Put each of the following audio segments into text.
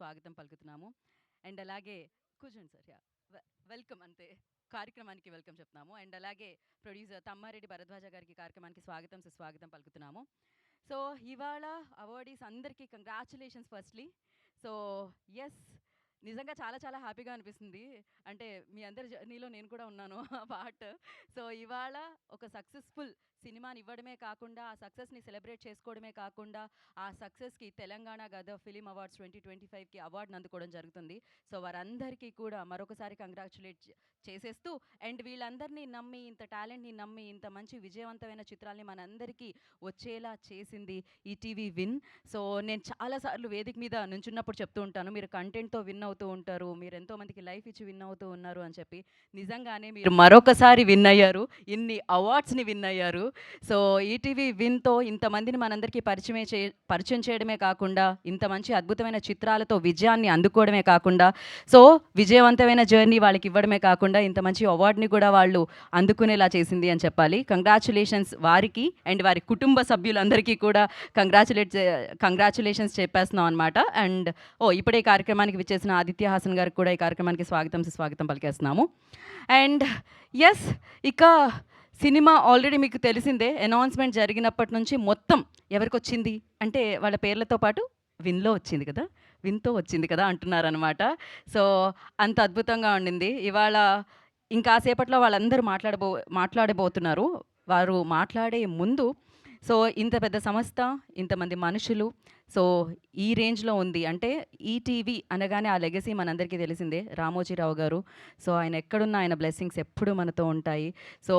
స్వాగతం పలుకుతున్నాము. అండ్ అలాగే కూర్చోండి సార్. వెల్కమ్ అంతే. కార్యక్రమానికి వెల్కమ్ చెప్తున్నాము. అండ్ అలాగే ప్రొడ్యూసర్ తమ్మారెడ్డి భరద్వాజ గారికి కార్యక్రమానికి స్వాగతం సుస్వాగతం పలుకుతున్నాము. సో ఇవాళ అవార్డీస్ అందరికీ కంగ్రాచులేషన్స్ ఫస్ట్లీ. సో ఎస్, నిజంగా చాలా చాలా హ్యాపీగా అనిపిస్తుంది. అంటే మీ అందరి జర్నీలో నేను కూడా ఉన్నాను ఆ పార్ట్. సో ఇవాళ ఒక సక్సెస్ఫుల్ సినిమాని ఇవ్వడమే కాకుండా, ఆ సక్సెస్ని సెలబ్రేట్ చేసుకోవడమే కాకుండా, ఆ సక్సెస్కి తెలంగాణ గదర్ ఫిలిం అవార్డ్స్ 2025కి అవార్డుని అందుకోవడం జరుగుతుంది. సో వారందరికీ కూడా మరొకసారి కంగ్రాచులేట్ చేసేస్తూ, అండ్ వీళ్ళందరినీ నమ్మి, ఇంత టాలెంట్ని నమ్మి, ఇంత మంచి విజయవంతమైన చిత్రాల్ని మనందరికీ వచ్చేలా చేసింది ఈటీవీ విన్. సో నేను చాలాసార్లు వేదిక మీద నుంచున్నప్పుడు చెప్తూ ఉంటాను, మీరు కంటెంట్తో విన్ అవుతూ ఉంటారు, మీరు ఎంతోమందికి లైఫ్ ఇచ్చి విన్ అవుతూ ఉన్నారు అని చెప్పి. నిజంగానే మీరు మరొకసారి విన్ అయ్యారు, ఇన్ని అవార్డ్స్ని విన్ అయ్యారు. సో ఈటీవీ విన్తో ఇంతమందిని మనందరికీ పరిచయం చేయడమే కాకుండా, ఇంత మంచి అద్భుతమైన చిత్రాలతో విజయాన్ని అందుకోవడమే కాకుండా, సో విజయవంతమైన జర్నీ వాళ్ళకి ఇవ్వడమే కాకుండా, ఇంత మంచి అవార్డుని కూడా వాళ్ళు అందుకునేలా చేసింది అని చెప్పాలి. కంగ్రాచులేషన్స్ వారికి అండ్ వారి కుటుంబ సభ్యులందరికీ కూడా కంగ్రాచులేషన్స్ చెప్పేస్తున్నాం అనమాట. అండ్ ఇప్పుడే కార్యక్రమానికి విచ్చేసిన ఆదిత్య హాసన్ గారికి కూడా ఈ కార్యక్రమానికి స్వాగతం సుస్వాగతం పలికేస్తున్నాము. అండ్ ఎస్, ఇక సినిమా ఆల్రెడీ మీకు తెలిసిందే, అనౌన్స్మెంట్ జరిగినప్పటి నుంచి మొత్తం ఎవరికి వచ్చింది అంటే వాళ్ళ పేర్లతో పాటు విన్లో వచ్చింది కదా, విన్తో వచ్చింది కదా అంటున్నారనమాట. సో అంత అద్భుతంగా ఉండింది. ఇవాళ ఇంకాసేపట్లో వాళ్ళందరూ మాట్లాడబోతున్నారు. వారు మాట్లాడే ముందు, సో ఇంత పెద్ద సంస్థ, ఇంతమంది మనుషులు, సో ఈ రేంజ్లో ఉంది అంటే ఈటీవీ అనగానే ఆ లెగసీ మనందరికీ తెలిసిందే, రామోజీరావు గారు. సో ఆయన ఎక్కడున్నా ఆయన బ్లెస్సింగ్స్ ఎప్పుడూ మనతో ఉంటాయి. సో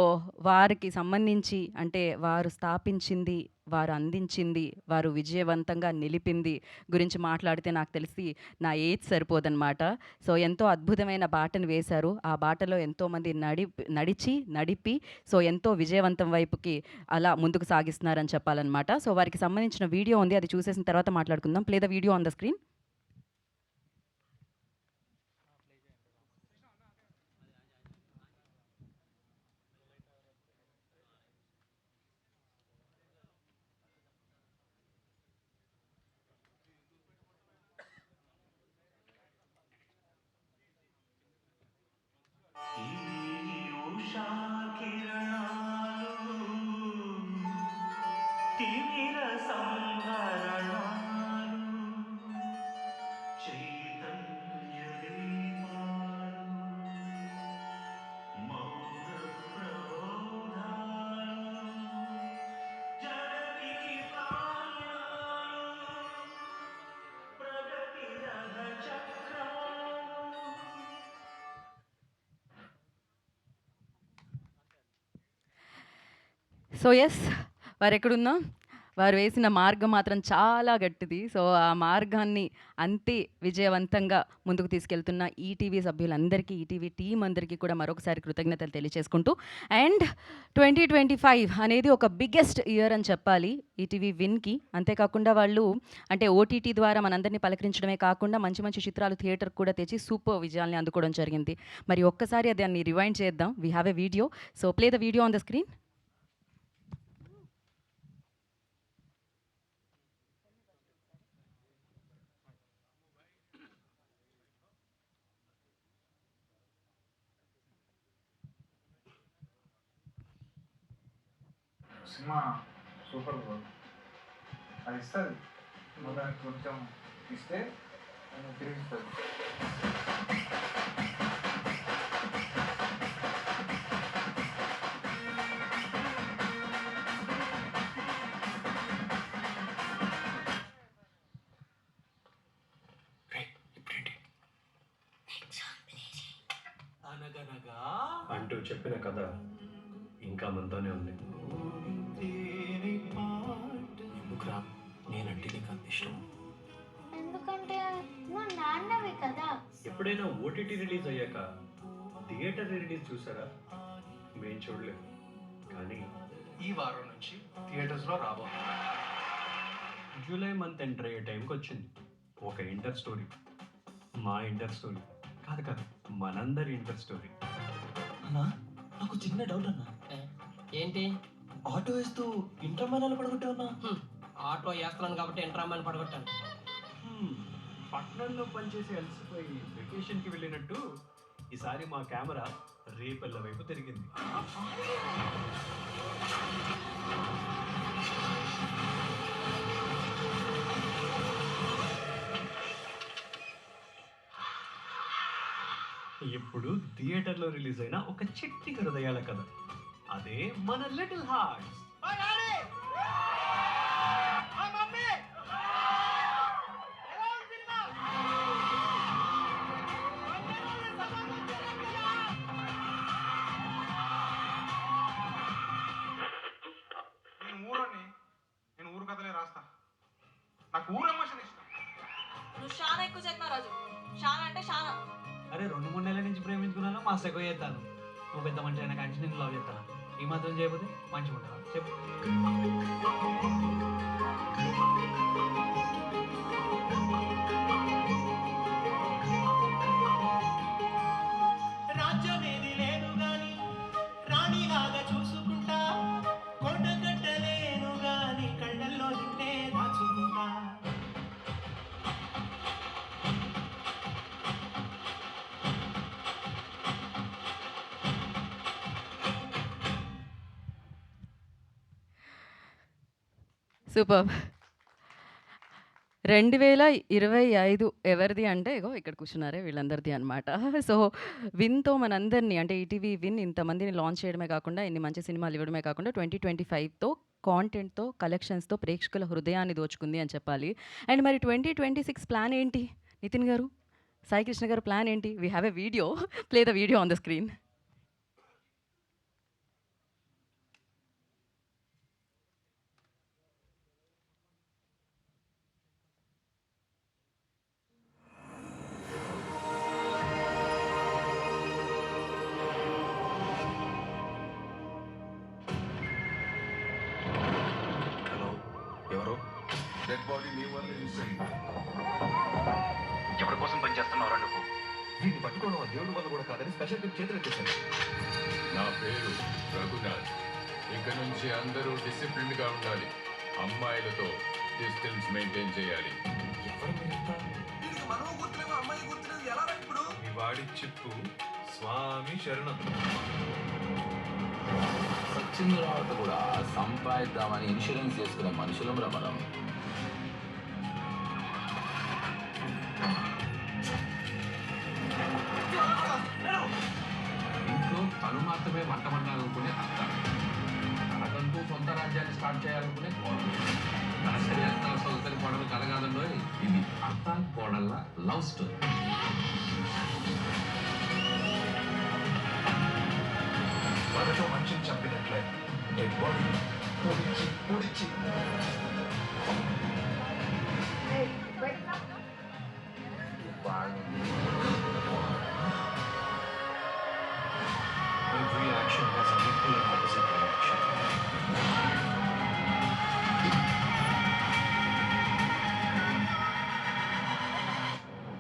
వారికి సంబంధించి అంటే వారు స్థాపించింది, వారు అందించింది, వారు విజయవంతంగా నిలిపింది గురించి మాట్లాడితే నాకు తెలిసి నా ఏజ్ సరిపోదన్నమాట. సో ఎంతో అద్భుతమైన బాటను వేశారు. ఆ బాటలో ఎంతోమంది నడిపి సో ఎంతో విజయవంతం వైపుకి అలా ముందుకు సాగిస్తున్నారని చెప్పాలన్నమాట. సో వారికి సంబంధించిన వీడియో ఉంది, అది చూసేసిన తర్వాత మాట్లాడుకుందాం. Play the video on the screen. తిమిర సంహరణాలు చైతన్య దీపాలు మౌన ప్రబోధాలు జగతికి ప్రాణాలు ప్రగతి రథ చక్రాలు. సో ఎస్, వారు ఎక్కడున్నా వారు వేసిన మార్గం మాత్రం చాలా గట్టిది. సో ఆ మార్గాన్ని అంతే విజయవంతంగా ముందుకు తీసుకెళ్తున్న ఈటీవీ సభ్యులందరికీ, ఈటీవీ టీం అందరికీ కూడా మరొకసారి కృతజ్ఞతలు తెలియజేసుకుంటూ, అండ్ 2025 అనేది ఒక బిగ్గెస్ట్ ఇయర్ అని చెప్పాలి ఈటీవీ విన్కి. అంతేకాకుండా వాళ్ళు అంటే ఓటీటీ ద్వారా మనందరినీ పలకరించడమే కాకుండా మంచి మంచి చిత్రాలు థియేటర్ కూడా తెచ్చి సూపర్ విజయాల్ని అందుకోవడం జరిగింది. మరి ఒక్కసారి దాన్ని రివైండ్ చేద్దాం. We have a video, so play the video on the screen. Cinema super bro, అది ఇస్తుంది దానికి కొంచెం ఇస్తే అది తిరిగిస్తుంది. అంటూ చెప్పిన కథ ఇంకా మనతోనే ఉంది. ఎందుకురా నేనంటే నీకు అంత ఇష్టం? ఎందుకంటే నువ్వు నాన్నవి కదా. ఎప్పుడైనా ఓటీటీ రిలీజ్ అయ్యాక థియేటర్ రిలీజ్ చూసారా? మేము చూడలేదు, కానీ ఈ వారం నుంచి థియేటర్స్లో రాబోతుంది. జూలై మంత్ ఎంటర్ అయ్యే టైంకి వచ్చింది ఒక ఇంటర్ స్టోరీ. మా ఇంటర్ స్టోరీ కాదు, మనందరి ఇంటర్ స్టోరీ. అన్నా, నాకు చిన్న డౌట్ అన్నా. ఏంటి? ఆటో వేస్తూ ఇంటర్ మైనాలు పడగొట్టే ఉన్నా. ఆటో వేస్తున్నాను కాబట్టి ఎంట్రామని పడగొట్టాను. పట్టణంలో పనిచేసి అలసిపోయి వెకేషన్కి వెళ్ళినట్టు ఈసారి మా కెమెరా రేపల్ల వైపు తిరిగింది. ఇప్పుడు థియేటర్లో రిలీజ్ అయిన ఒక చిట్టి హృదయాల కథ, అదే మన లిటిల్ హార్ట్స్. నేను ఊరు కథలే రాస్తా. నాకు ఊరు ఎమోషన్ ఇష్టం. నువ్వు చాలా ఎక్కువ చేస్తున్నావు రాజు. చాలా అంటే చాలా. అరే 2-3 నెలల నుంచి ప్రేమించుకున్నాను, మా ఎక్కువ చేస్తాను. నువ్వు పెద్ద మంచి అయినా కానీ నేను లవ్ చేస్తాను. ఈ మాత్రం చేయకపోతే మంచిగా ఉంటావా చెప్పు. రాజ్యమేది లేదు గాని రాణిలాగా చూసుకుంటా, కొండ కట్టలేను గాని కళ్ళల్లో నిన్నే దాచుకుంటా. సూపర్. 2025 ఎవరిది అంటే ఇగో ఇక్కడ కూర్చున్నారే వీళ్ళందరిది అనమాట. సో విన్‌తో మనందరిని అంటే ఈటీవీ విన్ ఇంతమందిని లాంచ్ చేయడమే కాకుండా ఇన్ని మంచి సినిమాలు ఇవ్వడమే కాకుండా 2025తో కాంటెంట్‌తో కలెక్షన్స్‌తో ప్రేక్షకుల హృదయాన్ని దోచుకుంది అని చెప్పాలి. అండ్ మరి 2026 ప్లాన్ ఏంటి నితిన్ గారు, సాయి కృష్ణ గారు ప్లాన్ ఏంటి? We have a video, play the video on the screen. Hello, ఎవరు? డెడ్ బాడీ నీ వల్ల మిస్ అయింది. ఎవరి కోసం పనిచేస్తున్నావురా నువ్వు? వీటిని పట్టుకోవడం ఆ దేవుడి వల్ల కూడా కాదని స్పెషల్ టీం చేతులు ఎత్తేసాను. నా పేరు రఘునాథ్. ఇక నుంచి అందరూ డిసిప్లిన్ గా ఉండాలి. అమ్మాయిలతో డిస్టెన్స్ మెయింటైన్ చేయాలి. ఎవరు మీరంతా? మీ వాడి చిప్పు స్వామి శరణం. వచ్చిన తర్వాత కూడా సంపాదిద్దామని ఇన్సూరెన్స్ చేసుకునే మనుషులం రా మనం. ఇంట్లో తను మాత్రమే వంట వండాలనుకునే అత్త, తనకంటూ సొంత రాజ్యాన్ని స్టార్ట్ చేయాలనుకునే కోడలు. తన సొంతని కోడలు కలగాలలో ఇది అత్త కోడళ్ళ లవ్ స్టోరీ. వరతో మనిషిని చంపినట్లే డెడ్ బాడీ పొడిచి పొడిచి Every action has an equal and opposite reaction.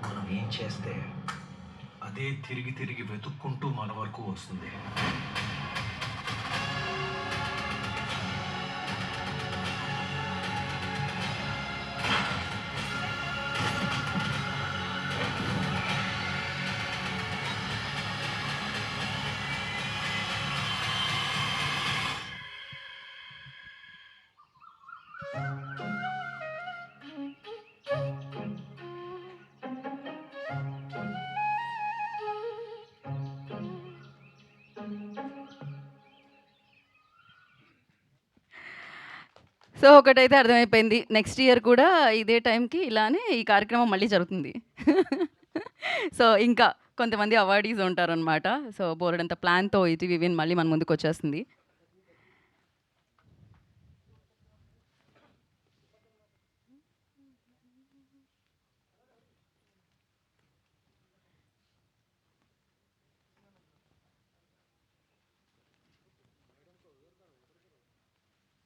మనం ఏం చేస్తే అదే తిరిగి తిరిగి వెతుక్కుంటూ మన వరకు వస్తుంది. సో ఒకటైతే అర్థమైపోయింది, నెక్స్ట్ ఇయర్ కూడా ఇదే టైంకి ఇలానే ఈ కార్యక్రమం మళ్ళీ జరుగుతుంది. సో ఇంకా కొంతమంది అవార్డీస్ ఉంటారనమాట. సో బోలెడంత ప్లాన్‌తో ఈటీవీ విన్ మళ్ళీ మన ముందుకు వచ్చేస్తుంది.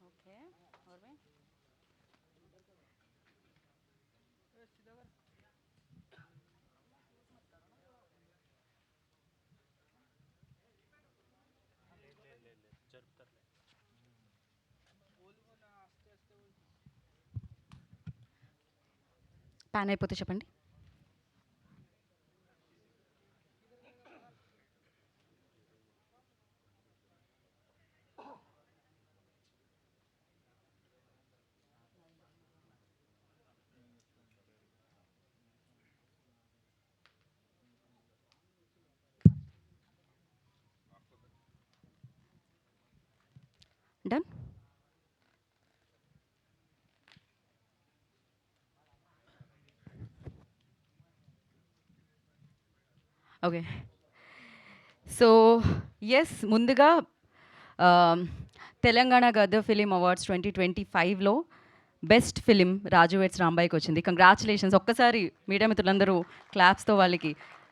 ఓకే, ప్యాన్ అయిపోతే చెప్పండి. ఓకే. సో ఎస్, ముందుగా తెలంగాణ గద్దర్ ఫిలిం అవార్డ్స్ 2025లో బెస్ట్ ఫిలిం రాజు వెడ్స్ రాంబాయికి వచ్చింది. కంగ్రాచులేషన్స్. ఒక్కసారి మీడియా మిత్రులందరూ క్లాప్స్తో వాళ్ళకి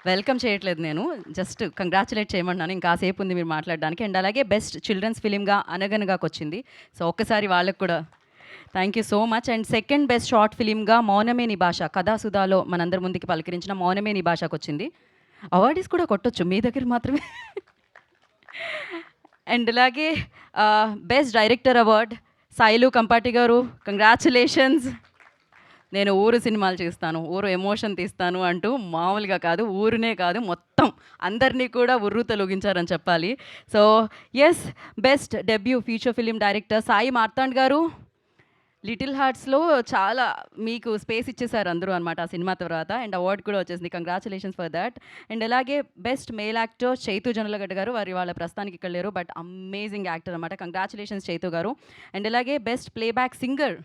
వెల్కమ్ చేయట్లేదు, నేను జస్ట్ కంగ్రాచులేట్ చేయమన్నాను. ఇంకాసేపు ఉంది మీరు మాట్లాడడానికి. అండ్ అలాగే బెస్ట్ చిల్డ్రన్స్ ఫిలింగా అనగనగాకు వచ్చింది. సో ఒక్కసారి వాళ్ళకు కూడా thank you so much. And second best short ఫిలింగా మౌనమే నీ భాష, కథాసుధాలో మనందరి ముందుకి పలకరించిన మౌనమే నీ భాషకు వచ్చింది. అవార్డీస్ కూడా కొట్టొచ్చు, మీ దగ్గర మాత్రమే. అండ్ అలాగే best director award Sailu Kampati garu, congratulations. నేను ఊరు సినిమాలు చేస్తాను, ఊరు ఎమోషన్ తీస్తాను అంటూ మామూలుగా కాదు, ఊరునే కాదు మొత్తం అందరినీ కూడా ఉర్రు తొలగించారని చెప్పాలి. So yes, best debut feature film director Sai Marthand garu. Little హార్ట్స్లో చాలా మీకు స్పేస్ ఇచ్చేసారు అందరూ అనమాట ఆ సినిమా తర్వాత. అండ్ అవార్డు కూడా వచ్చేసింది, కంగ్రాచులేషన్స్ ఫర్ దాట్. అండ్ అలాగే best male actor Chaitu Jonnalagadda గారు. వారి వాళ్ళ ప్రస్తుతానికి ఇక్కడ లేరు, బట్ అమేజింగ్ యాక్టర్ అనమాట. కంగ్రాచులేషన్స్ చైతు గారు. అండ్ అలాగే best playback singer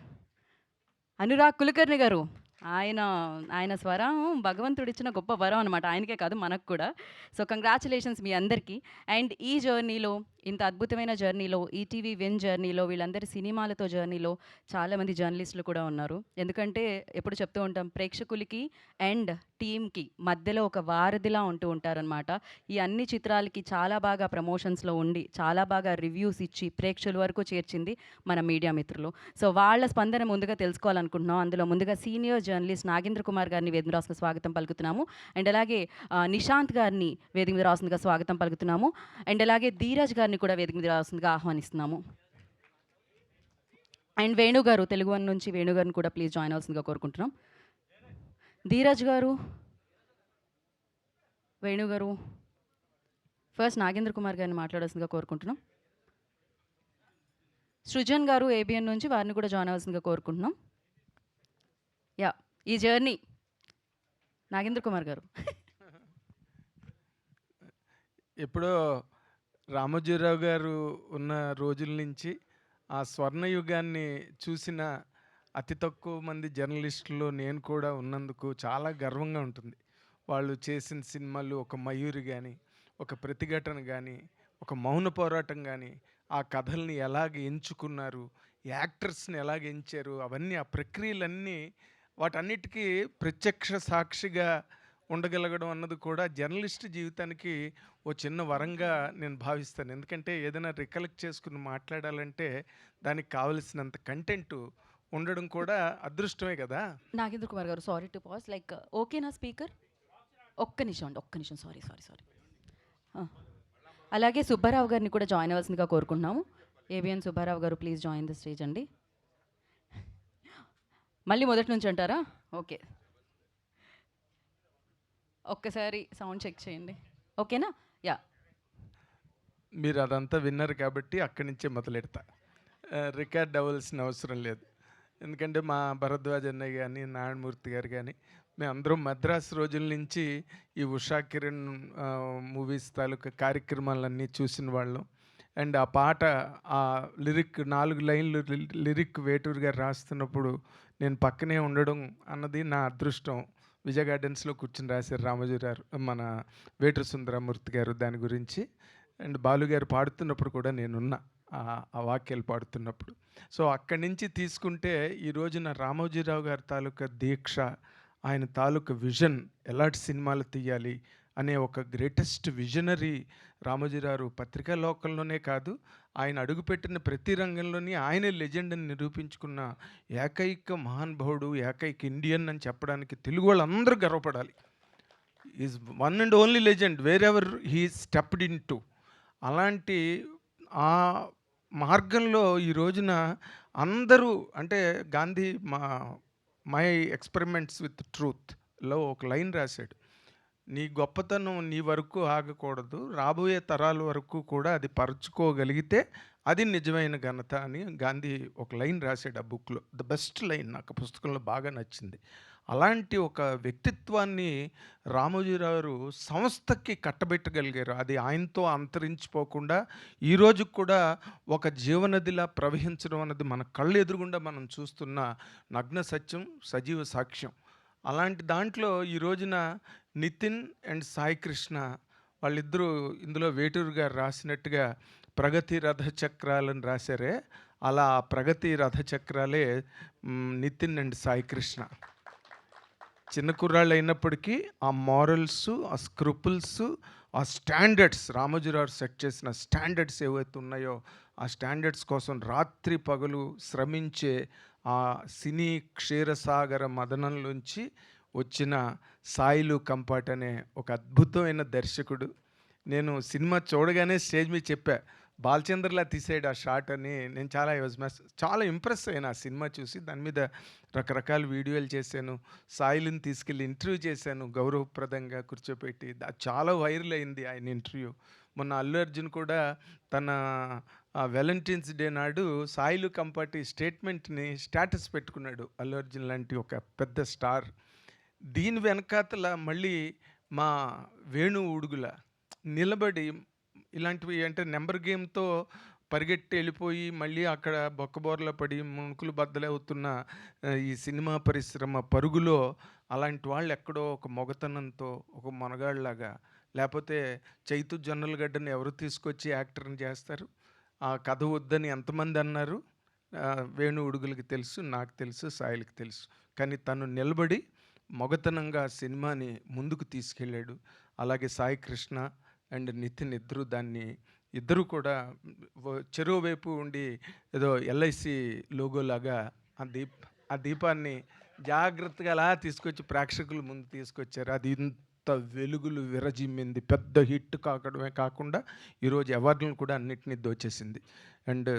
Anurag Kulkarni గారు. ఆయన స్వరం భగవంతుడిచ్చిన గొప్ప వరం అనమాట, ఆయనకే కాదు మనకు కూడా. సో కంగ్రాచులేషన్స్ మీ అందరికీ. అండ్ ఈ జర్నీలో, ఇంత అద్భుతమైన జర్నీలో, ఈటీవీ విన్ జర్నీలో, వీళ్ళందరి సినిమాలతో జర్నీలో చాలామంది జర్నలిస్టులు కూడా ఉన్నారు. ఎందుకంటే ఎప్పుడు చెప్తూ ఉంటాం, ప్రేక్షకులకి అండ్ టీమ్కి మధ్యలో ఒక వారధిలా ఉంటూ ఉంటారనమాట. ఈ అన్ని చిత్రాలకి చాలా బాగా ప్రమోషన్స్లో ఉండి, చాలా బాగా రివ్యూస్ ఇచ్చి ప్రేక్షకుల వరకు చేర్చింది మన మీడియా మిత్రులు. సో వాళ్ళ స్పందన ముందుగా తెలుసుకోవాలనుకుంటున్నాం. అందులో ముందుగా సీనియర్ జర్నలిస్ట్ నాగేంద్ర కుమార్ గారిని వేదిక మీద రాసుకుని స్వాగతం పలుకుతున్నాము. అండ్ అలాగే నిశాంత్ గారిని వేదిక మీద రాస్తుందిగా స్వాగతం పలుకుతున్నాము. అండ్ అలాగే ధీరజ్ గారిని కూడా వేదిక మీద రాస్తుందిగా ఆహ్వానిస్తున్నాము. అండ్ వేణు గారు, తెలుగు వన్ నుంచి వేణు గారిని కూడా ప్లీజ్ జాయిన్ అవ్వాల్సిందిగా కోరుకుంటున్నాం. ధీరజ్ గారు, వేణు గారు, ఫస్ట్ నాగేంద్ర కుమార్ గారిని మాట్లాడాల్సిందిగా కోరుకుంటున్నాం. సృజన్ గారు ఏబిఎన్ నుంచి, వారిని కూడా జాయిన్ అవ్వాల్సిందిగా కోరుకుంటున్నాం. యా, ఈ జర్నీ నాగేంద్ర కుమార్ గారు. ఎప్పుడో రామోజీరావు గారు ఉన్న రోజుల నుంచి ఆ స్వర్ణయుగాన్ని చూసిన అతి తక్కువ మంది జర్నలిస్టుల్లో నేను కూడా ఉన్నందుకు చాలా గర్వంగా ఉంటుంది. వాళ్ళు చేసిన సినిమాలు, ఒక మయూరి కానీ, ఒక ప్రతిఘటన కానీ, ఒక మౌన పోరాటం కానీ, ఆ కథల్ని ఎలాగ ఎంచుకున్నారు, యాక్టర్స్ని ఎలాగ ఎంచారు, అవన్నీ ఆ ప్రక్రియలన్నీ వాటన్నిటికీ ప్రత్యక్ష సాక్షిగా ఉండగలగడం అన్నది కూడా జర్నలిస్ట్ జీవితానికి ఓ చిన్న వరంగా నేను భావిస్తాను. ఎందుకంటే ఏదైనా రికలెక్ట్ చేసుకుని మాట్లాడాలంటే దానికి కావలసినంత కంటెంట్ ఉండడం కూడా అదృష్టమే కదా. నాగేంద్ర కుమార్ గారు, సారీ టు పాజ్, లైక్ ఓకేనా స్పీకర్? ఒక్క నిమిషం అండి, ఒక్క నిమిషం, సారీ. అలాగే సుబ్బారావు గారిని కూడా జాయిన్ అవ్వాల్సిందిగా కోరుకుంటున్నాము. ఏబిఎన్ సుబ్బారావు గారు, ప్లీజ్ జాయిన్ ద స్టేజ్ అండి. మళ్ళీ మొదటి నుంచి అంటారా? ఓకే, ఒక్కసారి సౌండ్ చెక్ చేయండి, ఓకేనా? యా, మీరు అదంతా విన్నారు కాబట్టి అక్కడి నుంచే మొదలెడతా. రికార్డ్ అవ్వాల్సిన అవసరం లేదు. ఎందుకంటే మా భరద్వాజ్ అన్నయ్య కానీ, నారాయణమూర్తి గారు కానీ, మేమందరం మద్రాసు రోజుల నుంచి ఈ ఉషా కిరణ్ మూవీస్ తాలూకా కార్యక్రమాలన్నీ చూసిన వాళ్ళం. అండ్ ఆ పాట, ఆ లిరిక్ 4 లైన్లు లిరిక్ వేటూరు గారు రాస్తున్నప్పుడు నేను పక్కనే ఉండడం అన్నది నా అదృష్టం. విజయ గార్డెన్స్లో కూర్చుని రాశారు రామోజీరావు, మన వేటూరు సుందరమూర్తి గారు దాని గురించి. అండ్ బాలు గారు పాడుతున్నప్పుడు కూడా నేనున్నా, ఆ వాక్యాలు పాడుతున్నప్పుడు. సో అక్కడి నుంచి తీసుకుంటే ఈ రోజున రామోజీరావు గారి తాలూకా దీక్ష, ఆయన తాలూకా విజన్, ఎలాంటి సినిమాలు తీయాలి అనే ఒక గ్రేటెస్ట్ విజనరీ రామోజీరావు పత్రికా లోకంలోనే కాదు, ఆయన అడుగుపెట్టిన ప్రతి రంగంలోని ఆయనే లెజెండ్ అని నిరూపించుకున్న ఏకైక మహానుభావుడు, ఏకైక ఇండియన్ అని చెప్పడానికి తెలుగు వాళ్ళందరూ గర్వపడాలి. Is one and only legend wherever he stepped into. అలాంటి ఆ మార్గంలో ఈ రోజున అందరూ, అంటే గాంధీ మై ఎక్స్పెరిమెంట్స్ విత్ ట్రూత్లో ఒక లైన్ రాశాడు, నీ గొప్పతనం నీ వరకు ఆగకూడదు, రాబోయే తరాల వరకు కూడా అది పరుచుకోగలిగితే అది నిజమైన ఘనత అని గాంధీ ఒక లైన్ రాశాడు ఆ బుక్లో. ద బెస్ట్ లైన్ నాకు పుస్తకంలో బాగా నచ్చింది. అలాంటి ఒక వ్యక్తిత్వాన్ని రామోజీరావు సంస్థకి కట్టబెట్టగలిగారు. అది ఆయనతో అంతరించిపోకుండా ఈరోజు కూడా ఒక జీవనదిలా ప్రవహించడం అన్నది మన కళ్ళు ఎదురుగుండా మనం చూస్తున్న నగ్న సత్యం, సజీవ సాక్ష్యం. అలాంటి దాంట్లో ఈ రోజున నితిన్ అండ్ సాయి కృష్ణ వాళ్ళిద్దరూ ఇందులో వేటూరు గారు రాసినట్టుగా ప్రగతి రథ చక్రాలను రాశారే, అలా ఆ ప్రగతి రథ చక్రాలే నితిన్ అండ్ సాయి కృష్ణ. చిన్న కుర్రాళ్ళు అయినప్పటికీ ఆ మారల్స్, ఆ స్క్రూపుల్స్, ఆ స్టాండర్డ్స్, రామోజీరావు సెట్ చేసిన స్టాండర్డ్స్ ఏవైతే ఉన్నాయో ఆ స్టాండర్డ్స్ కోసం రాత్రి పగలు శ్రమించే ఆ సినీ క్షీరసాగర మదనంలోంచి వచ్చిన సాయిలు కంపాట్ అనే ఒక అద్భుతమైన దర్శకుడు. నేను సినిమా చూడగానే స్టేజ్ మీద చెప్పా, బాలచంద్రలా తీసాడు ఆ షాట్ అని. నేను చాలా ఇంప్రెస్ అయినా ఆ సినిమా చూసి. దాని మీద రకరకాల వీడియోలు చేశాను, సాయిలను తీసుకెళ్ళి ఇంటర్వ్యూ చేశాను గౌరవప్రదంగా కూర్చోపెట్టి. అది చాలా వైరల్ అయింది ఆయన ఇంటర్వ్యూ. మొన్న అల్లు అర్జున్ కూడా తన వ్యాలంటైన్స్ డే నాడు సాయిలు కంపాటి స్టేట్మెంట్ని స్టేటస్ పెట్టుకున్నాడు, అల్లు అర్జున్ లాంటి ఒక పెద్ద స్టార్. దీని వెనకాతల మళ్ళీ మా వేణు ఉడుగుల నిలబడి ఇలాంటివి అంటే నెంబర్ గేమ్తో పరిగెట్టి వెళ్ళిపోయి మళ్ళీ అక్కడ బొక్కబోర్ల పడి ముణుకులు బద్దలవుతున్న ఈ సినిమా పరిశ్రమ పరుగులో అలాంటి వాళ్ళు ఎక్కడో ఒక మొగతనంతో ఒక మొనగాళ్ళలాగా, లేకపోతే చైతు జొన్నలగడ్డని ఎవరు తీసుకొచ్చి యాక్టర్ని చేస్తారు? ఆ కథ వద్దని ఎంతమంది అన్నారు? వేణు ఉడుగులకి తెలుసు, నాకు తెలుసు, సాయిలకి తెలుసు. కానీ తను నిలబడి మొగతనంగా సినిమాని ముందుకు తీసుకెళ్ళాడు. అలాగే సాయి కృష్ణ అండ్ నితిన్ ఇద్దరు కూడా చెరువు వైపు ఉండి ఏదో ఎల్ఐసి లోగోలాగా ఆ దీపాన్ని జాగ్రత్తగా అలా తీసుకొచ్చి ప్రేక్షకుల ముందు తీసుకొచ్చారు. అది ఇంత వెలుగులు విరజిమ్మింది, పెద్ద హిట్ కాకడమే కాకుండా ఈరోజు అవార్డులను కూడా అన్నిటినీ దోచేసింది. అండ్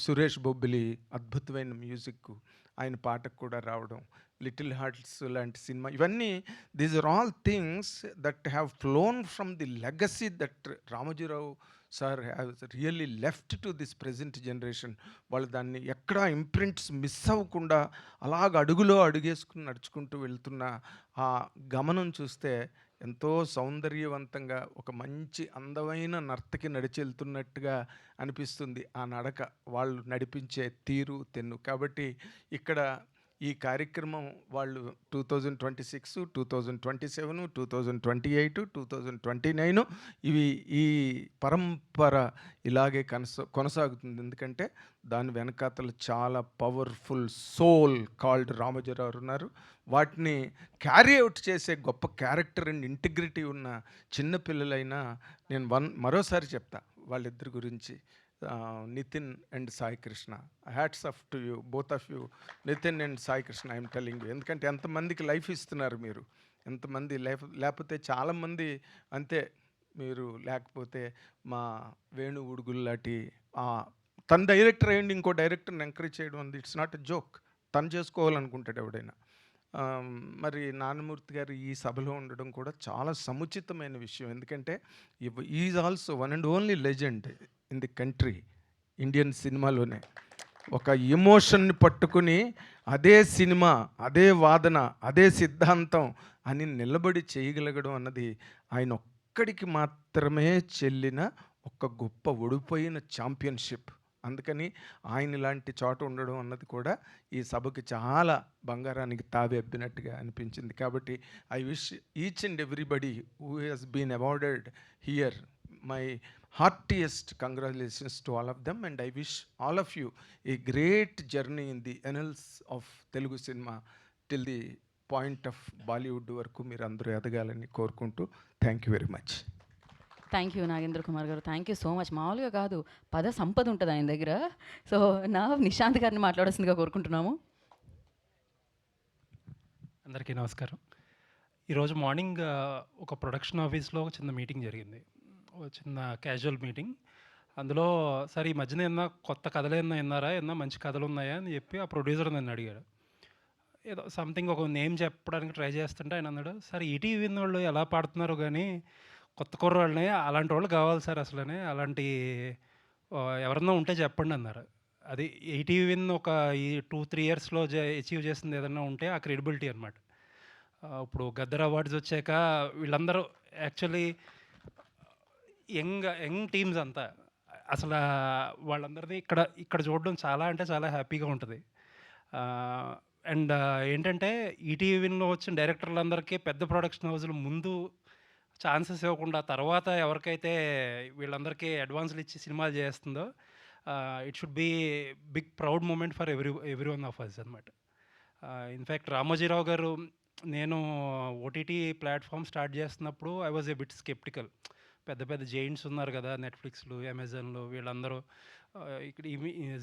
సురేష్ బొబ్బిలి అద్భుతమైన మ్యూజిక్, ఆయన పాటకు కూడా రావడం, లిటిల్ హార్ట్స్ లాంటి సినిమా, ఇవన్నీ these are all things that have flown from the legacy that Ramoji Rao sir have really left to this present generation. వాళ్ళు దాన్ని ఎక్కడా ఇంప్రింట్స్ మిస్ అవ్వకుండా అలాగ అడుగులో అడుగేసుకుని నడుచుకుంటూ వెళ్తున్న ఆ గమనం చూస్తే ఎంతో సౌందర్యవంతంగా ఒక మంచి అందమైన నర్తకి నడిచి వెళ్తున్నట్టుగా అనిపిస్తుంది ఆ నడక, వాళ్ళు నడిపించే తీరు తెన్ను. కాబట్టి ఇక్కడ ఈ కార్యక్రమం వాళ్ళు 2026, 2027, 2028, 2029 ఈ పరంపర ఇలాగే కొనసాగుతుంది. ఎందుకంటే దాని వెనకాతలు చాలా పవర్ఫుల్ సోల్ కాల్డ్ రామోజీరావు ఉన్నారు. వాటిని క్యారీ అవుట్ చేసే గొప్ప క్యారెక్టర్ అండ్ ఇంటిగ్రిటీ ఉన్న చిన్నపిల్లలైనా నేను మరోసారి చెప్తా వాళ్ళిద్దరి గురించి, Nithin and Sai Krishna. Hats off to you, both of you, Nithin and Sai Krishna. I'm telling you. ఎందుకంటే ఎంతమందికి లైఫ్ ఇస్తున్నారు మీరు, ఎంతమంది లైఫ్ లేకపోతే చాలామంది అంతే, మీరు లేకపోతే మా వేణు ఉడుగులు లాంటి తను డైరెక్టర్ అయ్యండి ఇంకో డైరెక్టర్ని ఎంకరేజ్ చేయడం అంది ఇట్స్ నాట్ ఎ జోక్. తను చేసుకోవాలనుకుంటాడు ఎవడైనా. మరి నారాయణమూర్తి గారు ఈ సభలో ఉండడం కూడా చాలా సముచితమైన విషయం. ఎందుకంటే is also one and only legend in the country, Indian సినిమాలోనే. ఒక ఎమోషన్ని పట్టుకుని అదే సినిమా, అదే వాదన, అదే సిద్ధాంతం అని నిలబడి చేయగలగడం అన్నది ఆయన ఒక్కడికి మాత్రమే చెల్లిన ఒక గొప్ప ఓడిపోయిన ఛాంపియన్షిప్. అందుకని ఆయన ఇలాంటి చోట ఉండడం అన్నది కూడా ఈ సభకి చాలా బంగారానికి తావెబ్బినట్టుగా అనిపించింది. కాబట్టి I wish each and everybody who has been awarded here my heartiest congratulations to all of them, and I wish all of you a great journey in the annals of Telugu cinema till the point of Bollywood వరకు మీరు అందరూ ఎదగాలని కోరుకుంటూ thank you very much. Thank you Nagendra Kumar గారు, thank you so much. మామూలుగా కాదు, పద సంపద ఉంటుంది ఆయన దగ్గర. సో నా నిశాంత్ గారిని మాట్లాడాల్సిందిగా కోరుకుంటున్నాము. అందరికీ నమస్కారం. ఈరోజు మార్నింగ్ ఒక ప్రొడక్షన్ ఆఫీస్లో ఒక చిన్న మీటింగ్ జరిగింది, చిన్న క్యాజువల్ మీటింగ్. అందులో సార్ ఈ మధ్యన ఏమన్నా కొత్త కథలు ఏమన్నా విన్నారా, ఏమన్నా మంచి కథలు ఉన్నాయా అని చెప్పి ఆ ప్రొడ్యూసర్ నన్ను అడిగాడు. ఏదో సంథింగ్ ఒక నేమ్ చెప్పడానికి ట్రై చేస్తుంటే ఆయన అన్నాడు, సార్ ఈటీవీ విన్న వాళ్ళు ఎలా పాడుతున్నారు కానీ కొత్త కుర్రాళ్ళని అలాంటి వాళ్ళు కావాలి సార్, అసలనే అలాంటి ఎవరన్నా ఉంటే చెప్పండి అన్నారు. అది ఈటీవీ విన్ ఒక ఈ 2-3 ఇయర్స్లో అచీవ్ చేసింది ఏదన్నా ఉంటే ఆ క్రెడిబిలిటీ అనమాట. ఇప్పుడు గద్దర్ అవార్డ్స్ వచ్చాక వీళ్ళందరూ యాక్చువల్లీ యంగ్ టీమ్స్ అంతా, అసలు వాళ్ళందరినీ ఇక్కడ చూడడం చాలా అంటే చాలా హ్యాపీగా ఉంటుంది. అండ్ ఏంటంటే ఈటీవీలో వచ్చిన డైరెక్టర్లందరికీ పెద్ద ప్రొడక్షన్ హౌస్‌లు ముందు ఛాన్సెస్ ఇవ్వకుండా తర్వాత ఎవరికైతే వీళ్ళందరికీ అడ్వాన్స్‌లు ఇచ్చి సినిమాలు చేస్తుందో it should be big proud moment for everyone of us అనమాట. ఇన్ఫ్యాక్ట్ రామోజీరావు గారు నేను ఓటీటీ ప్లాట్ఫామ్ స్టార్ట్ చేస్తున్నప్పుడు I was a bit sceptical. పెద్ద పెద్ద జెయింట్స్ ఉన్నారు కదా, నెట్ఫ్లిక్స్లు, అమెజాన్లు, వీళ్ళందరూ ఇక్కడ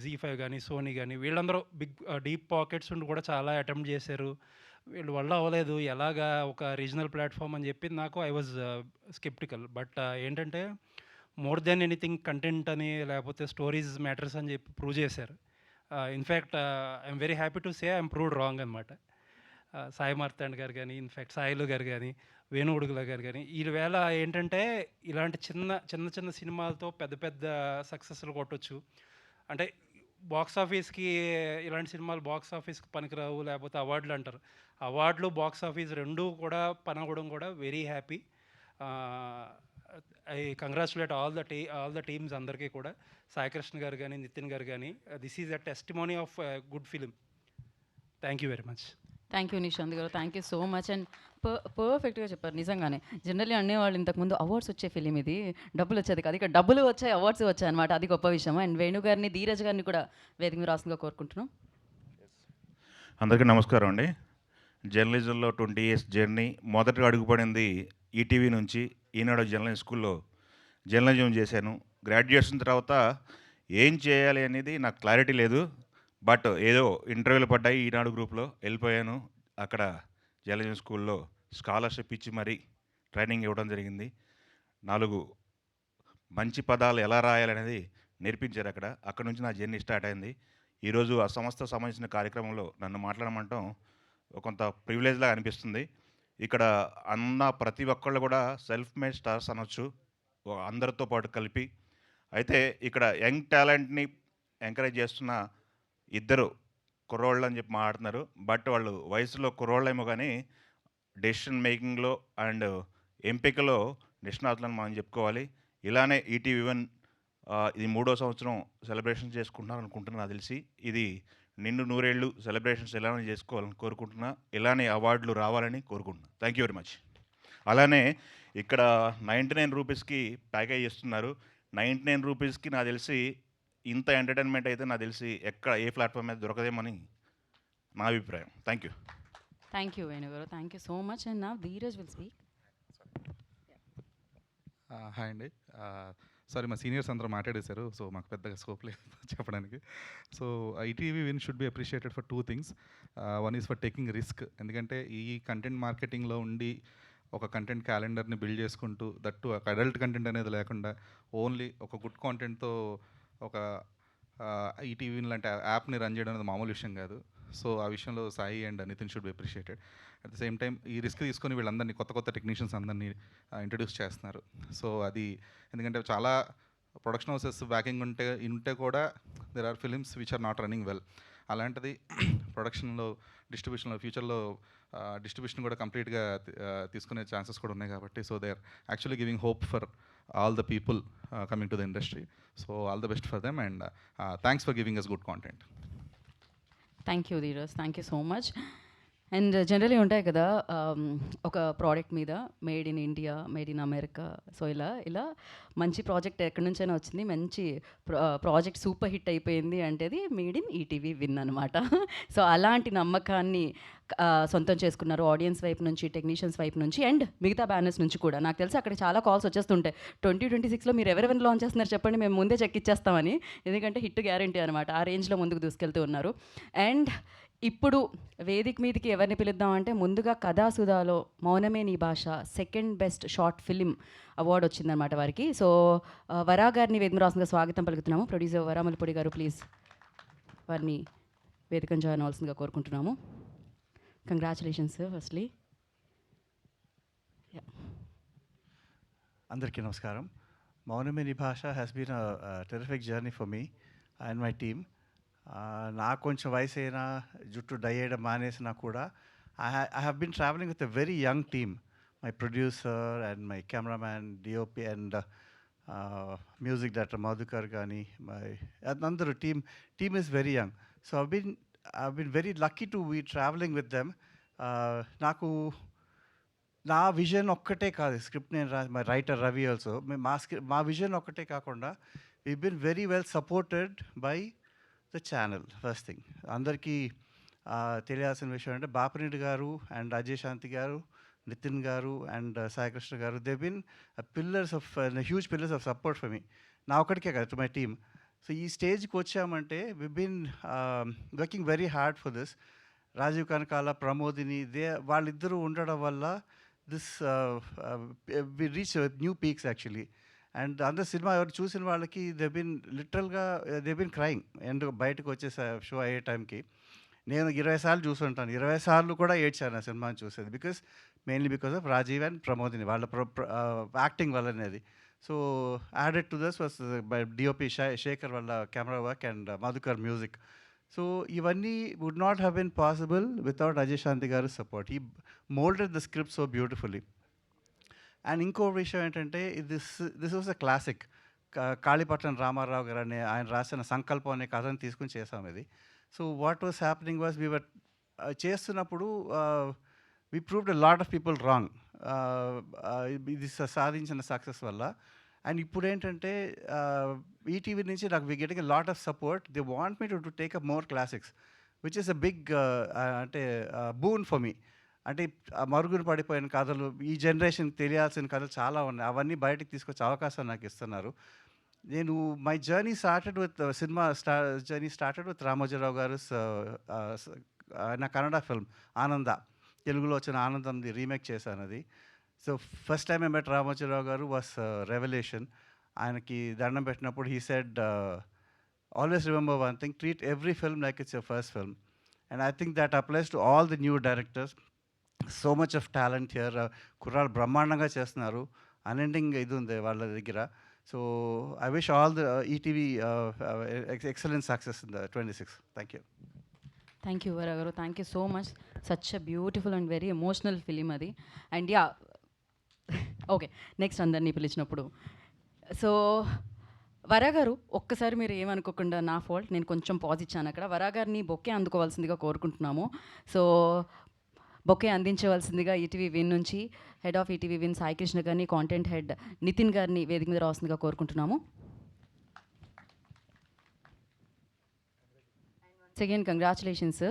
జీ5 కానీ, సోనీ కానీ, వీళ్ళందరూ డీప్ పాకెట్స్ ఉండి కూడా చాలా అటెంప్ట్ చేశారు. వీళ్ళ వల్ల అవ్వలేదు, ఎలాగా ఒక రీజనల్ ప్లాట్ఫామ్ అని చెప్పి నాకు ఐ వాజ్ స్కెప్టికల్. బట్ ఏంటంటే మోర్ దెన్ ఎనీథింగ్ కంటెంట్ అని లేకపోతే స్టోరీస్ మ్యాటర్స్ అని చెప్పి ప్రూవ్ చేశారు. In fact I'm very happy to say I'm proved wrong అనమాట. సాయి మార్తాండ్ గారు కానీ, ఇన్ఫ్యాక్ట్ సాయిలు గారు కానీ, వేణు ఉడుగుల గారు కానీ, ఈవేళ ఏంటంటే ఇలాంటి చిన్న చిన్న చిన్న సినిమాలతో పెద్ద పెద్ద సక్సెస్లు కొట్టొచ్చు. అంటే బాక్స్ ఆఫీస్కి ఇలాంటి సినిమాలు బాక్స్ ఆఫీస్కి పనికిరావు, లేకపోతే అవార్డులు అంటారు. అవార్డులు, బాక్స్ ఆఫీస్ రెండూ కూడా పనవడం కూడా very happy. I congratulate all the teams అందరికీ కూడా, సాయికృష్ణ గారు కానీ, నితిన్ గారు కానీ. This is a testimony of good film. Thank you very much. Thank you Nishant garu, thank you so much. And పర్ఫెక్ట్గా చెప్పారు నిజంగానే. జనరల్లీ అనేవాళ్ళు ఇంతకుముందు అవార్డ్స్ వచ్చే ఫిలిం ఇది, డబ్బులు వచ్చేది కాదు. ఇక్కడ డబ్బులు వచ్చాయి, అవార్డ్స్ వచ్చాయి అనమాట. అది గొప్ప విషయం. అండ్ వేణు గారిని, ధీరజ్ గారిని కూడా వేదిక మీద రాసిందిగా కోరుకుంటున్నాం. అందరికీ నమస్కారం అండి. జర్నలిజంలో 20 years జర్నీ. మొదటగా అడుగుపడింది ఈటీవీ నుంచి. ఈనాడు జర్నలిజం స్కూల్లో జర్నలిజం చేశాను. గ్రాడ్యుయేషన్ తర్వాత ఏం చేయాలి అనేది నాకు క్లారిటీ లేదు. బట్ ఏదో ఇంటర్వ్యూలు పడ్డాయి, ఈనాడు గ్రూప్లో వెళ్ళిపోయాను. అక్కడ జర్నలిజం స్కూల్లో స్కాలర్షిప్ ఇచ్చి మరీ ట్రైనింగ్ ఇవ్వడం జరిగింది. 4 మంచి పదాలు ఎలా రాయాలనేది నేర్పించారు అక్కడ. అక్కడ నుంచి నా జర్నీ స్టార్ట్ అయింది. ఈరోజు ఆ సంస్థకు సంబంధించిన కార్యక్రమంలో నన్ను మాట్లాడమంటాం కొంత ప్రివిలేజ్లా అనిపిస్తుంది. ఇక్కడ అన్న ప్రతి ఒక్కళ్ళు కూడా సెల్ఫ్ మేడ్ స్టార్స్ అనొచ్చు, అందరితో పాటు కలిపి. అయితే ఇక్కడ యంగ్ టాలెంట్ని ఎంకరేజ్ చేస్తున్న 2 కుర్రోళ్ళు అని చెప్పి మాట్లాడుతున్నారు. బట్ వాళ్ళు వయసులో కుర్రోళ్ళేమో కానీ డెసిషన్ మేకింగ్లో అండ్ ఎంపికలో నిష్ణాతులను మనం చెప్పుకోవాలి. ఇలానే ఈటీవీ1 ఇది 3వ సంవత్సరం సెలబ్రేషన్ చేసుకుంటున్నారు అనుకుంటున్నా. నాకు తెలిసి ఇది నిండు 100 ఏళ్ళు సెలబ్రేషన్స్ ఇలానే చేసుకోవాలని కోరుకుంటున్నా. ఇలానే అవార్డులు రావాలని కోరుకుంటున్నా. Thank you very much. అలానే ఇక్కడ 99 రూపీస్కి ప్యాకేజ్ ఇస్తున్నారు. 99 రూపీస్కి నాకు తెలిసి ఇంత ఎంటర్టైన్మెంట్ అయితే నాకు తెలిసి ఎక్కడ ఏ ప్లాట్ఫామ్ మీద దొరకదేమని నా అభిప్రాయం. Thank you. Thank you Venu garu, thank you so much. And నా ధీరజ్ విల్ స్పీక్. హాయ్ అండి. సారీ, మా సీనియర్స్ అందరూ మాట్లాడేశారు, సో మాకు పెద్దగా స్కోప్ లేదు చెప్పడానికి. So ETV Win should be appreciated for 2 things. One is for taking risk. ఎందుకంటే ఈ కంటెంట్ మార్కెటింగ్లో ఉండి ఒక కంటెంట్ క్యాలెండర్ని బిల్డ్ చేసుకుంటూ, దట్టు ఒక అడల్ట్ కంటెంట్ అనేది లేకుండా ఓన్లీ ఒక గుడ్ కాంటెంట్తో ఒక ఈటీవీ లాంటి యాప్ని రన్ చేయడం అనేది మామూలు విషయం కాదు. సో ఆ విషయంలో Sai and Nithin should be appreciated. At the same time ఈ రిస్క్ తీసుకొని వీళ్ళందరినీ కొత్త టెక్నీషియన్స్ అందరినీ ఇంట్రడ్యూస్ చేస్తున్నారు. సో అది ఎందుకంటే చాలా ప్రొడక్షన్ హౌసెస్ బ్యాకింగ్ ఉంటే కూడా there are films which are not running well. అలాంటిది ప్రొడక్షన్లో, డిస్ట్రిబ్యూషన్లో, ఫ్యూచర్లో డిస్ట్రిబ్యూషన్ కూడా కంప్లీట్గా తీసుకునే ఛాన్సెస్ కూడా ఉన్నాయి కాబట్టి, so they are actually giving hope for all the people coming to the industry. So all the best for them, and thanks for giving us good content. Thank you Dheeraj, thank you so much. And generally ఉంటాయి కదా ఒక product మీద made in India, made in America. So ఇలా మంచి project ఎక్కడి నుంచైనా వచ్చింది, మంచి ప్రాజెక్ట్ సూపర్ హిట్ అయిపోయింది అంటే అది మేడ్ ఇన్ ఈటీవీ విన్ అనమాట. సో అలాంటి నమ్మకాన్ని సొంతం చేసుకున్నారు ఆడియన్స్ వైపు నుంచి, టెక్నీషియన్స్ వైపు నుంచి, అండ్ మిగతా బ్యానర్స్ నుంచి కూడా. నాకు తెలిసి అక్కడ చాలా కాల్స్ వచ్చేస్తుంటాయి, 2026లో మీరు ఎవరెవరిని లాంచ్ చేస్తున్నారు చెప్పండి, మేము ముందే చెక్ ఇచ్చేస్తామని. ఎందుకంటే హిట్ గ్యారంటీ అనమాట. ఆ రేంజ్లో ముందుకు దూసుకెళ్తూ ఉన్నారు. అండ్ ఇప్పుడు వేదిక మీదకి ఎవరిని పిలుద్దామంటే ముందుగా కథాసుధాలో మౌనమే నీ భాష second best short film award వచ్చిందనమాట వారికి. సో వరా గారిని వేదిక రాసిందిగా స్వాగతం పలుకుతున్నాము. ప్రొడ్యూసర్ వరామలపూడి గారు, ప్లీజ్ వారిని వేదికను జాయిన్ అవ్వాల్సిందిగా కోరుకుంటున్నాము. Congratulations sir firstly. అందరికీ నమస్కారం. మౌనమే నీ Bhasha has been a terrific journey for me and my team. నాకు కొంచెం వయసు అయినా, జుట్టు డై చేయడం మానేసినా కూడా I have been travelling with a very young team. My producer and my cameraman, DOP and music director Madhukar కానీ, అందరూ team is very young. So I been I've been very lucky to be traveling with them. నాకు నా vision ఒక్కటే కాదు, script నేను my writer Ravi also, మా vision ఒక్కటే కాకుండా we been very well supported by the channel. First thing అందరికీ తెలియాల్సిన విషయం అంటే బాపిరెడ్డి గారు అండ్ అజయ్ శాంతి గారు, నితిన్ గారు అండ్ సాయికృష్ణ గారు, they been pillars of huge pillars of support for me. నా ఒక్కడికే కాదు, టు మై టీమ్. సో ఈ స్టేజ్కి వచ్చామంటే we been working very hard for this. Rajeev Kanakala, Pramodini, వాళ్ళిద్దరూ ఉండడం వల్ల this we reach new peaks actually. And అందరు సినిమా ఎవరు చూసిన వాళ్ళకి దే బిన్ లిటరల్గా దే బిన్ క్రైయింగ్. ఎందుకు బయటకు వచ్చే షో అయ్యే టైంకి నేను 20 సార్లు చూస్తుంటాను, 20 సార్లు కూడా ఏడ్చాను ఆ సినిమాని చూసేది. Mainly because of Rajeev and Pramodini వాళ్ళ యాక్టింగ్ వల్లనేది. So added to this was by DOP Shekhar వాళ్ళ camera work and Madhukar music. So ఇవన్నీ would not have been possible without Ajay Shanti గారి support. He moulded the script so beautifully. And ఇంకో విషయం ఏంటంటే this was a classic. Kalipatnam Ramarao garu అనే ఆయన రాసిన సంకల్పం అనే కథను తీసుకుని చేసాం ఇది. So what was happening was we were చేస్తున్నప్పుడు we proved a lot of people wrong ఇది సాధించిన సక్సెస్ వల్ల. అండ్ ఇప్పుడు ఏంటంటే ఈటీవీ నుంచి నాకు we getting a lot of support. They want me to take up more classics which is a big అంటే boon for me. అంటే మరుగున పడిపోయిన కథలు, ఈ జనరేషన్కి తెలియాల్సిన కథలు చాలా ఉన్నాయి, అవన్నీ బయటకు తీసుకొచ్చే అవకాశం నాకు ఇస్తున్నారు. నేను my journey started with journey started with Ramoji Rao గారు. నా కన్నడ ఫిల్మ్ ఆనంద, తెలుగులో వచ్చిన ఆనందంది రీమేక్ చేశాను అది. So first time I met Ramoji Rao గారు వాస్ రెవల్యూషన్. ఆయనకి దండం పెట్టినప్పుడు he said always remember one thing, treat every film like it's your first film. And I think that applies to all the new directors. So much of talent here. కుర్రాళ్ళు బ్రహ్మాండంగా చేస్తున్నారు, unending ఇది ఉంది వాళ్ళ దగ్గర. So I wish all the ETV excellent success in the 26. Thank you. Thank you వర గారు, thank you so much. Such a beautiful and very emotional film అది. అండ్ యా ఓకే, నెక్స్ట్ అందరినీ పిలిచినప్పుడు సో వర గారు ఒక్కసారి మీరు ఏమనుకోకుండా, నా ఫాల్ట్, నేను కొంచెం పాజ్ ఇచ్చాను అక్కడ. వర గారిని బొకే అందుకోవాల్సిందిగా కోరుకుంటున్నాము. సో బొకే అందించవలసిందిగా ఈటీవీ విన్ నుంచి head of ETV win Saikrishna గారిని, కాంటెంట్ హెడ్ నితిన్ గారిని వేదిక మీద రావాల్సిందిగా కోరుకుంటున్నాము. Second congratulations.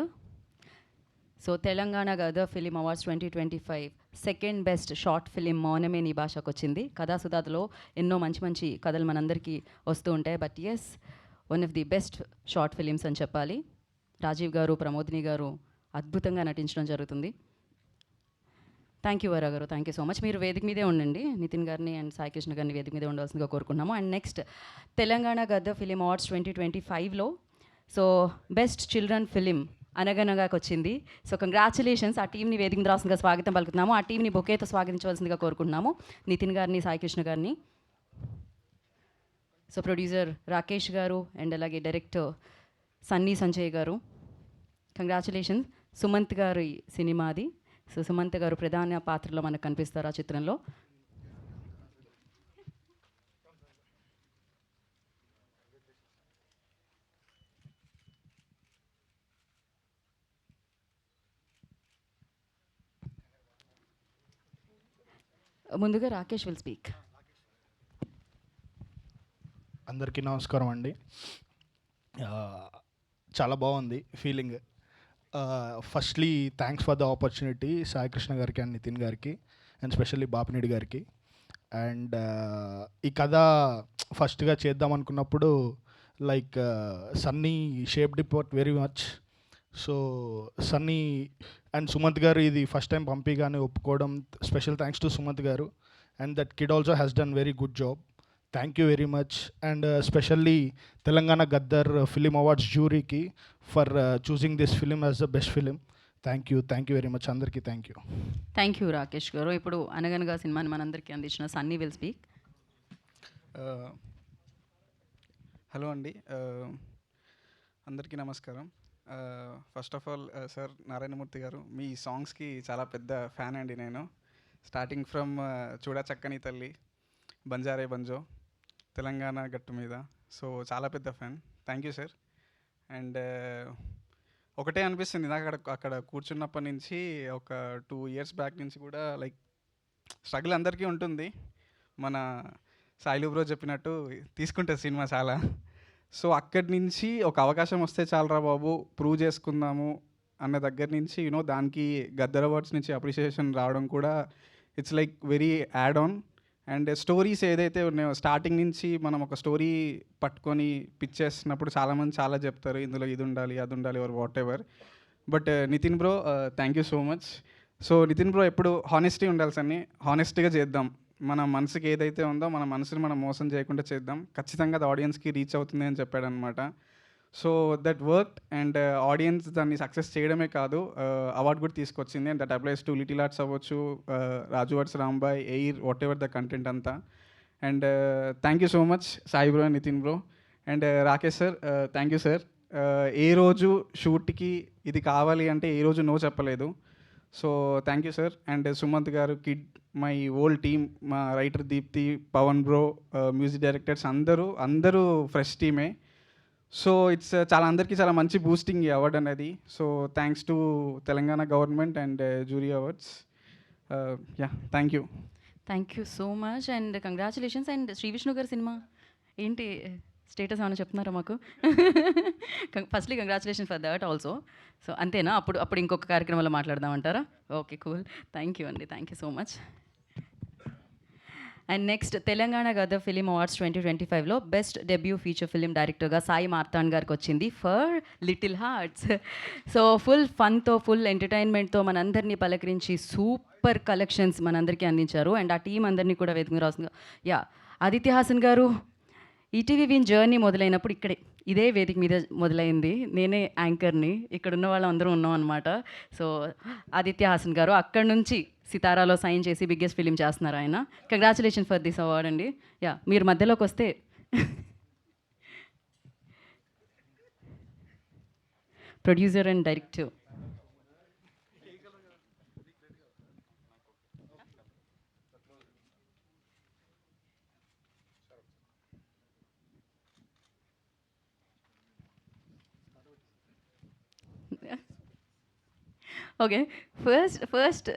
So Telangana Gaddar film awards 2025 second best short film మౌనమే నీ భాషకు వచ్చింది. కథాసుధాలో ఎన్నో మంచి మంచి కథలు మనందరికీ వస్తూ ఉంటాయి, but as one of the best short films అని చెప్పాలి. రాజీవ్ గారు, ప్రమోదిని గారు అద్భుతంగా నటించడం జరుగుతుంది. థ్యాంక్ యూ వర గారు, థ్యాంక్ యూ సో మచ్. మీరు వేదిక మీదే ఉండండి, నితిన్ గారిని అండ్ సాయికృష్ణ గారిని వేదిక మీదే ఉండాల్సిందిగా కోరుకున్నాము. And next Telangana Gaddar film awards 2025లో సో బెస్ట్ చిల్డ్రన్ ఫిలిం అనగనగాకి వచ్చింది. So congratulations. ఆ టీంని వేదిక మీద రాసిందిగా స్వాగతం పలుకుతున్నాము. ఆ టీంని బొకేతో స్వాగతించవలసిందిగా కోరుకుంటున్నాము నితిన్ గారిని, సాయికృష్ణ గారిని. సో ప్రొడ్యూసర్ రాకేష్ గారు అండ్ అలాగే డైరెక్టర్ సన్నీ సంజయ్ గారు, కంగ్రాచులేషన్స్. సుమంత్ గారి సినిమాది. సో సుమంత్ గారు ప్రధాన పాత్రలో మనకు కనిపిస్తారు ఆ చిత్రంలో. ముందుగా రాకేష్ విల్ స్పీక్. అందరికీ నమస్కారం అండి. చాలా బాగుంది feeling. Firstly thanks for the opportunity Saikrishna గారికి అండ్ నితిన్ గారికి అండ్ స్పెషల్లీ బాపినేడి గారికి. అండ్ ఈ కథ ఫస్ట్గా చేద్దాం అనుకున్నప్పుడు like Sunny shaped it very much. So Sunny and Sumanth గారు ఇది ఫస్ట్ టైం పంపిగానే ఒప్పుకోవడం, special thanks to Sumanth garu. And that kid also has done very good job. Thank you very much. And specially Telangana Gaddar film awards జ్యూరీకి for choosing this film as the best film. Thank you very much అందరికీ. Thank you. Thank you Rakesh garu. ఇప్పుడు అనగనగా సినిమాని మనందరికీ అందించిన Sunny will speak. Hello అండి, అందరికీ నమస్కారం. First of all sir Narayana Murthy garu, మీ సాంగ్స్కి చాలా పెద్ద ఫ్యాన్ అండి నేను. స్టార్టింగ్ ఫ్రమ్ చూడా చక్కని తల్లి, బంజారే బంజో, తెలంగాణ గట్టు మీద. సో చాలా పెద్ద fan. Thank you sir. And ఒకటే అనిపిస్తుంది నాకు అక్కడ కూర్చున్నప్పటి నుంచి ఒక 2 years బ్యాక్ నుంచి కూడా లైక్ స్ట్రగుల్ అందరికీ ఉంటుంది. మన సాయిలు బ్రో చెప్పినట్టు తీసుకుంటుంది సినిమా చాలా. సో అక్కడి నుంచి ఒక అవకాశం వస్తే చాలరా బాబు ప్రూవ్ చేసుకుందాము అన్న దగ్గర నుంచి దానికి గద్దర్ అవార్డ్స్ నుంచి అప్రిషియేషన్ రావడం కూడా it's like very add on. And stories ఏదైతే ఉన్నాయో స్టార్టింగ్ నుంచి మనం ఒక స్టోరీ పట్టుకొని పిచ్ చేసినప్పుడు చాలామంది చాలా చెప్తారు ఇందులో ఇది ఉండాలి అది ఉండాలి or whatever. But Nitin bro thank you so much. So Nitin bro ఎప్పుడు హానెస్టీ ఉండాలి సన్ని, హానెస్ట్గా చేద్దాం. మన మనసుకి ఏదైతే ఉందో మన మనసుని మనం మోసం చేయకుండా చేద్దాం, ఖచ్చితంగా అది ఆడియన్స్కి రీచ్ అవుతుంది అని చెప్పాడనమాట. So that work and audience దాన్ని సక్సెస్ చేయడమే కాదు అవార్డు కూడా తీసుకొచ్చింది. And that applies to little hearts అవ్వచ్చు, రాజు ఆర్ట్స్, Rambai, air, whatever the content అంతా. And thank you so much Sai bro, Nitin bro. And Rakesh sir thank you sir. ఏ రోజు షూట్కి ఇది కావాలి అంటే ఏ రోజు నో చెప్పలేదు. So thank you sir. And Sumanth garu, kid, my old team, మా writer Deepti, Pavan bro, music directors అందరూ ఫ్రెష్ టీమే. సో ఇట్స్ అందరికీ చాలా మంచి బూస్టింగ్ ఈ అవార్డ్ అనేది. So thanks to Telangana government and jury awards. Yeah thank you. Thank you so much and congratulations. And Shri Vishnu గారి సినిమా ఏంటి స్టేటస్ ఏమైనా చెప్తున్నారా మాకు? Firstly congratulation for that also. So అంతేనా? అప్పుడు ఇంకొక కార్యక్రమంలో మాట్లాడదామంటారా? Okay cool. థ్యాంక్ యూ అండి, thank you so much. And next Telangana Gaddar film awards 2025లో బెస్ట్ డెబ్యూ ఫీచర్ ఫిలిం డైరెక్టర్గా సాయి మార్తాండ్ గారికి వచ్చింది for little hearts. So full ఫన్తో, ఫుల్ ఎంటర్టైన్మెంట్తో మనందరినీ పలకరించి సూపర్ కలెక్షన్స్ మనందరికీ అందించారు. అండ్ ఆ టీం అందరినీ కూడా వెతుకుని రాసింది. యా ఆదిత్య హాసన్ గారు, ఈటీవీ విన్ జర్నీ మొదలైనప్పుడు ఇదే వేదిక మీద మొదలైంది. నేనే యాంకర్ని, ఇక్కడ ఉన్న వాళ్ళు అందరూ ఉన్నాం అనమాట. సో ఆదిత్య హాసన్ గారు అక్కడి నుంచి సితారాలో సైన్ చేసి బిగ్గెస్ట్ ఫిలిం చేస్తున్నారు ఆయన. కంగ్రాచులేషన్ ఫర్ దిస్ అవార్డ్ అండి. యా మీరు మధ్యలోకి వస్తే producer and director. Okay, first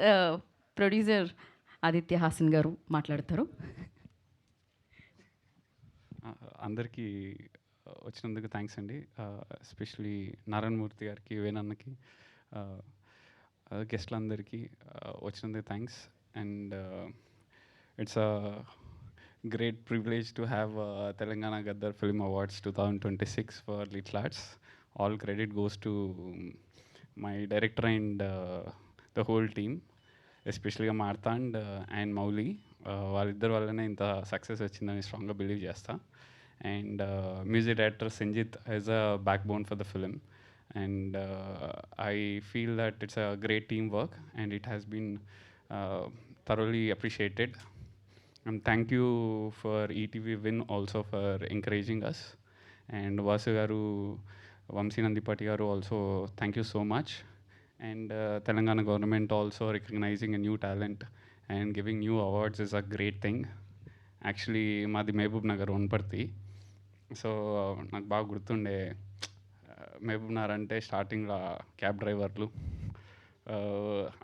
producer Aditya Haasan గారు మాట్లాడతారు. అందరికీ వచ్చినందుకు థ్యాంక్స్ అండి. ఎస్పెషలీ నారాయణమూర్తి గారికి, వేణన్నకి, గెస్ట్లందరికీ వచ్చినందుకు thanks. And it's a great privilege to have Telangana Gaddar film awards 2026 for little arts. All credit goes to my director and the whole team, especially Martand and Mauli. వాళ్ళిద్దరు వల్లనే ఇంత సక్సెస్ వచ్చిందని స్ట్రాంగ్గా బిలీవ్ చేస్తా. And music director Sanjith as a backbone for the film. And I feel that it's a great team work and it has been thoroughly appreciated. And thank you for ETV Win also for encouraging us. And Vasu garu, Vamsi Nandipati garu also, thank you so much. And Telangana government also recognizing a new talent and giving new awards is a great thing. Actually, మాది Mahabub Nagar Wanaparthy. So నాకు బాగా గుర్తుండే మహబూబ్ నగర్ అంటే స్టార్టింగ్లో cab డ్రైవర్లు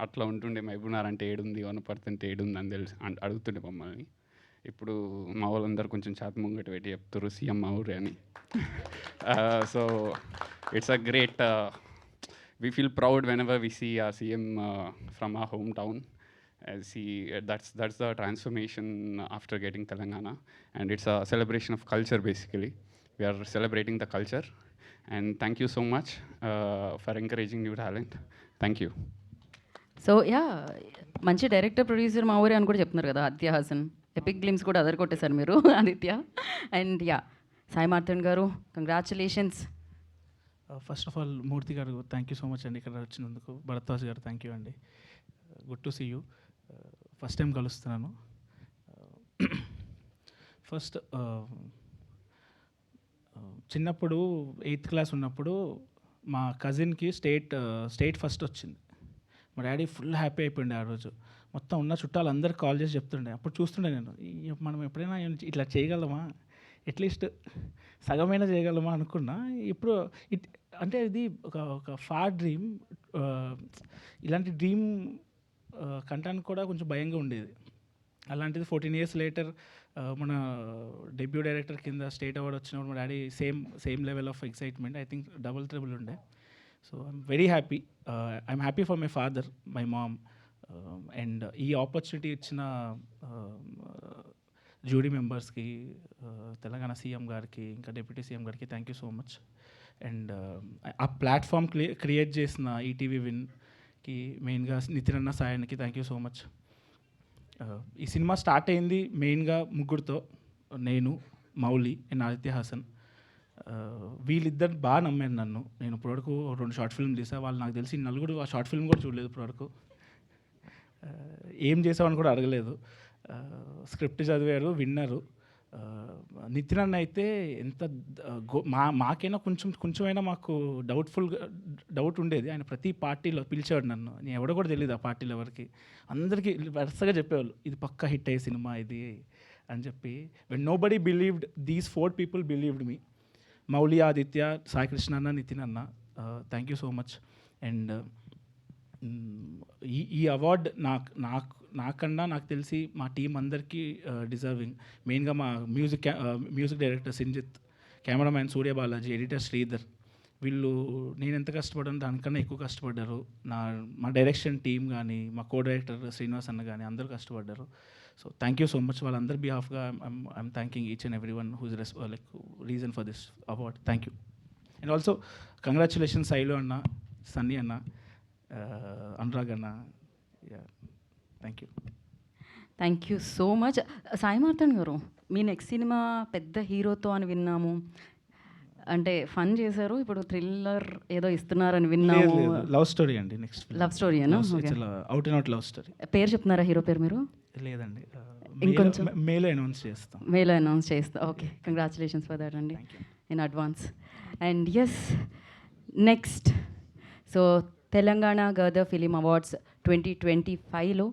అట్లా ఉంటుండే. మహబూబ్ నగర్ అంటే ఏడుంది, వనపర్తి అంటే ఏడుంది అని తెలిసి అడుగుతుండే మమ్మల్ని. ఇప్పుడు మా వాళ్ళందరూ కొంచెం చేత ముంగట పెట్టి చెప్తారు సీఎం మా ఊరే అని. So it's a great, we feel proud whenever we see our CM from our hometown. That's the transformation after getting Telangana, and it's a celebration of culture basically. We are celebrating the culture, and thank you so much for encouraging new talent. Thank you. So yeah మంచి director producer మా ఊరే అని కూడా చెప్తున్నారు కదా Aditya Haasan. Epic glimpse కూడా other కొట్టేశారు మీరు ఆదిత్య. అండ్ యా సాయి మార్తన్ గారు కంగ్రాచులేషన్స్. ఫస్ట్ ఆఫ్ ఆల్ మూర్తి గారు థ్యాంక్ యూ సో మచ్ అండి ఇక్కడ వచ్చినందుకు. భరద్వాజ్ గారు థ్యాంక్ యూ అండి. Good to see you. First time కలుస్తున్నాను. ఫస్ట్ చిన్నప్పుడు 8th క్లాస్ ఉన్నప్పుడు మా కజిన్కి స్టేట్ ఫస్ట్ వచ్చింది. మా డాడీ ఫుల్ హ్యాపీ అయిపోయింది ఆ రోజు. మొత్తం ఉన్న చుట్టాలు అందరికి కాల్ చేసి చెప్తుండే. అప్పుడు చూస్తుండే నేను, మనం ఎప్పుడైనా ఇట్లా చేయగలమా, అట్లీస్ట్ సగమైనా చేయగలమా అనుకున్నా. ఇప్పుడు అంటే ఇది ఒక ఫార్ డ్రీమ్. ఇలాంటి డ్రీమ్ కంటానికి కూడా కొంచెం భయంగా ఉండేది. అలాంటిది 14 years లేటర్ మన డెబ్యూ డైరెక్టర్ కింద స్టేట్ అవార్డ్ వచ్చినప్పుడు మా daddy same level of excitement. I think double triple ఉండే. So I'm very happy. I'm happy for my father, my mom, and ఈ ఆపర్చునిటీ ఇచ్చిన జ్యూరీ మెంబర్స్కి, తెలంగాణ సీఎం గారికి, ఇంకా డిప్యూటీ సీఎం గారికి thank you so much. And ఆ platform create చేసిన ETV విన్కి మెయిన్గా నితిన్ అన్న, సాయానికి థ్యాంక్ యూ సో మచ్. ఈ సినిమా స్టార్ట్ అయింది మెయిన్గా ముగ్గురుతో, నేను, మౌలి అండ్ ఆదిత్య హాసన్. వీళ్ళిద్దరు బాగా నమ్మారు నన్ను. నేను ఇప్పటివరకు 2 షార్ట్ ఫిల్మ్ తీసా. వాళ్ళు నాకు తెలిసి నలుగురు ఆ షార్ట్ ఫిల్మ్ కూడా చూడలేదు ఇప్పటివరకు. ఏం చేసామని కూడా అడగలేదు. స్క్రిప్ట్ చదివారు, విన్నారు. నితిన్ అన్న అయితే ఎంత మాకైనా కొంచెమైనా మాకు డౌట్ ఉండేది. ఆయన ప్రతి పార్టీలో పిలిచేవాడు నన్ను. నేను ఎవడో కూడా తెలియదు ఆ పార్టీలో ఎవరికి. అందరికీ వరుసగా చెప్పేవాళ్ళు ఇది పక్కా హిట్ అయ్యే సినిమా ఇది అని చెప్పి. When nobody believed, these 4 people believed me. Mouli, Aditya, Sai Krishna అన్న, నితిన్ అన్న, thank you so much. And ఈ అవార్డ్ నాకన్నా నాకు తెలిసి మా టీం అందరికీ డిజర్వింగ్. మెయిన్గా మా music director Sinjith, cameraman Surya Balaji, editor Sridhar. వీళ్ళు నేను ఎంత కష్టపడ్డాను దానికన్నా ఎక్కువ కష్టపడ్డారు. మా డైరెక్షన్ టీం కానీ, మా కో డైరెక్టర్ శ్రీనివాస్ అన్న కానీ అందరూ కష్టపడ్డారు. So thank you so much. వాళ్ళందరి బిహాఫ్గా I'm thanking each and every one whose reason for this award. Thank you. And also congratulations Sailu అన్న, సన్నీ అన్న, అనురాగ్ అన్న. Thank you. Thank you so much. Sai Marthan garu, మీ నెక్స్ట్ సినిమా పెద్ద హీరోతో అని విన్నాము. అంటే ఫన్ చేశారు, ఇప్పుడు థ్రిల్లర్ ఏదో ఇస్తున్నారని విన్నాము. లవ్ స్టోరీ అండి. Next love story Anu out and out love story. పేరు చెప్తున్నారా హీరో పేరు మీరు? లేదండి, ఇంకొంచెం మేలో అనౌన్స్ చేస్తాం. మేలో అనౌన్స్ చేస్తాం. ఓకే, కంగ్రాచులేషన్స్ ఫర్ దట్ అండి in advance. And yes, next so Telangana Gaddar film awards 2025లో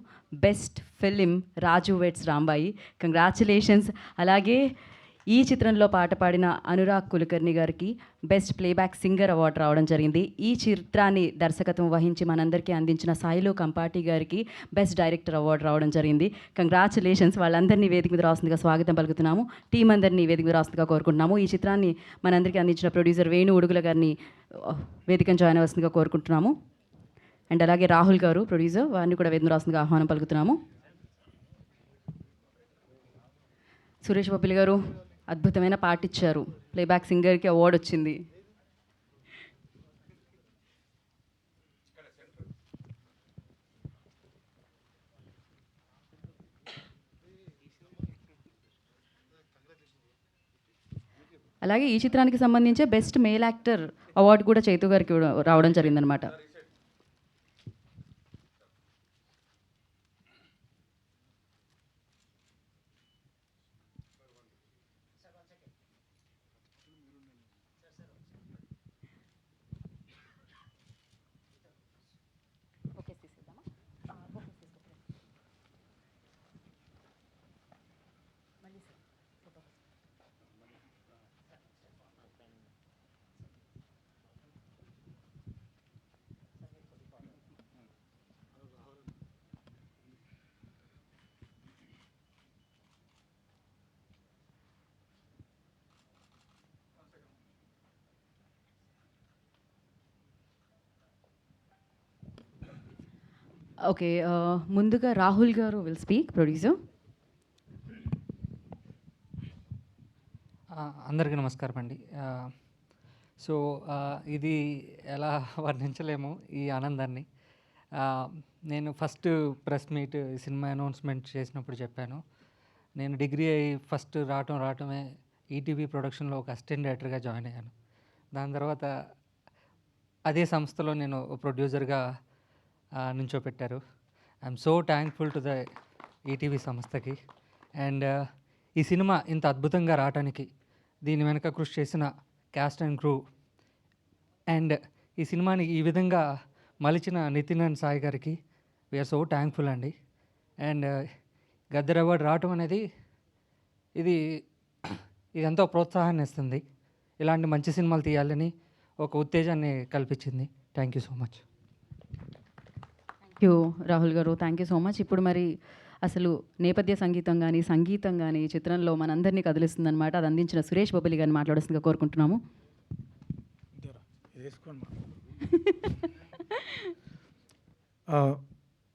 best film Raju weds Rambai. Congratulations. అలాగే ఈ చిత్రంలో పాట పాడిన అనురాగ్ కులకర్ణి గారికి బెస్ట్ ప్లేబ్యాక్ సింగర్ అవార్డు రావడం జరిగింది. ఈ చిత్రాన్ని దర్శకత్వం వహించి మనందరికీ అందించిన సాయిలు కంపాటి గారికి బెస్ట్ డైరెక్టర్ అవార్డు రావడం జరిగింది. కంగ్రాచులేషన్స్. వాళ్ళందరినీ వేదిక మీద రాస్తుందిగా స్వాగతం పలుకుతున్నాము. టీం అందరినీ వేదిక మీద రాస్తుందిగా కోరుకుంటున్నాము. ఈ చిత్రాన్ని మనందరికీ అందించిన ప్రొడ్యూసర్ వేణు ఉడుగుల గారిని వేదికను జాయిన్ అవ్వాల్సిందిగా కోరుకుంటున్నాము. అండ్ అలాగే రాహుల్ గారు ప్రొడ్యూసర్, వారిని కూడా వేదిక రాస్తుందిగా ఆహ్వానం పలుకుతున్నాము. సురేష్ బొబ్బిలి గారు అద్భుతమైన పాట ఇచ్చారు. ప్లేబ్యాక్ సింగర్కి అవార్డు వచ్చింది. అలాగే ఈ చిత్రానికి సంబంధించి బెస్ట్ మేల్ యాక్టర్ అవార్డు కూడా చైతు గారికి రావడం జరిగిందనమాట. ఓకే, ముందుగా రాహుల్ గారు విల్ స్పీక్, ప్రొడ్యూసర్. అందరికీ నమస్కారం అండి. సో ఇది ఎలా వర్ణించలేము ఈ ఆనందాన్ని. నేను first press meet cinema announcement చేసినప్పుడు చెప్పాను, నేను డిగ్రీ అయ్యి ఫస్ట్ రావటమే ఈటీవీ ప్రొడక్షన్లో ఒక అసిస్టెంట్ డైరెక్టర్గా జాయిన్ అయ్యాను. దాని తర్వాత అదే సంస్థలో నేను ప్రొడ్యూసర్గా నుంచోపెట్టారు. I'm so thankful to the ETV సంస్థకి. అండ్ ఈ సినిమా ఇంత అద్భుతంగా రావడానికి దీని వెనక కృషి చేసిన క్యాస్ట్ అండ్ క్రూ, అండ్ ఈ సినిమాని ఈ విధంగా మలిచిన నితిన్ అండ్ సాయి గారికి వీఆర్ సో థ్యాంక్ఫుల్ అండి. అండ్ గద్దర్ అవార్డు రావటం అనేది ఇది ఎంతో ప్రోత్సాహాన్ని ఇస్తుంది. ఇలాంటి మంచి సినిమాలు తీయాలని ఒక ఉత్తేజాన్ని కల్పించింది. Thank you so much. Thank you Rahul గారు, థ్యాంక్ యూ సో మచ్. ఇప్పుడు మరి అసలు నేపథ్య సంగీతం కానీ సంగీతం కానీ ఈ చిత్రంలో మనందరినీ కదిలిస్తుందన్నమాట. అది అందించిన సురేష్ బొబ్బిలి గారిని మాట్లాడాల్సిందిగా కోరుకుంటున్నాము.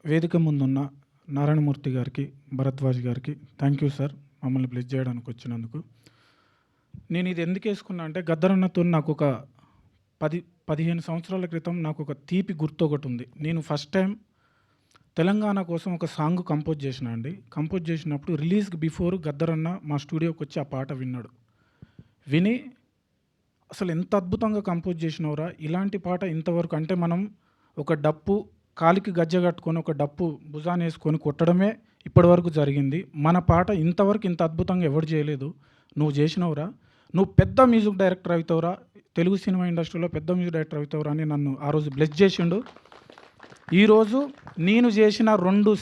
వేదిక ముందున్న నారాయణమూర్తి గారికి, భరద్వాజ్ గారికి థ్యాంక్ యూ సార్, మమ్మల్ని బ్లెస్ చేయడానికి వచ్చినందుకు. నేను ఇది ఎందుకు వేసుకున్నా అంటే గద్దరన్నతో నాకు ఒక 10-15 సంవత్సరాల క్రితం నాకు ఒక తీపి గుర్తు ఒకటి ఉంది. నేను ఫస్ట్ టైం తెలంగాణ కోసం ఒక సాంగ్ కంపోజ్ చేసిన అండి. కంపోజ్ చేసినప్పుడు రిలీజ్కి బిఫోర్ గద్దరన్న మా స్టూడియోకి వచ్చి ఆ పాట విన్నాడు. విని అసలు ఎంత అద్భుతంగా కంపోజ్ చేసినవరా, ఇలాంటి పాట ఇంతవరకు, అంటే మనం ఒక డప్పు కాలికి గజ్జ కట్టుకొని ఒక డప్పు భుజాన్ని వేసుకొని కొట్టడమే ఇప్పటివరకు జరిగింది. మన పాట ఇంతవరకు ఇంత అద్భుతంగా ఎవరు చేయలేదు, నువ్వు చేసినవురా, నువ్వు పెద్ద మ్యూజిక్ డైరెక్టర్ అవుతావురా, తెలుగు సినిమా ఇండస్ట్రీలో పెద్ద మ్యూజిక్ డైరెక్టర్ అవుతావురా అని నన్ను ఆ రోజు బ్లెస్ చేసిండు. ఈరోజు నేను చేసిన 2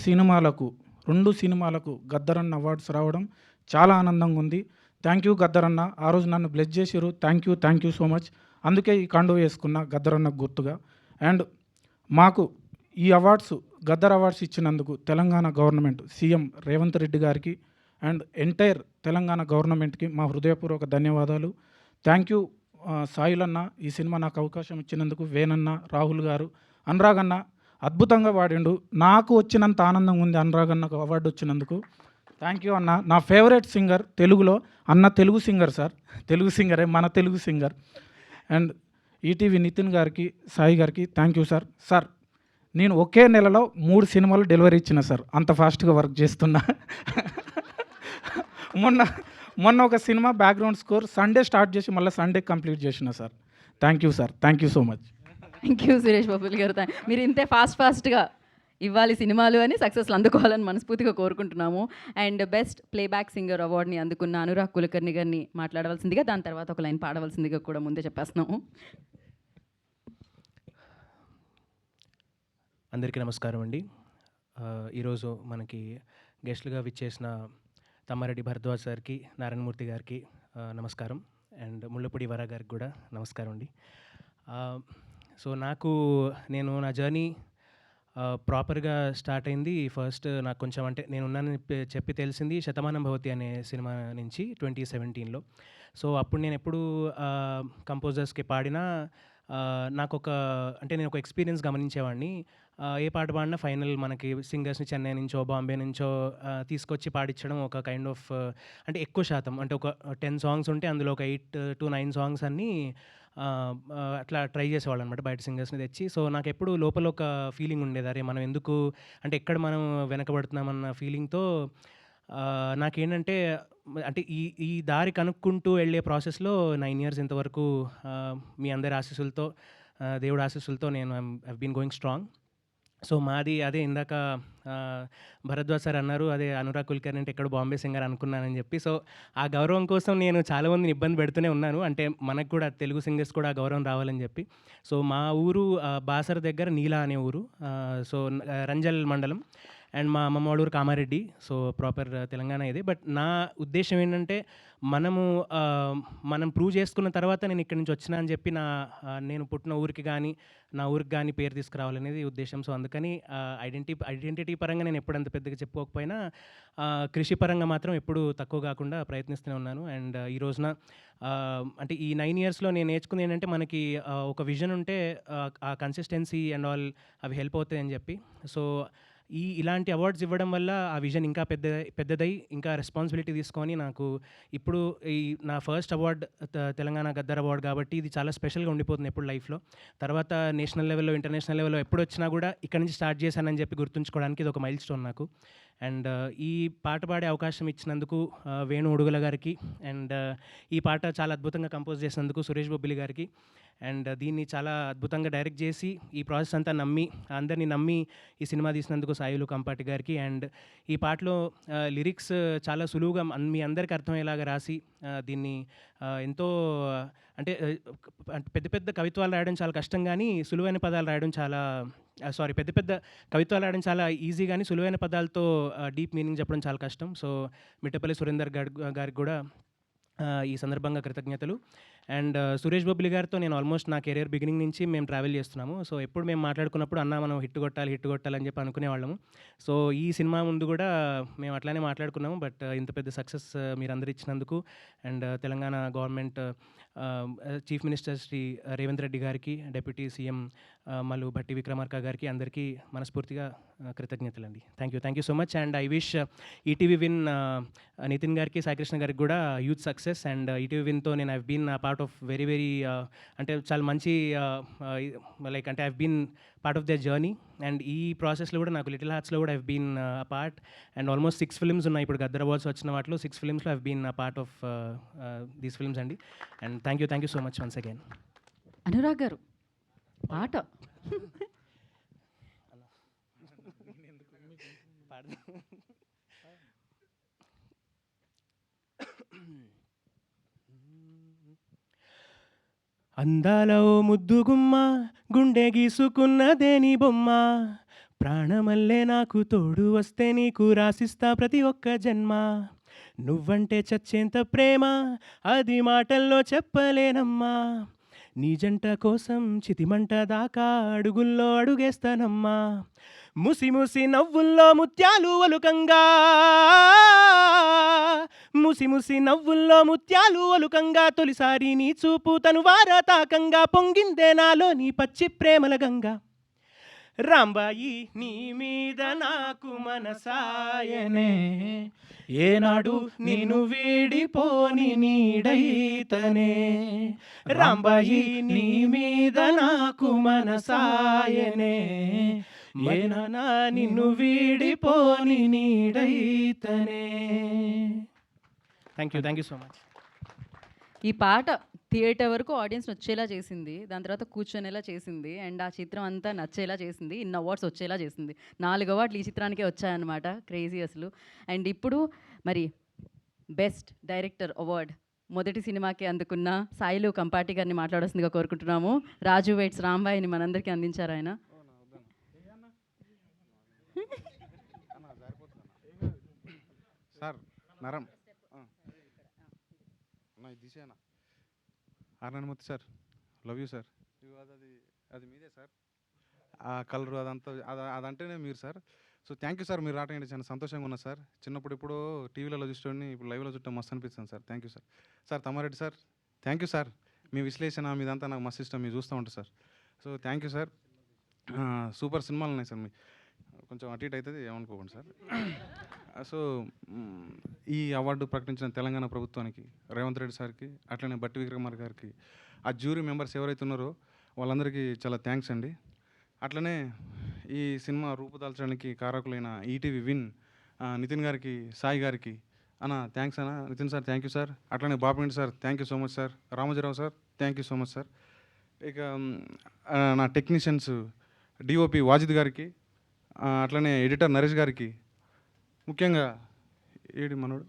సినిమాలకు గద్దరన్న అవార్డ్స్ రావడం చాలా ఆనందంగా ఉంది. థ్యాంక్ యూ గద్దరన్న, ఆ రోజు నన్ను బ్లెస్ చేసిరు. Thank you so much. అందుకే ఈ కండువ వేసుకున్న గద్దరన్నకు గుర్తుగా. అండ్ మాకు ఈ అవార్డ్స్, గద్దర్ అవార్డ్స్ ఇచ్చినందుకు తెలంగాణ గవర్నమెంట్, సీఎం రేవంత్ రెడ్డి గారికి అండ్ ఎంటైర్ తెలంగాణ గవర్నమెంట్కి మా హృదయపూర్వక ధన్యవాదాలు. థ్యాంక్ యూ సాయిలన్న, ఈ సినిమా నాకు అవకాశం ఇచ్చినందుకు. వేణన్న, రాహుల్ గారు, అనురాగ్ అన్న అద్భుతంగా పాడిండు. నాకు వచ్చినంత ఆనందం ఉంది అనురాగ్ అన్నకు అవార్డు వచ్చినందుకు. థ్యాంక్ యూ అన్న. నా ఫేవరెట్ సింగర్ తెలుగులో అన్న, తెలుగు సింగర్ సార్, తెలుగు సింగరే, మన Telugu singer. And ETV Nithin గారికి, సాయి గారికి థ్యాంక్ యూ సార్. సార్ నేను ఒకే నెలలో 3 సినిమాలు డెలివరీ ఇచ్చిన సార్, అంత ఫాస్ట్గా వర్క్ చేస్తున్నా. మొన్న ఒక cinema background score Sunday start చేసి మళ్ళీ సండే కంప్లీట్ చేసిన sir. Thank you sir, thank you so much. Thank you Suresh Bobbili గారు. మీరు ఇంతే ఫాస్ట్గా ఇవ్వాలి సినిమాలు అని, సక్సెస్లు అందుకోవాలని మనస్ఫూర్తిగా కోరుకుంటున్నాము. అండ్ బెస్ట్ ప్లేబ్యాక్ సింగర్ అవార్డుని అందుకున్న అనురాగ్ కులకర్ణి గారిని మాట్లాడవలసిందిగా, దాని తర్వాత ఒక లైన్ పాడవలసిందిగా కూడా ముందే చెప్పేస్తున్నాము. అందరికీ నమస్కారం అండి. ఈరోజు మనకి గెస్ట్లుగా విచ్చేసిన తమ్మారెడ్డి భరద్వాజ్ సార్కి, నారాయణమూర్తి గారికి నమస్కారం. అండ్ ముళ్ళపూడి వర గారికి కూడా నమస్కారం అండి. సో నేను నా జర్నీ ప్రాపర్గా స్టార్ట్ అయింది. ఫస్ట్ నాకు కొంచెం, అంటే నేను ఉన్నానని చెప్పి తెలిసింది శతమానం భవతి అనే సినిమా నుంచి 2017లో. సో అప్పుడు నేను ఎప్పుడు కంపోజర్స్కి పాడినా నేను ఒక ఎక్స్పీరియన్స్ గమనించేవాడిని. ఏ పాట పాడినా ఫైనల్ మనకి సింగర్స్ని చెన్నై నుంచో బాంబే నుంచో తీసుకొచ్చి పాడించడం ఒక కైండ్ ఆఫ్, అంటే ఎక్కువ శాతం, అంటే ఒక 10 సాంగ్స్ ఉంటే అందులో ఒక 8 to 9 సాంగ్స్ అన్నీ అట్లా ట్రై చేసేవాళ్ళు అనమాట, బయట సింగర్స్ని తెచ్చి. సో నాకు ఎప్పుడు లోపల ఒక ఫీలింగ్ ఉండేది, అరే మనం ఎందుకు, అంటే ఎక్కడ మనం వెనకబడుతున్నామన్న ఫీలింగ్తో నాకేంటంటే, అంటే ఈ దారి కనుక్కుంటూ వెళ్ళే ప్రాసెస్లో 9 years ఇంతవరకు మీ అందరి ఆశీస్సులతో, దేవుడి ఆశీస్సులతో నేను I been going strong. So మాది అదే, ఇందాక భరద్వాజ్ సార్ అన్నారు, అదే అనురాగ్ కుల్కర్ణి అంటే ఎక్కడ బాంబే సింగర్ అనుకున్నానని చెప్పి. సో ఆ గౌరవం కోసం నేను చాలామందిని ఇబ్బంది పెడుతూనే ఉన్నాను, అంటే మనకు కూడా తెలుగు సింగర్స్ కూడా ఆ గౌరవం రావాలని చెప్పి. సో మా ఊరు బాసర దగ్గర నీలా అనే ఊరు, సో రంజల్ మండలం. అండ్ మా అమ్మమ్మ వాళ్ళ ఊరు కామారెడ్డి. సో ప్రాపర్ తెలంగాణ ఇది. బట్ నా ఉద్దేశం ఏంటంటే, మనం ప్రూవ్ చేసుకున్న తర్వాత నేను ఇక్కడి నుంచి వచ్చినా అని చెప్పి నేను పుట్టిన ఊరికి కానీ నా ఊరికి కానీ పేరు తీసుకురావాలనేది ఉద్దేశం. సో అందుకని ఐడెంటిటీ పరంగా నేను ఎప్పుడంత పెద్దగా చెప్పుకోకపోయినా కృషి పరంగా మాత్రం ఎప్పుడు తక్కువ కాకుండా ప్రయత్నిస్తూనే ఉన్నాను. అండ్ ఈ రోజున అంటే ఈ 9 yearsలో నేను నేర్చుకుంది ఏంటంటే, మనకి ఒక విజన్ ఉంటే ఆ కన్సిస్టెన్సీ అండ్ ఆల్ అవి హెల్ప్ అవుతాయి అని చెప్పి. సో ఇలాంటి అవార్డ్స్ ఇవ్వడం వల్ల ఆ విజన్ ఇంకా పెద్దదై ఇంకా రెస్పాన్సిబిలిటీ తీసుకొని, నాకు ఇప్పుడు నా first award Telangana Gaddar award కాబట్టి ఇది చాలా స్పెషల్గా ఉండిపోతుంది ఎప్పుడు లైఫ్లో. తర్వాత నేషనల్ లెవెల్లో, ఇంటర్నేషనల్ లెవెల్లో ఎప్పుడు వచ్చినా కూడా ఇక్కడ నుంచి స్టార్ట్ చేశానని చెప్పి గుర్తుంచుకోవడానికి ఇది ఒక మైల్ స్టోన్ నాకు. అండ్ ఈ పాట పాడే అవకాశం ఇచ్చినందుకు వేణు ఉడుగుల గారికి, అండ్ ఈ పాట చాలా అద్భుతంగా కంపోజ్ చేసినందుకు సురేష్ బొబ్బిలి గారికి, అండ్ దీన్ని చాలా అద్భుతంగా డైరెక్ట్ చేసి ఈ ప్రాసెస్ అంతా అందరినీ నమ్మి ఈ సినిమా తీసినందుకు సాయిలు కంపాటి గారికి. అండ్ ఈ పాటలో లిరిక్స్ చాలా సులువుగా మీ అందరికీ అర్థమయ్యేలాగా రాసి దీన్ని ఎంతో, అంటే పెద్ద పెద్ద కవిత్వాలు రాయడం చాలా కష్టం, కానీ సులువైన పదాలు రాయడం పెద్ద కవిత్వాలు రాయడం చాలా ఈజీ, కానీ సులువైన పదాలతో డీప్ మీనింగ్ చెప్పడం చాలా కష్టం. సో మిట్టపల్లి సురేందర్ గారికి కూడా ఈ సందర్భంగా కృతజ్ఞతలు. అండ్ సురేష్ బొబ్బిలి గారితో నేను ఆల్మోస్ట్ నా కెరీర్ బిగినింగ్ నుంచి మేము ట్రావెల్ చేస్తున్నాము. సో ఎప్పుడు మేము మాట్లాడుకున్నప్పుడు అన్న మనం హిట్ కొట్టాలని చెప్పి అనుకునేవాళ్ళము. సో ఈ సినిమా ముందు కూడా మేము అట్లానే మాట్లాడుకున్నాము. బట్ ఇంత పెద్ద సక్సెస్ మీరందరూ ఇచ్చినందుకు and Telangana government chief minister Shri Revanth Reddy గారికి, డిప్యూటీ సీఎం మల్లు భట్టి విక్రమార్క గారికి అందరికీ మనస్ఫూర్తిగా కృతజ్ఞతలండి. Thank you so much. And I wish ETV Win Nitin గారికి, సాయికృష్ణ గారికి కూడా యూత్ సక్సెస్. అండ్ ఈటీవీ విన్తో నేను I've been part of very అంటే చాలా మంచి లైక్ అంటే I've been part of their journey. And ఈ ప్రాసెస్లో కూడా నాకు లిటిల్ హార్ట్స్లో కూడా I've been part. And almost 6 films ఉన్నాయి ఇప్పుడు గద్దర్ అవార్డ్స్ వచ్చిన వాటిలో 6 ఫిల్మ్స్లో I've been part of these films అండి. And thank you so much once again. Anurag garu పాట అందాల ఓ ముద్దుగుమ్మ, గుండె గీసుకున్నదేని బొమ్మ, ప్రాణమల్లే నాకు తోడు వస్తే నీకు రాసిస్తా ప్రతి ఒక్క జన్మ. నువ్వంటే చచ్చేంత ప్రేమ అది మాటల్లో చెప్పలేనమ్మా, నీ జంట కోసం చితిమంట దాకా అడుగుల్లో అడుగేస్తానమ్మా. ముసి ముసి నవ్వుల్లో ముత్యాలు ఒలుకంగా, ముసి ముసి నవ్వుల్లో ముత్యాలు ఒలుకంగా, తొలిసారి నీ చూపు తను వారతాకంగా పొంగిందే నాలో నీ పచ్చి ప్రేమల గంగా. రాంబాయి నీ మీద నాకు మనసాయనే, ఏనాడు నేను వీడిపోని నీడైతనే. రాంబాయి నీ మీద నాకు మనసాయనే, ఏనానా నిన్ను వీడిపోని నీడైతనే. Thank you so much. ఈ పాట థియేటర్ వరకు ఆడియన్స్ వచ్చేలా చేసింది, దాని తర్వాత కూర్చొనేలా చేసింది, అండ్ ఆ చిత్రం అంతా నచ్చేలా చేసింది, ఇన్ని అవార్డ్స్ వచ్చేలా చేసింది. 4 అవార్డులు ఈ చిత్రానికే వచ్చాయన్నమాట. క్రేజీ అసలు. అండ్ ఇప్పుడు మరి బెస్ట్ డైరెక్టర్ అవార్డ్ మొదటి సినిమాకి అందుకున్న సాయిలు కంపాటి గారిని మాట్లాడాల్సిందిగా కోరుకుంటున్నాము. రాజు వెయిట్స్ రాంబాయిని మనందరికీ అందించారు ఆయన. సార్ నరం దిశేనా ఆర్నామూర్తి సార్, లవ్ యూ సార్. అది మీదే సార్, ఆ కలరు అదంతా అదంటేనే మీరు sir. So thank you sir, మీరు రావటం చాలా సంతోషంగా ఉన్నా సార్. చిన్నప్పుడు ఇప్పుడు టీవీలలో చూసుకోండి, ఇప్పుడు లైవ్లో చూడటం మస్తు అనిపిస్తుంది sir. Thank you sir. Sir Tammareddy sir, thank you sir. మీ విశ్లేషణ మీదంతా నాకు మస్తు ఇష్టం, మీరు చూస్తూ ఉంటారు sir. So thank you sir. Super సినిమాలు ఉన్నాయి సార్. మీ కొంచెం అటు ఇటు అవుతుంది ఏమనుకోకండి సార్. సో ఈ అవార్డు ప్రకటించిన తెలంగాణ ప్రభుత్వానికి, రేవంత్ రెడ్డి సార్కి, అట్లనే భట్టి విక్రమార్క గారికి, ఆ జ్యూరీ మెంబర్స్ ఎవరైతే ఉన్నారో వాళ్ళందరికీ చాలా థ్యాంక్స్ అండి. అట్లనే ఈ సినిమా రూపుదాల్చడానికి కారకులైన ఈటీవీ విన్ నితిన్ గారికి, సాయి గారికి థ్యాంక్స్ అన్న. Nitin sir thank you sir. అట్లనే Bapireddy sir thank you so much sir. Ramojirao sir thank you so much sir. ఇక నా టెక్నీషియన్స్ డిఓపి వాజిద్ గారికి, అట్లనే ఎడిటర్ నరేష్ గారికి, ముఖ్యంగా మనోడు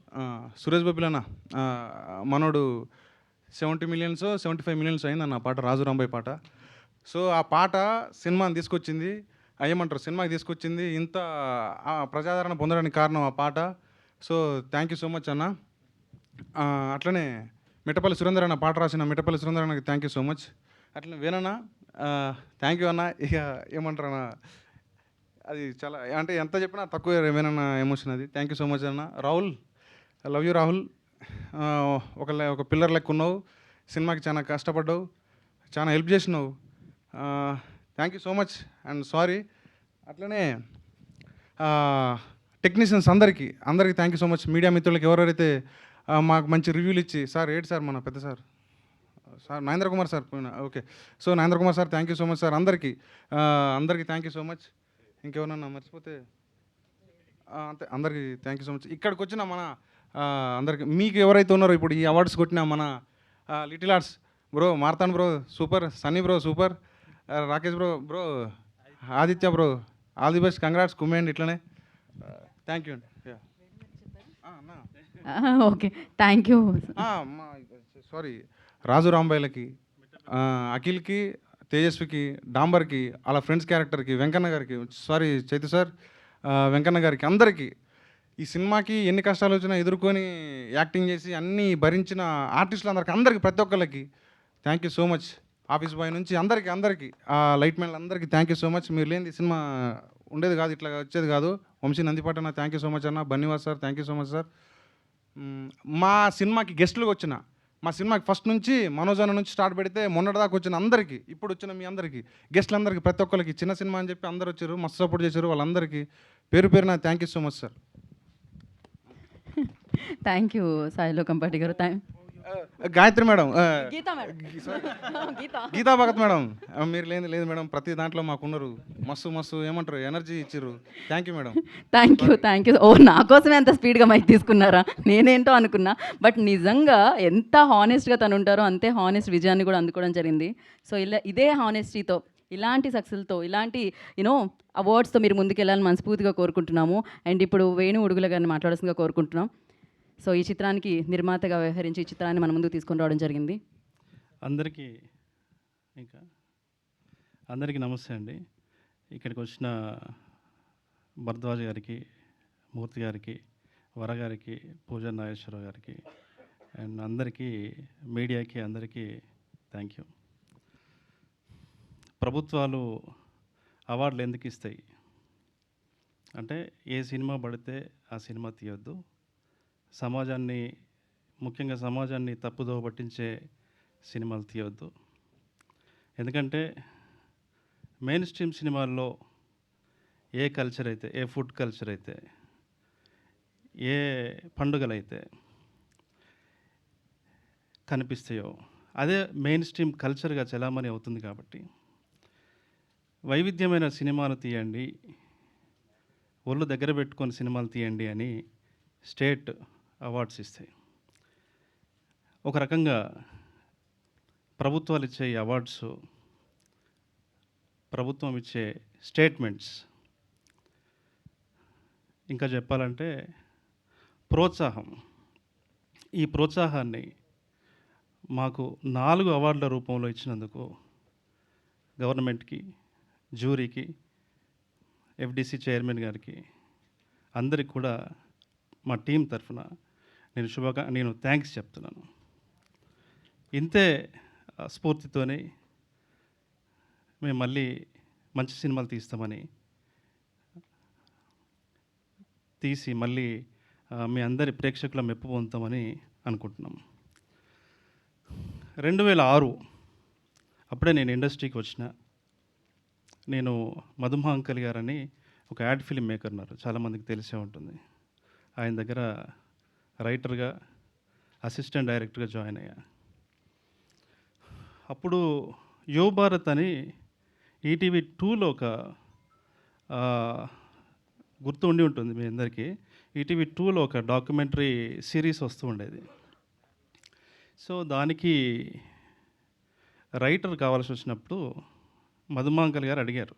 సురేష్ బొబ్బిలన్న మనోడు 70 మిలియన్స్ 75 మిలియన్స్ అయిందన్న పాట, రాజు రాంబాయి పాట. సో ఆ పాట సినిమాని తీసుకొచ్చింది, ఏమంటారు సినిమాకి తీసుకొచ్చింది, ఇంత ప్రజాదరణ పొందడానికి కారణం ఆ పాట. So thank you so much అన్న. అట్లనే మిట్టపల్లి సురేందర్ అన్న పాట రాసిన మిట్టపల్లి సురేందర్ అన్నకి థ్యాంక్ యూ సో మచ్. అట్లనే వేనన్నా థ్యాంక్ యూ అన్న. ఇక ఏమంటారు అన్న, అది చాలా అంటే ఎంత చెప్పినా తక్కువ ఏమైనా ఎమోషన్ అది. థ్యాంక్ యూ సో మచ్ అన్న. Rahul, love you Rahul. ఒక పిల్లర్ లెక్క ఉన్నావు, సినిమాకి చాలా కష్టపడ్డావు, చాలా హెల్ప్ చేసినావు. Thank you so much and sorry. అట్లనే టెక్నీషియన్స్ అందరికీ thank you so much. Media మిత్రులకి ఎవరెవరైతే మాకు మంచి రివ్యూలు ఇచ్చి, సార్ ఏంటి సార్ మన పెద్ద sir Narendra Kumar sir, okay. So Narendra Kumar sir thank you so much sir. అందరికీ థ్యాంక్ యూ సో మచ్. ఇంకెవరన్నా మర్చిపోతే అంతే, అందరికీ థ్యాంక్ యూ సో మచ్. ఇక్కడికి వచ్చిన మన అందరికి, మీకు ఎవరైతే ఉన్నారో ఇప్పుడు ఈ అవార్డ్స్ కొట్టిన మన little hearts bro, Marthan bro super, Sunny bro super, Rakesh bro Aditya bro all the best, congrats కుమేండ్. ఇట్లనే థ్యాంక్ యూ అండి. Okay thank you. Sorry, Raju రాంబాయిలకి, అఖిల్కి, తేజస్వికి, డాంబర్కి, అలా ఫ్రెండ్స్ క్యారెక్టర్కి, వెంకన్న గారికి, సారీ చైతు సార్, వెంకన్న గారికి, అందరికీ ఈ సినిమాకి ఎన్ని కష్టాలు వచ్చినా ఎదుర్కొని యాక్టింగ్ చేసి అన్నీ భరించిన ఆర్టిస్టులు అందరికీ ప్రతి ఒక్కరికి thank you so much. Office boy నుంచి అందరికీ light man thank thank you so మచ్. మీరు లేని సినిమా ఉండేది కాదు, ఇట్లా వచ్చేది కాదు. వంశీ నందిపాటన్న థ్యాంక్ యూ సో మచ్ అన్న. Bunny Vas sir thank you so much sir. మా సినిమాకి గెస్టులుగా వచ్చిన, మా సినిమాకి ఫస్ట్ నుంచి మనోజ్ అన్న నుంచి స్టార్ట్ పెడితే మొన్నటిదాకా వచ్చిన అందరికీ, ఇప్పుడు వచ్చిన మీ అందరికీ, గెస్టులందరికీ, ప్రతి ఒక్కరికి చిన్న సినిమా అని చెప్పి అందరు వచ్చారు, మస్తు సపోర్ట్ చేశారు. వాళ్ళందరికీ పేరు పేరున thank you so much sir. Thank you సాయిలో Kampati garu. Gayatri madam, Geetha madam, Geetha Bhagat madam, మీరు లేదు మేడం, ప్రతి దాంట్లో మాకున్నారు, మస్తు ఏమంటారు ఎనర్జీ ఇచ్చారు. Thank you madam. Thank you. ఓ, నా కోసమే అంత స్పీడ్గా మైక్ తీసుకున్నారా? నేనేంటో అనుకున్నా. బట్ నిజంగా ఎంత హానెస్ట్గా తను ఉంటారో అంతే హానెస్ట్ విజయాన్ని కూడా అందుకోవడం జరిగింది. సో ఇదే హానెస్టీతో, ఇలాంటి సక్సెస్తో, ఇలాంటి అవార్డ్స్తో మీరు ముందుకెళ్ళాలని మనస్ఫూర్తిగా కోరుకుంటున్నాము. అండ్ ఇప్పుడు వేణు ఉడుగుల గారిని మాట్లాడాల్సిందిగా కోరుకుంటున్నాం. సో ఈ చిత్రానికి నిర్మాతగా వ్యవహరించి ఈ చిత్రాన్ని మన ముందుకు తీసుకొని రావడం జరిగింది. అందరికీ నమస్తే అండి. ఇక్కడికి వచ్చిన భరద్వాజ్ గారికి, మూర్తి గారికి, వర గారికి, పూజా నాగేశ్వరరావు గారికి అండ్ అందరికీ, మీడియాకి అందరికీ థ్యాంక్ యూ. ప్రభుత్వాలు అవార్డులు ఎందుకు ఇస్తాయి అంటే, ఏ సినిమా పడితే ఆ సినిమా తీయొద్దు, ముఖ్యంగా సమాజాన్ని తప్పుదోవ పట్టించే సినిమాలు తీయొద్దు. ఎందుకంటే మెయిన్ స్ట్రీమ్ సినిమాల్లో ఏ కల్చర్ అయితే, ఏ ఫుడ్ కల్చర్ అయితే, ఏ పండుగలైతే కనిపిస్తాయో అదే మెయిన్ స్ట్రీమ్ కల్చర్గా చలామణి అవుతుంది. కాబట్టి వైవిధ్యమైన సినిమాలు తీయండి, ఒళ్ళు దగ్గర పెట్టుకొని సినిమాలు తీయండి అని స్టేట్ అవార్డ్స్ ఇస్తాయి. ఒక రకంగా ప్రభుత్వాలు ఇచ్చే ఈ అవార్డ్స్, ప్రభుత్వం ఇచ్చే స్టేట్మెంట్స్, ఇంకా చెప్పాలంటే ప్రోత్సాహం. ఈ ప్రోత్సాహాన్ని మాకు 4 అవార్డుల రూపంలో ఇచ్చినందుకు గవర్నమెంట్కి, జ్యూరీకి, ఎఫ్డిసి చైర్మన్ గారికి, అందరికి కూడా మా టీం తరఫున నేను థ్యాంక్స్ చెప్తున్నాను. ఇంతే స్ఫూర్తితోనే మేము మళ్ళీ మంచి సినిమాలు తీసి మళ్ళీ మీ అందరి ప్రేక్షకుల మెప్పు పొందుతామని అనుకుంటున్నాం. 2006 అప్పుడే నేను ఇండస్ట్రీకి వచ్చిన. నేను మధుమా అంకల్ గారని ఒక యాడ్ ఫిల్మ్ మేకర్ ఉన్నారు, చాలామందికి తెలిసే ఉంటుంది. ఆయన దగ్గర రైటర్గా, అసిస్టెంట్ డైరెక్టర్గా జాయిన్ అయ్యా. అప్పుడు యువ భారత్ అని ఈటీవీ 2లో ఒక గుర్తు ఉండి ఉంటుంది మీ అందరికీ. ఈటీవీ 2లో ఒక డాక్యుమెంటరీ సిరీస్ వస్తూ ఉండేది. సో దానికి రైటర్ కావాల్సి వచ్చినప్పుడు మధుమాంకల్ గారు అడిగారు,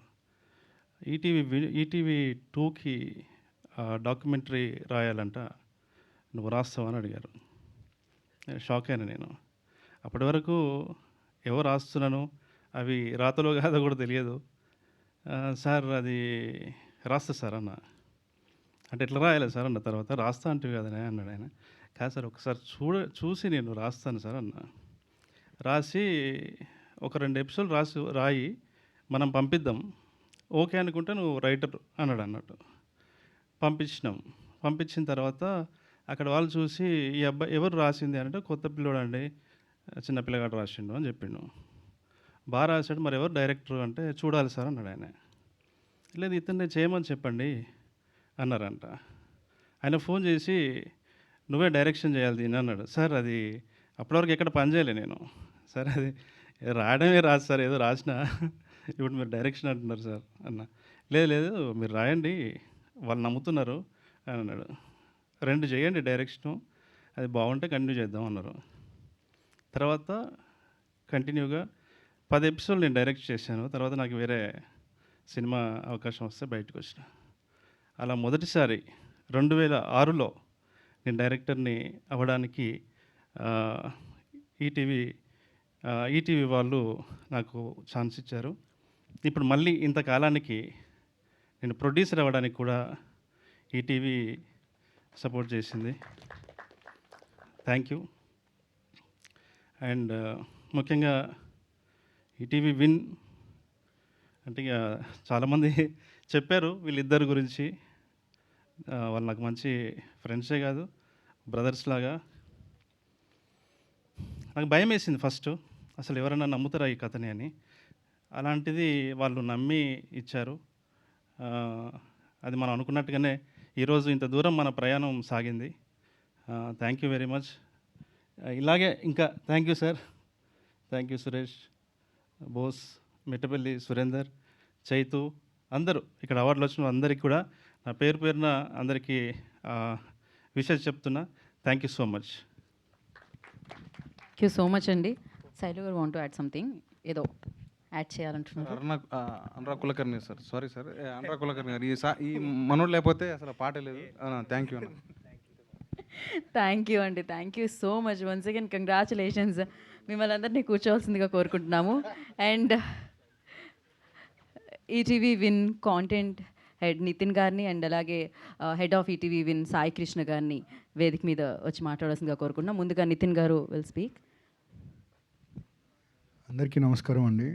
ఈటీవీ 2కి డాక్యుమెంటరీ రాయాలంట, నువ్వు రాస్తావని అడిగారు. షాక్ అయినా నేను. అప్పటి వరకు ఎవరు రాస్తున్నాను, అవి రాతలో కాదో కూడా తెలియదు. సార్ అది రాస్తా సార్ అన్న. అంటే ఎట్లా రాయాలి సార్ అన్న. తర్వాత రాస్తా అంటే కదనే అన్నాడు ఆయన. కాదు సార్, ఒకసారి చూసి నేను రాస్తాను సార్ అన్న. రాసి ఒక 2 ఎపిసోడ్ రాయి మనం పంపిద్దాం, ఓకే అనుకుంటే నువ్వు రైటర్ అన్నాడు అన్నట్టు. పంపించిన తర్వాత అక్కడ వాళ్ళు చూసి, ఈ అబ్బాయి ఎవరు రాసింది అంటే, కొత్త పిల్లోడు అండి, చిన్న పిల్లగాడు రాసిండు అని చెప్పిండు. బాగా రాశాడు, మరి ఎవరు డైరెక్టర్ అంటే, చూడాలి సార్ అన్నాడు ఆయన. లేదు ఇతన్ని చేయమని చెప్పండి అన్నారంట. ఆయన ఫోన్ చేసి, నువ్వే డైరెక్షన్ చేయాలి దీన్ని అన్నాడు. సార్ అది అప్పటివరకు ఎక్కడ పని చేయలే నేను. సార్ అది రాయడమే రాదు సార్, ఏదో రాసిన, ఇప్పుడు మీరు డైరెక్షన్ అంటున్నారు సార్ అన్న. లేదు మీరు రాయండి, వాళ్ళు నమ్ముతున్నారు అని అన్నాడు. 2 చేయండి డైరెక్షను, అది బాగుంటే కంటిన్యూ చేద్దాం అన్నారు. తర్వాత కంటిన్యూగా 10 ఎపిసోడ్లు నేను డైరెక్ట్ చేశాను. తర్వాత నాకు వేరే సినిమా అవకాశం వస్తే బయటకు వచ్చిన. అలా మొదటిసారి 2006లో నేను డైరెక్టర్ని అవ్వడానికి ఈటీవీ వాళ్ళు నాకు ఛాన్స్ ఇచ్చారు. ఇప్పుడు మళ్ళీ ఇంతకాలానికి నేను ప్రొడ్యూసర్ అవ్వడానికి కూడా ఈటీవీ సపోర్ట్ చేసింది. Thank you. అండ్ ముఖ్యంగా ఈటీవీ విన్ అంటే ఇక చాలామంది చెప్పారు వీళ్ళిద్దరి గురించి. వాళ్ళు నాకు మంచి ఫ్రెండ్సే కాదు, బ్రదర్స్ లాగా. నాకు భయం వేసింది ఫస్ట్, అసలు ఎవరైనా నమ్ముతారా ఈ కథని అని. అలాంటిది వాళ్ళు నమ్మి ఇచ్చారు. అది మనం అనుకున్నట్టుగానే ఈరోజు ఇంత దూరం మన ప్రయాణం సాగింది. Thank you very much. ఇలాగే ఇంకా thank you sir, thank you Suresh, Bose, Mittapalli Surender, Chaitu, అందరూ ఇక్కడ అవార్డులు వచ్చిన అందరికీ కూడా నా పేరు పేరున అందరికీ విషెస్ చెప్తున్నా. Thank you so much. Thank you so much అండి. Sailu garu want to add something, ఏదో యాడ్ చేయాలంటున్నారు. Anurag Kulkarni sir, sorry sir, Anurag Kulkarni garu ఈ మనోడు లేకపోతే అసలు పాట లేదు. థ్యాంక్ యూ అన్న. థ్యాంక్ యూ అండి, thank you so much. Once again congratulations. మిమ్మల్ని అందరినీ కూర్చోవలసిందిగా కోరుకుంటున్నాము. And ETV Win content head Nitin గారిని అండ్ అలాగే head of ETV Win Sai Krishna గారిని వేదిక మీద వచ్చి మాట్లాడాల్సిందిగా కోరుకుంటున్నాం. ముందుగా నితిన్ గారు విల్ స్పీక్. అందరికీ నమస్కారం అండి.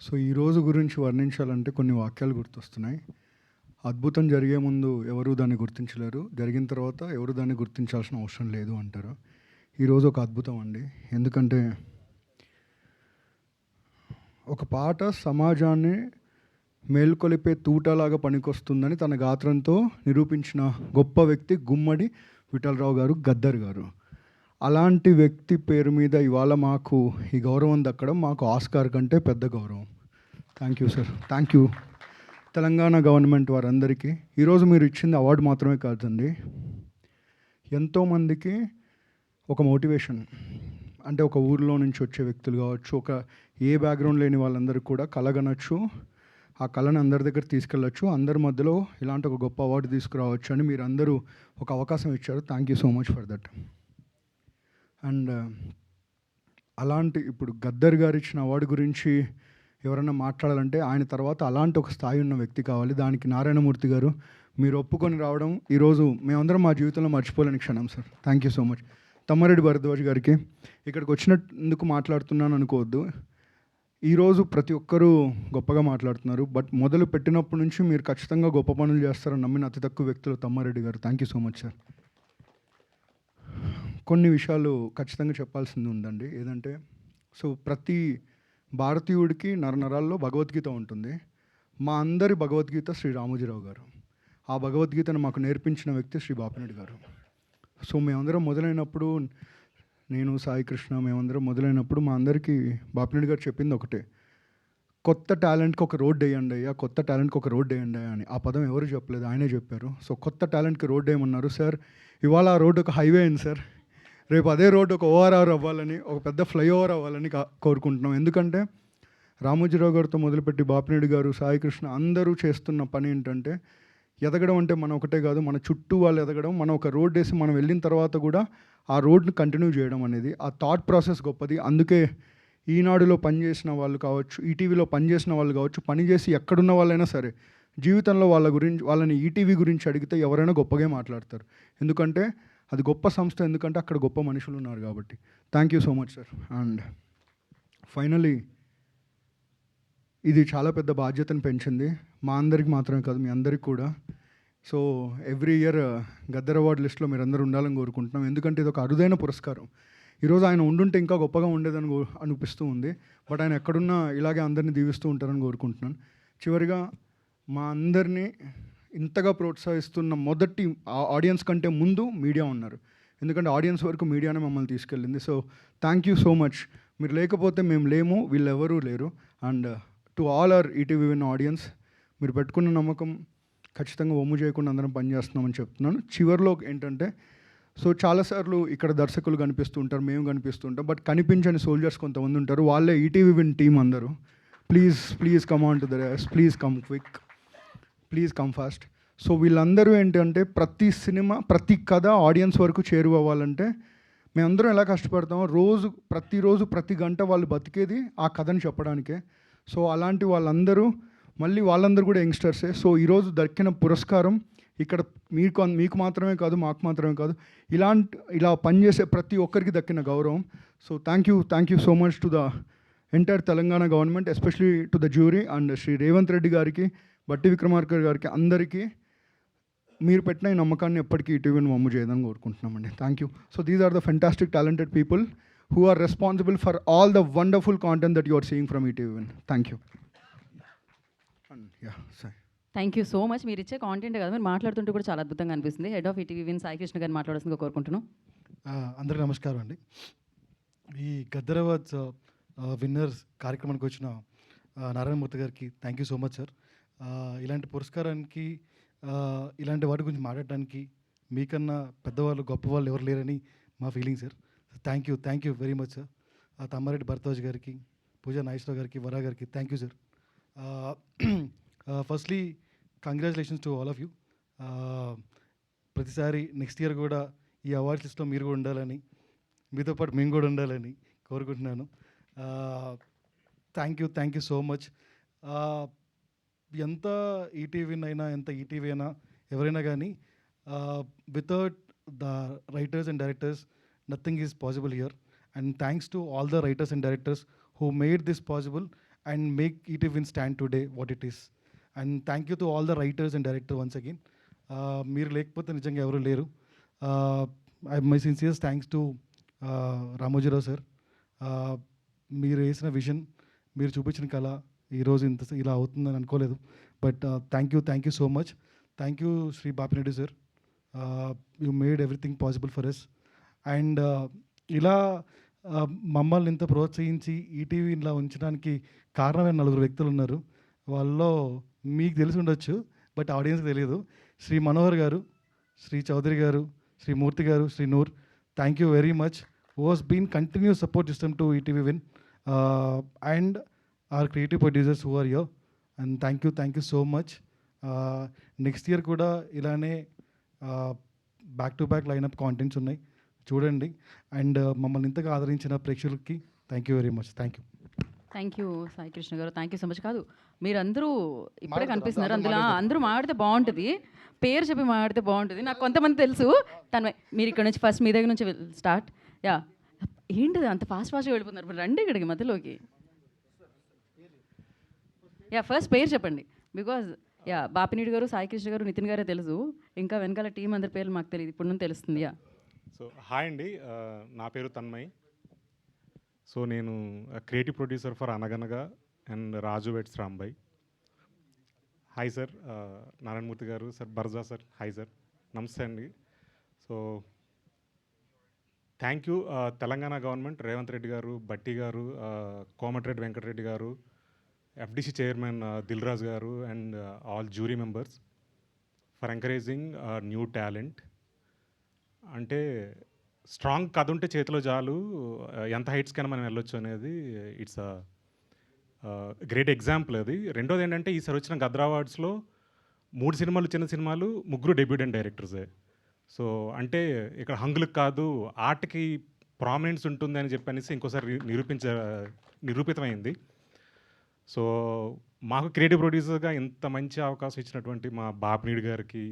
సో ఈరోజు గురించి వర్ణించాలంటే కొన్ని వాక్యాలు గుర్తొస్తున్నాయి. అద్భుతం జరిగే ముందు ఎవరు దాన్ని గుర్తించలేరు, జరిగిన తర్వాత ఎవరు దాన్ని గుర్తించాల్సిన అవసరం లేదు అంటారు. ఈరోజు ఒక అద్భుతం అండి. ఎందుకంటే ఒక పాట సమాజాన్ని మేల్కొలిపే తూటలాగా పనికొస్తుందని తన గాత్రంతో నిరూపించిన గొప్ప వ్యక్తి గుమ్మడి విఠలరావు గారు, గద్దర్ గారు. అలాంటి వ్యక్తి పేరు మీద ఇవాళ మాకు ఈ గౌరవం దక్కడం మాకు ఆస్కార్ కంటే పెద్ద గౌరవం. Thank you sir, thank you Telangana government వారందరికీ. ఈరోజు మీరు ఇచ్చింది అవార్డు మాత్రమే కాదండి, ఎంతోమందికి ఒక మోటివేషన్. అంటే ఒక ఊరిలో నుంచి వచ్చే వ్యక్తులు కావచ్చు, ఒక ఏ బ్యాక్గ్రౌండ్ లేని వాళ్ళందరికీ కూడా కలగనొచ్చు, ఆ కళను అందరి దగ్గర తీసుకెళ్ళచ్చు, అందరి మధ్యలో ఇలాంటి ఒక గొప్ప అవార్డు తీసుకురావచ్చు అని మీరు అందరూ ఒక అవకాశం ఇచ్చారు. Thank you so much for that. And అలాంటి ఇప్పుడు గద్దర్ గారు ఇచ్చిన అవార్డు గురించి ఎవరైనా మాట్లాడాలంటే ఆయన తర్వాత అలాంటి ఒక స్థాయి ఉన్న వ్యక్తి కావాలి. దానికి నారాయణమూర్తి గారు మీరు ఒప్పుకొని రావడం ఈరోజు మేమందరం మా జీవితంలో మర్చిపోలేని క్షణం sir. Thank you so much. Tammareddy Bharadwaj గారికి ఇక్కడికి వచ్చినందుకు మాట్లాడుతున్నాను అనుకోవద్దు. ఈరోజు ప్రతి ఒక్కరూ గొప్పగా మాట్లాడుతున్నారు, బట్ మొదలు పెట్టినప్పటి నుంచి మీరు ఖచ్చితంగా గొప్ప పనులు చేస్తారని నమ్మిన అతి తక్కువ వ్యక్తులు తమ్మారెడ్డి గారు. Thank you so much sir. కొన్ని విషయాలు ఖచ్చితంగా చెప్పాల్సింది ఉందండి. ఏదంటే సో ప్రతి భారతీయుడికి నరనరాల్లో భగవద్గీత ఉంటుంది. మా అందరి భగవద్గీత శ్రీ రామోజీరావు గారు. ఆ భగవద్గీతను మాకు నేర్పించిన వ్యక్తి శ్రీ బాపినేడు గారు. సో మేమందరం మొదలైనప్పుడు, నేను సాయి కృష్ణ మేమందరం మొదలైనప్పుడు మా అందరికీ బాపినేడు గారు చెప్పింది ఒకటే, కొత్త టాలెంట్కి ఒక రోడ్ వేయండి అయ్యా, కొత్త టాలెంట్కి ఒక రోడ్ వేయండి అయ్యా అని. ఆ పదం ఎవరు చెప్పలేదు, ఆయనే చెప్పారు. సో కొత్త టాలెంట్కి రోడ్ వేయమన్నారు సార్. ఇవాళ ఆ రోడ్డు ఒక హైవే అయింది సార్. రేపు అదే రోడ్డు ఒక ఓఆర్ఆర్ అవ్వాలని, ఒక పెద్ద ఫ్లైఓవర్ అవ్వాలని కోరుకుంటున్నాం. ఎందుకంటే రామోజీరావు గారితో మొదలుపెట్టి బాపినేడు గారు, సాయి కృష్ణ అందరూ చేస్తున్న పని ఏంటంటే ఎదగడం అంటే మనం ఒకటే కాదు, మన చుట్టూ వాళ్ళు ఎదగడం, మనం ఒక రోడ్ వేసి మనం వెళ్ళిన తర్వాత కూడా ఆ రోడ్ని కంటిన్యూ చేయడం అనేది ఆ థాట్ ప్రాసెస్ గొప్పది. అందుకే ఈనాడులో పనిచేసిన వాళ్ళు కావచ్చు, ఈటీవీలో పనిచేసిన వాళ్ళు కావచ్చు, పనిచేసి ఎక్కడున్న వాళ్ళైనా సరే జీవితంలో వాళ్ళని ఈటీవీ గురించి అడిగితే ఎవరైనా గొప్పగా మాట్లాడతారు. ఎందుకంటే అది గొప్ప సంస్థ, ఎందుకంటే అక్కడ గొప్ప మనుషులు ఉన్నారు కాబట్టి. Thank you so much sir. And finally ఇది చాలా పెద్ద బాధ్యతను పెంచింది, మా అందరికి మాత్రమే కాదు మీ అందరికి కూడా. So every year Gaddar award లిస్ట్లో మీరు అందరూ ఉండాలని కోరుకుంటున్నాం. ఎందుకంటే ఇది ఒక అరుదైన పురస్కారం. ఈరోజు ఆయన ఉండుంటే ఇంకా గొప్పగా ఉండేదని అనిపిస్తూ ఉంది, బట్ ఆయన ఎక్కడున్నా ఇలాగే అందరినీ దీవిస్తూ ఉంటారని కోరుకుంటున్నాను. చివరిగా మా అందరినీ ఇంతగా ప్రోత్సహిస్తున్న మొదటి ఆడియన్స్ కంటే ముందు మీడియా ఉన్నారు. ఎందుకంటే ఆడియన్స్ వరకు మీడియానే మమ్మల్ని తీసుకెళ్ళింది. సో థ్యాంక్ యూ సో మచ్. మీరు లేకపోతే మేము లేము, వీళ్ళు ఎవరూ లేరు. And to all our ETV win audience, మీరు పెట్టుకున్న నమ్మకం ఖచ్చితంగా ఒమ్ము చేయకుండా అందరం పనిచేస్తున్నామని చెప్తున్నాను. చివరిలో ఏంటంటే, సో చాలాసార్లు ఇక్కడ దర్శకులు కనిపిస్తూ ఉంటారు, మేము కనిపిస్తూ ఉంటాం, బట్ కనిపించని సోల్జర్స్ కొంతమంది ఉంటారు. వాళ్ళే ఈటీవీ విన్ టీమ్ అందరూ. Please come on to the race, please come quick, please come fast. So వీళ్ళందరూ ఏంటంటే ప్రతి సినిమా, ప్రతి కథ ఆడియన్స్ వరకు చేరువవ్వాలంటే మేమందరం ఎలా కష్టపడతామో ప్రతిరోజు ప్రతి గంట వాళ్ళు బతికేది ఆ కథను చెప్పడానికే. సో అలాంటి వాళ్ళందరూ కూడా యంగ్స్టర్సే. సో ఈరోజు దక్కిన పురస్కారం ఇక్కడ మీకు మాత్రమే కాదు, మాకు మాత్రమే కాదు, ఇలా పనిచేసే ప్రతి ఒక్కరికి దక్కిన గౌరవం. So thank you so much to the entire Telangana government, especially to the jury and Shri Revanth Reddy గారికి, బట్టి విక్రమార్క గారికి, అందరికీ మీరు పెట్టిన ఈ నమ్మకాన్ని ఎప్పటికీ ఈటీవీని మమ్ము చేయదని కోరుకుంటున్నామండి. Thank you. So these are the fantastic talented people who are responsible for all the wonderful content that you are seeing from ETV1. Thank you. Yeah, sorry. Thank you so మచ్. మీరు ఇచ్చే కాంటెంట్ కదా, మీరు మాట్లాడుతుంటే కూడా చాలా అద్భుతంగా అనిపిస్తుంది. Head of ETV Sai Krishna గారిని మాట్లాడాల్సిందిగా కోరుకుంటున్నాను. అందరికీ నమస్కారం అండి. ఈ గద్దర్ అవార్డ్స్ విన్నర్స్ కార్యక్రమానికి వచ్చిన నారాయణమూర్తి గారికి thank you so much sir. ఇలాంటి పురస్కారానికి ఇలాంటి వాటి గురించి మాట్లాడడానికి మీకన్నా పెద్దవాళ్ళు గొప్పవాళ్ళు ఎవరు లేరని మా feeling sir. Thank you very much sir. Tammareddy Bharadwaj గారికి, పూజా నాగేశ్వరరావు గారికి, వరా గారికి thank you sir. Firstly congratulations to all of you. ప్రతిసారి నెక్స్ట్ ఇయర్ కూడా ఈ అవార్డ్స్ లిస్ట్లో మీరు కూడా ఉండాలని, మీతో పాటు మేము కూడా ఉండాలని కోరుకుంటున్నాను. Thank you so much. ఎంత ఈటీవీనైనా, ఎంత ఈటీవీ అయినా, ఎవరైనా కానీ without the writers and directors nothing is possible here, and thanks to all the writers and directors who made this possible and make ETV stand today what it is. And thank you to all the writers and directors once again. Meer lekapothe nijanga evaru leru. My sincerest thanks to Ramojirao sir. Meer vesina vision, meer చూపించిన కళ ఈ రోజు ఇంత ఇలా అవుతుందని అనుకోలేదు. But thank you so much. Thank you Shri Bapireddy sir. You made everything possible for us. And ఇలా మమ్మల్ని ఇంత ప్రోత్సహించి ఈటీవీ ఇలా ఉంచడానికి కారణమైన 4 వ్యక్తులు ఉన్నారు. వాళ్ళలో మీకు తెలిసి ఉండొచ్చు, బట్ ఆడియన్స్కి తెలియదు. శ్రీ మనోహర్ గారు, శ్రీ చౌదరి గారు, Shri Murthy garu, Shri Noor, thank you very much. Was been continuous support system to ETV Win and our creative producers who are here. And thank you so much. Next year కూడా ఇలానే back to back lineup contents ఉన్నాయి, చూడండి. And మమ్మల్ని ఇంతగా ఆదరించిన ప్రేక్షకులకి thank you very much. Thank you Sai Krishna garu. Thank you so much. కాదు, మీరందరూ ఇప్పుడే కనిపిస్తున్నారు, అందులో అందరూ మాట్లాడితే బాగుంటుంది, పేరు చెప్పి మాట్లాడితే బాగుంటుంది. నాకు కొంతమంది తెలుసు. మీరు ఇక్కడ నుంచి ఫస్ట్ మీ దగ్గర నుంచి స్టార్ట్. యా, ఏంటిది అంత ఫాస్ట్గా వెళ్ళిపోతున్నారు? రండి ఇక్కడికి మధ్యలోకి. యా, ఫస్ట్ పేరు చెప్పండి. బికాజ్ యా, బాపినీడు గారు, సాయి కృష్ణ గారు, నితిన్ గారే తెలుసు, ఇంకా వెనకాల టీం అందరి పేర్లు మాకు తెలియదు, ఇప్పుడు నుండి తెలుస్తుంది. యా, సో హాయ్ అండి, నా పేరు తన్మయ్. సో నేను creative producer for Anaganaga and Raju weds Rambai. Hi sir Narayana Murthy garu, sir బర్జా సార్, హాయ్ సార్, నమస్తే అండి. So thank you Telangana government, Revanth Reddy garu, Bhatti గారు, కోమటిరెడ్డి వెంకటరెడ్డి గారు, ఎఫ్డిసి చైర్మన్ దిల్రాజ్ గారు and all jury members for encouraging new talent. అంటే స్ట్రాంగ్ కథ ఉంటే చేతిలో చాలు, ఎంత హైట్స్కైనా మనం వెళ్ళొచ్చు అనేది ఇట్స్ గ్రేట్ ఎగ్జాంపుల్ అది. రెండోది ఏంటంటే ఈసారి వచ్చిన గద్దర్ అవార్డ్స్లో 3 సినిమాలు చిన్న సినిమాలు, 3 డెబ్యూటెంట్ డైరెక్టర్సే. సో అంటే ఇక్కడ హంగులకు కాదు, ఆర్ట్కి ప్రామినెన్స్ ఉంటుంది అని చెప్పనేసి ఇంకోసారి నిరూపితమైంది. సో మాకు క్రియేటివ్ ప్రొడ్యూసర్గా ఇంత మంచి అవకాశం ఇచ్చినటువంటి మా బాపినీడు గారికి,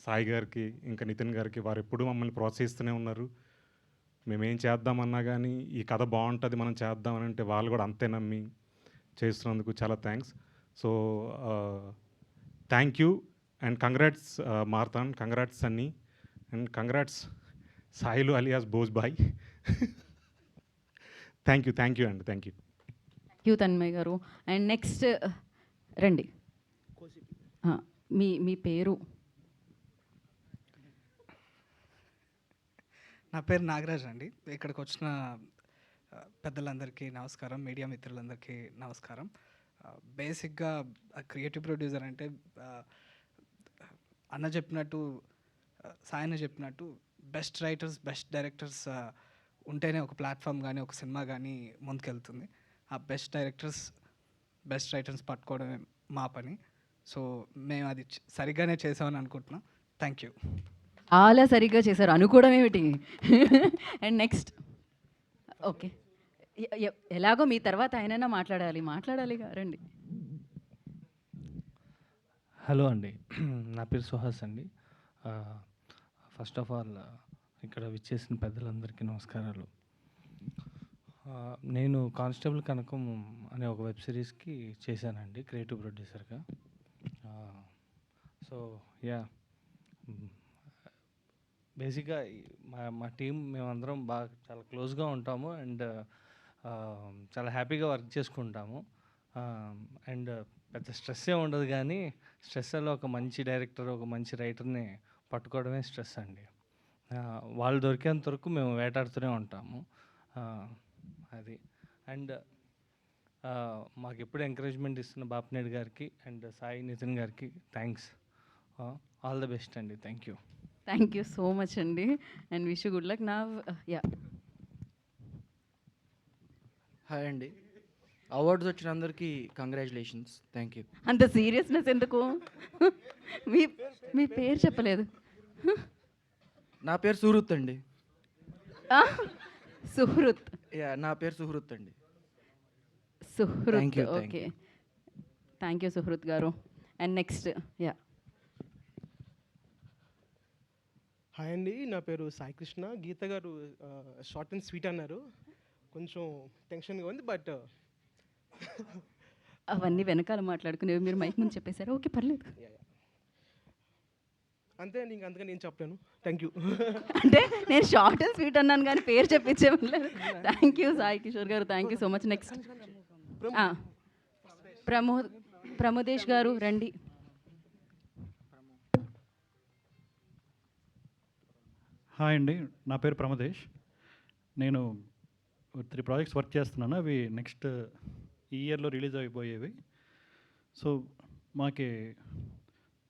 సాయి గారికి, ఇంకా నితిన్ గారికి, వారు ఎప్పుడూ మమ్మల్ని ప్రోత్సహిస్తూనే ఉన్నారు. మేమేం చేద్దామన్నా కానీ ఈ కథ బాగుంటుంది మనం చేద్దామని అంటే వాళ్ళు కూడా అంతే నమ్మి చేస్తున్నందుకు చాలా thanks. So thank you and congrats Marthan, congrats Sunny, and congrats Sailu alias boss boy. Thank you అండి, thank you. You Tanmay garu. And next రండి, మీ పేరు? నా పేరు నాగరాజ్ అండి. ఇక్కడికి వచ్చిన పెద్దలందరికీ నమస్కారం, మీడియా మిత్రులందరికీ నమస్కారం. బేసిక్గా క్రియేటివ్ ప్రొడ్యూసర్ అంటే అన్న చెప్పినట్టు, సాయన్న చెప్పినట్టు బెస్ట్ రైటర్స్, బెస్ట్ డైరెక్టర్స్ ఉంటేనే ఒక ప్లాట్ఫామ్ కానీ ఒక సినిమా కానీ ముందుకెళ్తుంది. ఆ బెస్ట్ డైరెక్టర్స్, బెస్ట్ రైటర్స్ పట్టుకోవడమే మా పని. సో మేము అది సరిగ్గానే చేసామని అనుకుంటున్నాం. Thank you. చాలా సరిగ్గా చేశారు అనుకోవడం ఏమిటి. అండ్ నెక్స్ట్ ఓకే, ఎలాగో మీ తర్వాత ఆయనైనా మాట్లాడాలిగా, రండి. హలో అండి, నా పేరు సుహాస్ అండి. ఫస్ట్ ఆఫ్ ఆల్ ఇక్కడ విచ్చేసిన పెద్దలందరికీ నమస్కారాలు. నేను కానిస్టేబుల్ కనకం అనే ఒక వెబ్ సిరీస్కి చేశానండి క్రియేటివ్ ప్రొడ్యూసర్గా. సో యా, బేసిక్గా మా టీం మేమందరం బాగా చాలా క్లోజ్గా ఉంటాము అండ్ చాలా హ్యాపీగా వర్క్ చేసుకుంటాము. అండ్ పెద్ద స్ట్రెస్ ఏ ఉండదు, కానీ స్ట్రెస్లో ఒక మంచి డైరెక్టర్, ఒక మంచి రైటర్ని పట్టుకోవడమే స్ట్రెస్ అండి. వాళ్ళు దొరికేంత వరకు మేము వేటాడుతూనే ఉంటాము. అది అండ్ మాకు ఎప్పుడు ఎంకరేజ్మెంట్ ఇస్తున్న బాపినేడు గారికి అండ్ సాయి నితిన్ గారికి థ్యాంక్స్. ఆల్ ద బెస్ట్ అండి. Thank you. Thank you so much అండి అండ్ విష్ గుడ్ లక్. నా యా, హాయ్ అండి, అవార్డ్స్ వచ్చిన అందరికీ కంగ్రాచులేషన్స్. Thank you. అంత సీరియస్నెస్ ఎందుకు? మీ మీ పేరు చెప్పలేదు. నా పేరు సుహృత్ అండి. సుహృత్. యా, నా పేరు సుహృత్ అండి. Suhruth, okay. Thank you Suhruth garu. And next yeah. Hi అండి, నా పేరు సాయి కృష్ణ. గీత గారు షార్ట్ అండ్ స్వీట్ అన్నారు, కొంచెం టెన్షన్గా ఉంది, బట్ అవన్నీ వెనకాల మాట్లాడుకునేవి మీరు మైక్ ముందు చెప్పేశారు. ఓకే, పర్లేదు. అంతే అండి, ఇంకా అందుకని నేను చెప్పాను. Thank you. అంటే నేను షార్ట్ అండ్ స్వీట్ అన్నాను కానీ పేరు చెప్పించేవాళ్ళు. Thank you Sai Kishore garu, thank you so much. Next Pramodesh garu రండి. హాయ్ అండి, నా పేరు ప్రమోదేష్. నేను 3 ప్రాజెక్ట్స్ వర్క్ చేస్తున్నాను. అవి నెక్స్ట్ ఈ ఇయర్లో రిలీజ్ అయిపోయేవి. సో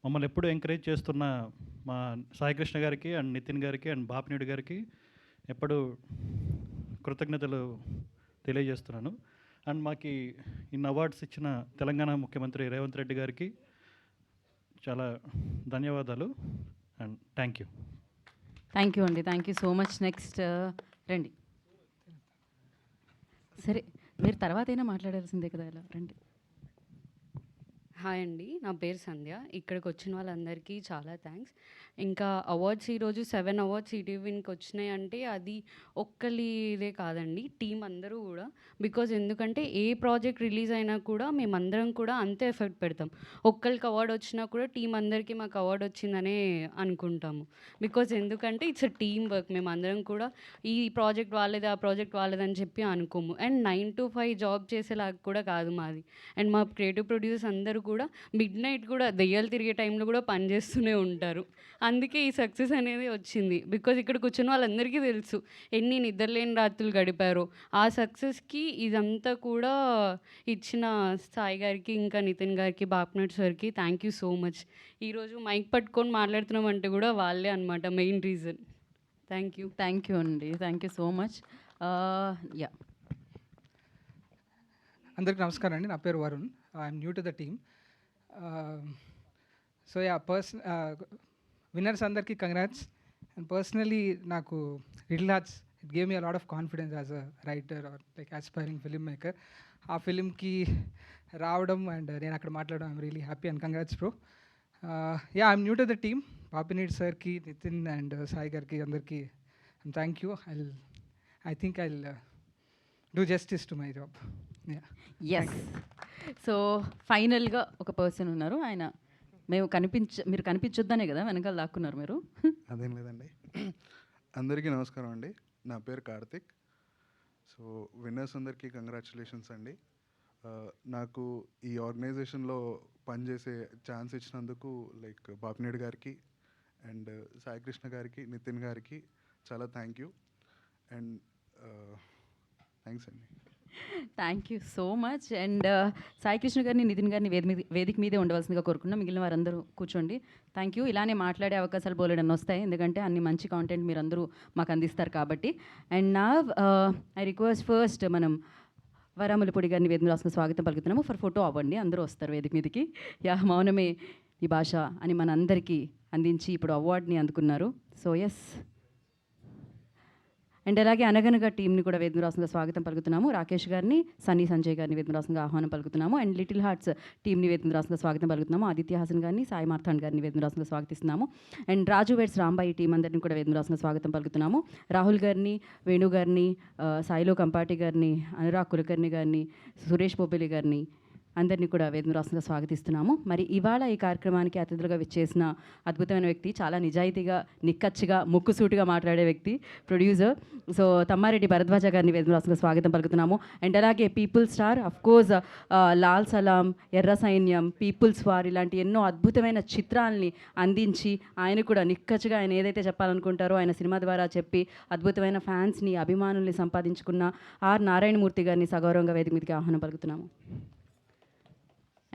మమ్మల్ని ఎప్పుడు ఎంకరేజ్ చేస్తున్న మా సాయికృష్ణ గారికి అండ్ నితిన్ గారికి అండ్ బాపినేడు గారికి ఎప్పుడు కృతజ్ఞతలు తెలియజేస్తున్నాను. అండ్ మాకు ఇన్ని అవార్డ్స్ ఇచ్చిన తెలంగాణ ముఖ్యమంత్రి రేవంత్ రెడ్డి గారికి చాలా ధన్యవాదాలు and thank you. Thank you అండి, thank you so much. Next రండి. సరే, మీరు తర్వాత అయినా మాట్లాడాల్సిందే కదా, ఇలా రండి. హాయ్ అండి, నా పేరు సంధ్య. ఇక్కడికి వచ్చిన వాళ్ళందరికీ చాలా థ్యాంక్స్. ఇంకా అవార్డ్స్ ఈరోజు 7 అవార్డ్స్ ఈటీవీకి వచ్చినాయి అంటే అది ఒక్కరిదే కాదండి, టీం అందరూ కూడా. బికాజ్ ఎందుకంటే ఏ ప్రాజెక్ట్ రిలీజ్ అయినా కూడా మేమందరం కూడా అంతే ఎఫర్ట్ పెడతాం. ఒక్కరికి అవార్డు వచ్చినా కూడా టీం అందరికీ మాకు అవార్డు వచ్చిందనే అనుకుంటాము. బికాజ్ ఎందుకంటే ఇట్స్ అ టీమ్ వర్క్. మేమందరం కూడా ఈ ప్రాజెక్ట్ వాళ్ళది, ఆ ప్రాజెక్ట్ వాళ్ళదని చెప్పి అనుకోము. అండ్ 9 to 5 జాబ్ చేసేలాగా కూడా కాదు మాది. అండ్ మా క్రియేటివ్ ప్రొడ్యూసర్స్ అందరూ కూడా మిడ్ నైట్ కూడా దెయ్యాలు తిరిగే టైంలో కూడా పనిచేస్తూనే ఉంటారు. అందుకే ఈ సక్సెస్ అనేది వచ్చింది. బికాజ్ ఇక్కడ కూర్చున్న వాళ్ళందరికీ తెలుసు ఎన్ని నిద్రలేని రాత్రులు గడిపారో. ఆ సక్సెస్కి ఇదంతా కూడా ఇచ్చిన సాయి గారికి, ఇంకా నితిన్ గారికి, బాపినేడు సార్కి థ్యాంక్ యూ సో మచ్. ఈరోజు మైక్ పట్టుకొని మాట్లాడుతున్నామంటే కూడా వాళ్ళే అనమాట main reason. Thank you. Thank you అండి, thank you so much. Yeah, అందరికీ నమస్కారం అండి, నా పేరు Varun. I'm new to the team. So yeah, winners అందరికీ కంగ్రాట్స్. అండ్ పర్సనలీ నాకు Little Hearts it gave me a lot of confidence as a writer or like aspiring film maker. ఆ ఫిలింకి రావడం అండ్ నేను అక్కడ మాట్లాడడం I'm really happy and congrats bro. Yeah, I'm new to the team. Bapineedu సార్కి, Nithin and Sai గారికి అందరికీ thank you. I think I do justice to my job. Yes. So ఫైనల్గా ఒక పర్సన్ ఉన్నారు, ఆయన మీరు కనిపించొద్దనే కదా వెనకాల దాక్కున్నారు మీరు. అదేం లేదండి. అందరికీ నమస్కారం అండి, నా పేరు కార్తిక్. సో విన్నర్స్ అందరికీ కంగ్రాచులేషన్స్ అండి. నాకు ఈ ఆర్గనైజేషన్లో పనిచేసే ఛాన్స్ ఇచ్చినందుకు లైక్ బాపినేడు గారికి అండ్ సాయికృష్ణ గారికి, నితిన్ గారికి చాలా థ్యాంక్ యూ అండ్ థ్యాంక్స్ అండి. Thank you so much. And Saikrishna గారిని, నితిన్ గారిని వేదిక మీదే ఉండవలసిందిగా కోరుకున్నాం. మిగిలిన వారందరూ కూర్చోండి. Thank you. ఇలానే మాట్లాడే అవకాశాలు బోలెడన్ని వస్తాయి, ఎందుకంటే అన్ని మంచి కాంటెంట్ మీరు అందరూ మాకు అందిస్తారు కాబట్టి. అండ్ నా ఐ రిక్వెస్ట్ ఫస్ట్ మనం వరాములపూడి గారిని వేదిక రాసుకుని స్వాగతం పలుకుతున్నాము. ఫర్ ఫోటో అవ్వండి, అందరూ వస్తారు వేదిక మీదకి. యా, మౌనమే ఈ భాష అని మన అందరికీ అందించి ఇప్పుడు అవార్డ్ని అందుకున్నారు. So yes. అండ్ అలాగే అనగనగా టీంని కూడా వేదనరాసంగా స్వాగతం పలుకుతున్నాము. రాకేష్ గారిని, సన్నీ సంజయ్ గారిని వేదనరాసంగా ఆహ్వానం పలుకుతున్నాము. అండ్ లిటిల్ హార్ట్స్ టీంని వేదనరాసంగా స్వాగతం పలుకుతున్నాము. ఆదిత్య హాసన్ గారిని, సాయి మార్తాండ్ గారిని వేదనరాసంగా స్వాగతిస్తున్నాము. And Raju weds Rambai team అందరిని కూడా వేదనరాసంగా స్వాగతం పలుకుతున్నాము. రాహుల్ గారిని, వేణు గారిని, సాయిలో కంపాటి గారిని, అనురాగ్ కులకర్ణి గారిని, సురేష్ బొబ్బిలి గారిని అందరినీ కూడా వేదనరాసంగా స్వాగతిస్తున్నాము. మరి ఇవాళ ఈ కార్యక్రమానికి అతిథులుగా విచ్చేసిన అద్భుతమైన వ్యక్తి, చాలా నిజాయితీగా, నిక్కచ్చిగా, ముక్కుసూటిగా మాట్లాడే వ్యక్తి, ప్రొడ్యూసర్. సో తమ్మారెడ్డి భరద్వాజ గారిని వేదనరాసంగా స్వాగతం పలుకుతున్నాము. అండ్ అలాగే పీపుల్ స్టార్, అఫ్కోర్స్ లాల్ సలాం, ఎర్ర సైన్యం, పీపుల్స్ వార్ ఇలాంటి ఎన్నో అద్భుతమైన చిత్రాలని అందించి ఆయన కూడా నిక్కచ్చిగా ఆయన ఏదైతే చెప్పాలనుకుంటారో ఆయన సినిమా ద్వారా చెప్పి అద్భుతమైన ఫ్యాన్స్ని, అభిమానుల్ని సంపాదించుకున్న ఆర్ నారాయణమూర్తి గారిని సగౌరవంగా వేదిక మీదకి ఆహ్వానం పలుకుతున్నాము.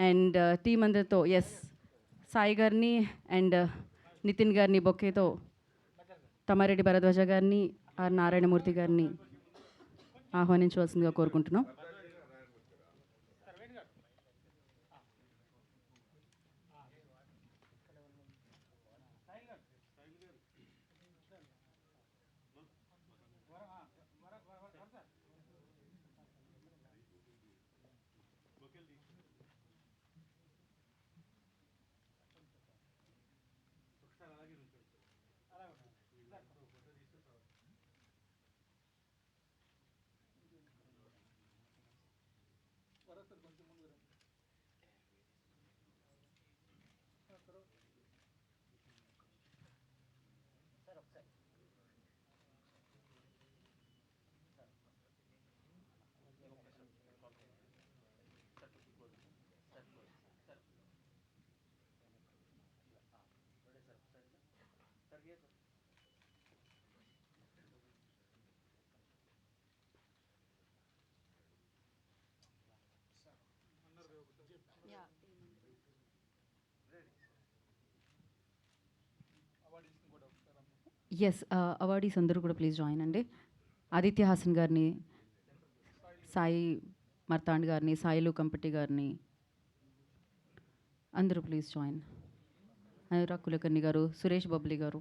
అండ్ టీం అందరితో సాయి గారిని అండ్ నితిన్ గారిని బొకేతో తమ్మారెడ్డి భరద్వాజ గారిని, ఆర్ నారాయణమూర్తి గారిని ఆహ్వానించవలసిందిగా కోరుకుంటున్నాం. అవార్డీస్ అందరూ కూడా ప్లీజ్ జాయిన్ అండి. ఆదిత్య హాసన్ గారిని, సాయి మార్తాండ్ గారిని, సాయిలు కంపటి గారిని అందరూ ప్లీజ్ జాయిన్. అనురాగ్ కులకర్ణి గారు, సురేష్ బొబ్లి గారు.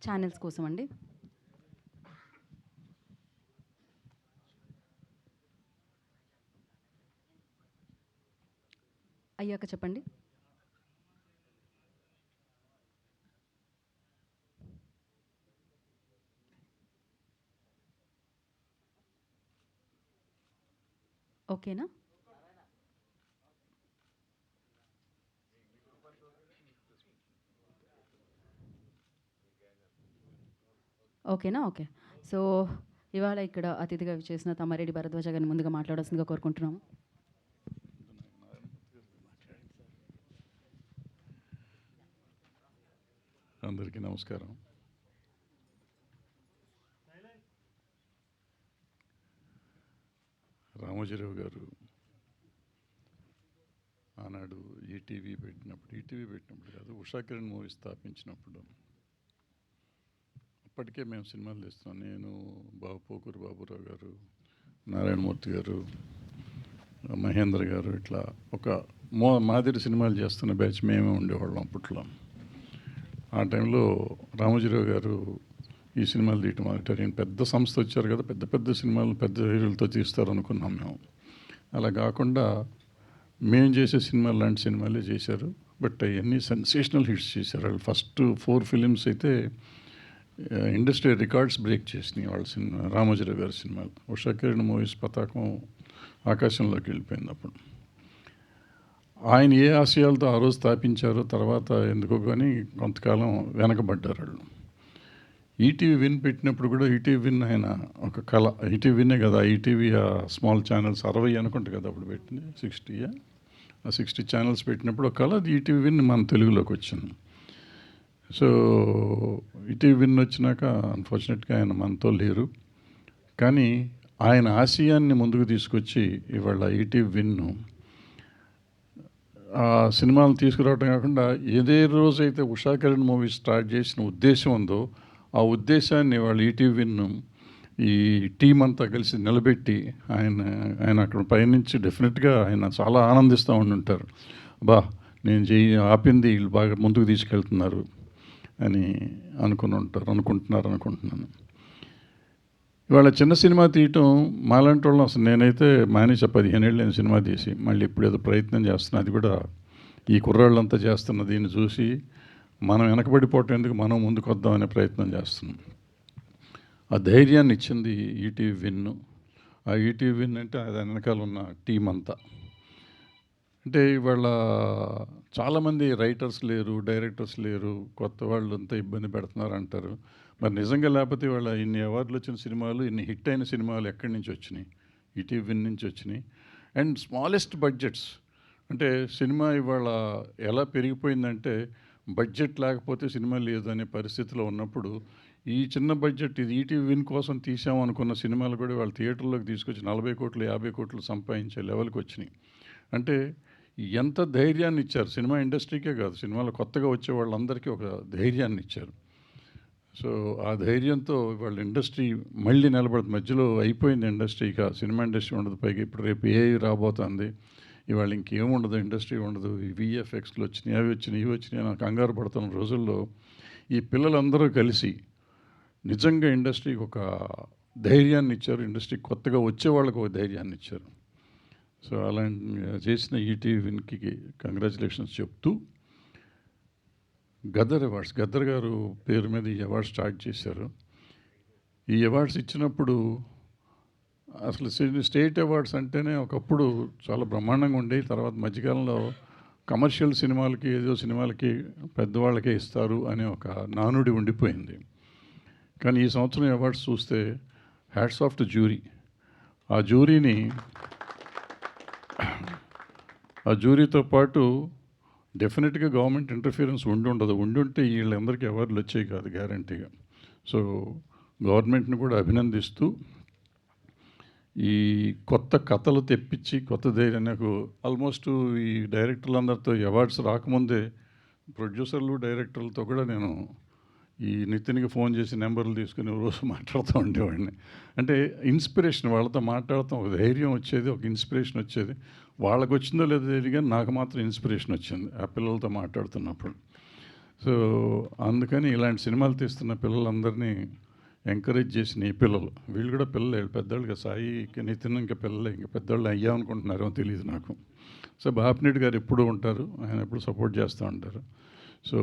ఛానల్స్ కోసం అండి. అయ్యాక చెప్పండి. ఓకేనా? ఓకేనా? ఓకే. సో ఇవాళ ఇక్కడ అతిథిగా విచ్చేసిన తమ్మారెడ్డి భరద్వాజ గారిని ముందుగా మాట్లాడాల్సిందిగా కోరుకుంటున్నాము. అందరికీ నమస్కారం. రామోజీరావు గారు ఆనాడు ఈటీవీ పెట్టినప్పుడు కాదు, ఉషా కిరణ్ మూవీ స్థాపించినప్పుడు అప్పటికే మేము సినిమాలు తీస్తున్నాం. నేను పోకూరు బాబురావు గారు, నారాయణమూర్తి గారు, మహేంద్ర గారు, ఇట్లా ఒక మాదిరి సినిమాలు చేస్తున్న బ్యాచ్ మేమే ఉండేవాళ్ళం అప్పట్లో. ఆ టైంలో రామోజీరావు గారు ఈ సినిమాలు తీయటం మొదలెట్టారు. పెద్ద సంస్థ వచ్చారు కదా, పెద్ద పెద్ద సినిమాలు పెద్ద హీరోలతో తీస్తారు అనుకున్నాం మేము. అలా కాకుండా మేము చేసే సినిమాలు లాంటి సినిమాలే చేశారు. బట్ అవన్నీ సెన్సేషనల్ హిట్స్ చేశారు. వాళ్ళు ఫస్ట్ 4 ఫిలిమ్స్ అయితే ఇండస్ట్రీ రికార్డ్స్ బ్రేక్ చేసినాయి వాళ్ళ సినిమా, రామోజీరావు గారి సినిమాలు. ఉషా కిరణ్ మూవీస్ పతాకం ఆకాశంలోకి వెళ్ళిపోయింది. అప్పుడు ఆయన ఏ ఆశయాలతో ఆ రోజు స్థాపించారో తర్వాత ఎందుకో కానీ కొంతకాలం వెనకబడ్డారు వాళ్ళు. ఈటీవీ విన్ పెట్టినప్పుడు కూడా ఈటీవీ విన్ ఆయన ఒక కళ. ఈటీవీ విన్నే కదా, ఈటీవీ స్మాల్ ఛానల్స్ 60 అనుకుంటా కదా అప్పుడు పెట్టింది, 60 ఆ 60 ఛానల్స్ పెట్టినప్పుడు ఒక కళ, అది ఈటీవీ విన్ మన తెలుగులోకి వచ్చింది. సో ఈటీవీ విన్ వచ్చినాక అన్ఫార్చునేట్గా ఆయన మనతో లేరు, కానీ ఆయన ఆశయాన్ని ముందుకు తీసుకొచ్చి ఇవాళ ఈటీవీ విన్ను ఆ సినిమాలు తీసుకురావడం కాకుండా ఏదే రోజైతే ఉషా కిరణ్ మూవీ స్టార్ట్ చేసిన ఉద్దేశం ఉందో ఆ ఉద్దేశాన్ని వాళ్ళు ఈటీవీ విన్ను ఈ టీం అంతా కలిసి నిలబెట్టి ఆయన అక్కడ పైనుంచి డెఫినెట్గా ఆయన చాలా ఆనందిస్తూ ఉండుంటారు. బా నేను ఆపింది వీళ్ళు బాగా ముందుకు తీసుకెళ్తున్నారు అని అనుకుంటున్నాను. ఇవాళ చిన్న సినిమా తీయటం మాలాంటి వాళ్ళం అసలు నేనైతే మానేసా 15 ఏళ్ళు నేను సినిమా తీసి, మళ్ళీ ఇప్పుడు ఏదో ప్రయత్నం చేస్తున్నా. అది కూడా ఈ కుర్రాళ్ళంతా చేస్తున్న దీన్ని చూసి మనం వెనకబడిపోవటం ఎందుకు, మనం ముందుకు వద్దామనే ప్రయత్నం చేస్తున్నాం. ఆ ధైర్యాన్ని ఇచ్చింది ఈటీవీ విన్ను. ఆ ఈటీవీ విన్ అంటే దాని వెనకాల ఉన్న టీం అంతా. అంటే ఇవాళ చాలామంది రైటర్స్ లేరు, డైరెక్టర్స్ లేరు, కొత్త వాళ్ళు అంతా ఇబ్బంది పెడుతున్నారు అంటారు. మరి నిజంగా లేకపోతే ఇవాళ ఇన్ని అవార్డులు వచ్చిన సినిమాలు, ఇన్ని హిట్ అయిన సినిమాలు ఎక్కడి నుంచి వచ్చినాయి? ఈటీవీ విన్ నుంచి వచ్చినాయి. అండ్ స్మాలెస్ట్ బడ్జెట్స్, అంటే సినిమా ఇవాళ ఎలా పెరిగిపోయిందంటే బడ్జెట్ లేకపోతే సినిమా లేదు అనే పరిస్థితిలో ఉన్నప్పుడు ఈ చిన్న బడ్జెట్ ఇది ఈటీవీ విన్ కోసం తీసామనుకున్న సినిమాలు కూడా వాళ్ళ థియేటర్లోకి తీసుకొచ్చి 40 కోట్లు 50 కోట్లు సంపాదించే లెవెల్కి వచ్చినాయి. అంటే ఎంత ధైర్యాన్ని ఇచ్చారు సినిమా ఇండస్ట్రీకే కాదు, సినిమాలో కొత్తగా వచ్చే వాళ్ళందరికీ ఒక ధైర్యాన్ని ఇచ్చారు. సో ఆ ధైర్యంతో వాళ్ళ ఇండస్ట్రీ మళ్ళీ నిలబడుతుంది. మధ్యలో అయిపోయింది ఇండస్ట్రీ, ఇక సినిమా ఇండస్ట్రీ ఉండదు. పైగా ఇప్పుడు రేపు ఏఐ రాబోతుంది, ఇవాళ ఇంకేముండదు, ఇండస్ట్రీ ఉండదు. ఈ విఎఫ్ఎక్స్లు వచ్చినాయి, అవి వచ్చినాయి, ఇవి వచ్చినాయి, నాకు కంగారు పడుతున్న రోజుల్లో ఈ పిల్లలందరూ కలిసి నిజంగా ఇండస్ట్రీకి ఒక ధైర్యాన్ని ఇచ్చారు, ఇండస్ట్రీ కొత్తగా వచ్చే వాళ్ళకు ఒక ధైర్యాన్ని ఇచ్చారు. సో అలాంటి చేసిన ఈటీవీ విన్కి కంగ్రాచులేషన్స్ చెప్తూ, గద్దర్ అవార్డ్స్, గద్దర్ గారు పేరు మీద ఈ అవార్డ్స్ స్టార్ట్ చేశారు. ఈ అవార్డ్స్ ఇచ్చినప్పుడు అసలు స్టేట్ అవార్డ్స్ అంటేనే ఒకప్పుడు చాలా బ్రహ్మాండంగా ఉండేవి. తర్వాత మధ్యకాలంలో కమర్షియల్ సినిమాలకి, ఏదో సినిమాలకి పెద్దవాళ్ళకే ఇస్తారు అనే ఒక నానుడి ఉండిపోయింది. కానీ ఈ సంవత్సరం అవార్డ్స్ చూస్తే హ్యాట్స్ ఆఫ్ టు జ్యూరీ. ఆ జ్యూరీతో పాటు డెఫినెట్గా గవర్నమెంట్ ఇంటర్ఫియరెన్స్ ఉండుంటే వీళ్ళందరికీ అవార్డులు వచ్చాయి కాదు గ్యారంటీగా. సో గవర్నమెంట్ని కూడా అభినందిస్తూ ఈ కొత్త కథలు తెప్పించి కొత్త ధైర్యం, నాకు ఆల్మోస్ట్ ఈ డైరెక్టర్లందరితో అవార్డ్స్ రాకముందే ప్రొడ్యూసర్లు డైరెక్టర్లతో కూడా నేను ఈ నితిన్కి ఫోన్ చేసి నెంబర్లు తీసుకుని రోజు మాట్లాడుతూ ఉండేవాడిని. అంటే ఇన్స్పిరేషన్, వాళ్ళతో మాట్లాడతాం, ఒక ధైర్యం వచ్చేది, ఒక ఇన్స్పిరేషన్ వచ్చేది. వాళ్ళకు వచ్చిందో లేదో తెలియదు కానీ నాకు మాత్రం ఇన్స్పిరేషన్ వచ్చింది ఆ పిల్లలతో మాట్లాడుతున్నప్పుడు. సో అందుకని ఇలాంటి సినిమాలు తీస్తున్న పిల్లలందరినీ ఎంకరేజ్ చేసిన ఈ పిల్లలు, వీళ్ళు కూడా పిల్లలే, పెద్దవాళ్ళుగా సాయి నితిన్ ఇంకా పిల్లలే, ఇంకా పెద్దవాళ్ళు అయ్యామనుకుంటున్నారో తెలియదు నాకు. సో బాపినేడు గారు ఎప్పుడూ ఉంటారు, ఆయన ఎప్పుడు సపోర్ట్ చేస్తూ ఉంటారు. సో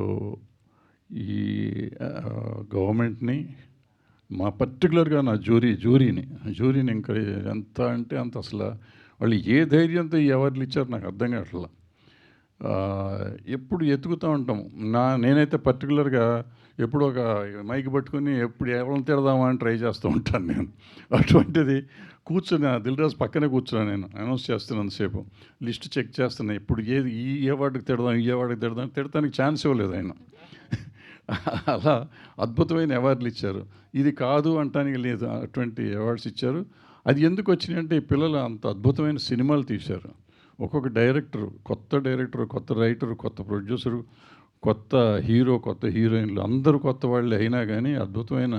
ఈ గవర్నమెంట్ని మా పర్టికులర్గా నా జ్యూరీని ఇంకా ఎంత అంటే అంత, అసలు వాళ్ళు ఏ ధైర్యంతో ఈ అవార్డులు ఇచ్చారు నాకు అర్థం కావట్లా. ఎప్పుడు ఎత్తుకుతూ ఉంటాము. నేనైతే పర్టికులర్గా ఎప్పుడు ఒక మైక్ పట్టుకుని ఎప్పుడు ఎవరిని తిడదామా అని ట్రై చేస్తూ ఉంటాను నేను. అటువంటిది కూర్చొని దిల్రాజు పక్కనే కూర్చున్నాను, నేను అనౌన్స్ చేస్తున్నంతసేపు లిస్ట్ చెక్ చేస్తున్నా, ఇప్పుడు ఏది ఈ అవార్డుకి తిడదాం, ఈ అవార్డుకి తిడతానికి ఛాన్స్ ఇవ్వలేదు ఆయన. అలా అద్భుతమైన అవార్డులు ఇచ్చారు. ఇది కాదు అంటానికి లేదు, అటువంటి అవార్డ్స్ ఇచ్చారు. అది ఎందుకు వచ్చినాయి అంటే ఈ పిల్లలు అంత అద్భుతమైన సినిమాలు తీశారు. ఒక్కొక్క డైరెక్టరు, కొత్త రైటరు, కొత్త ప్రొడ్యూసరు, కొత్త హీరో, కొత్త హీరోయిన్లు, అందరూ కొత్త వాళ్ళే అయినా కానీ అద్భుతమైన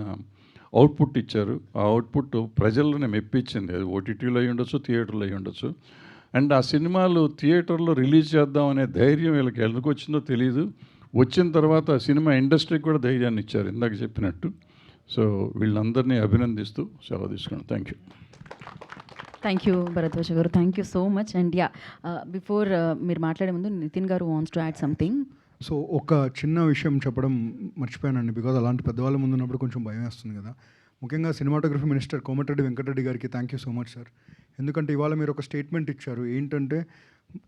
అవుట్పుట్ ఇచ్చారు. ఆ అవుట్పుట్ ప్రజల్లోనే మెప్పించింది. అది ఓటీటీలో అయి ఉండొచ్చు, థియేటర్లో అయి ఉండొచ్చు. అండ్ ఆ సినిమాలు థియేటర్లో రిలీజ్ చేద్దాం అనే ధైర్యం వీళ్ళకి ఎందుకు వచ్చిందో తెలియదు. వచ్చిన తర్వాత సినిమా ఇండస్ట్రీకి కూడా ధైర్యాన్ని ఇచ్చారు ఇందాక చెప్పినట్టు. సో వీళ్ళందరినీ అభినందిస్తూ సెలవు తీసుకున్నాను. థ్యాంక్ యూ భరద్వాజ గారు, thank you so much. And yeah, before మీరు మాట్లాడే ముందు నితిన్ గారు wants to add something. So ఒక చిన్న విషయం చెప్పడం మర్చిపోయానండి, బికాజ్ అలాంటి పెద్దవాళ్ళ ముందు ఉన్నప్పుడు కొంచెం భయం వేస్తుంది కదా. ముఖ్యంగా సినిమాటోగ్రఫీ మినిస్టర్ కోమటిరెడ్డి వెంకటరెడ్డి గారికి thank you so much sir. ఎందుకంటే ఇవాళ మీరు ఒక స్టేట్మెంట్ ఇచ్చారు ఏంటంటే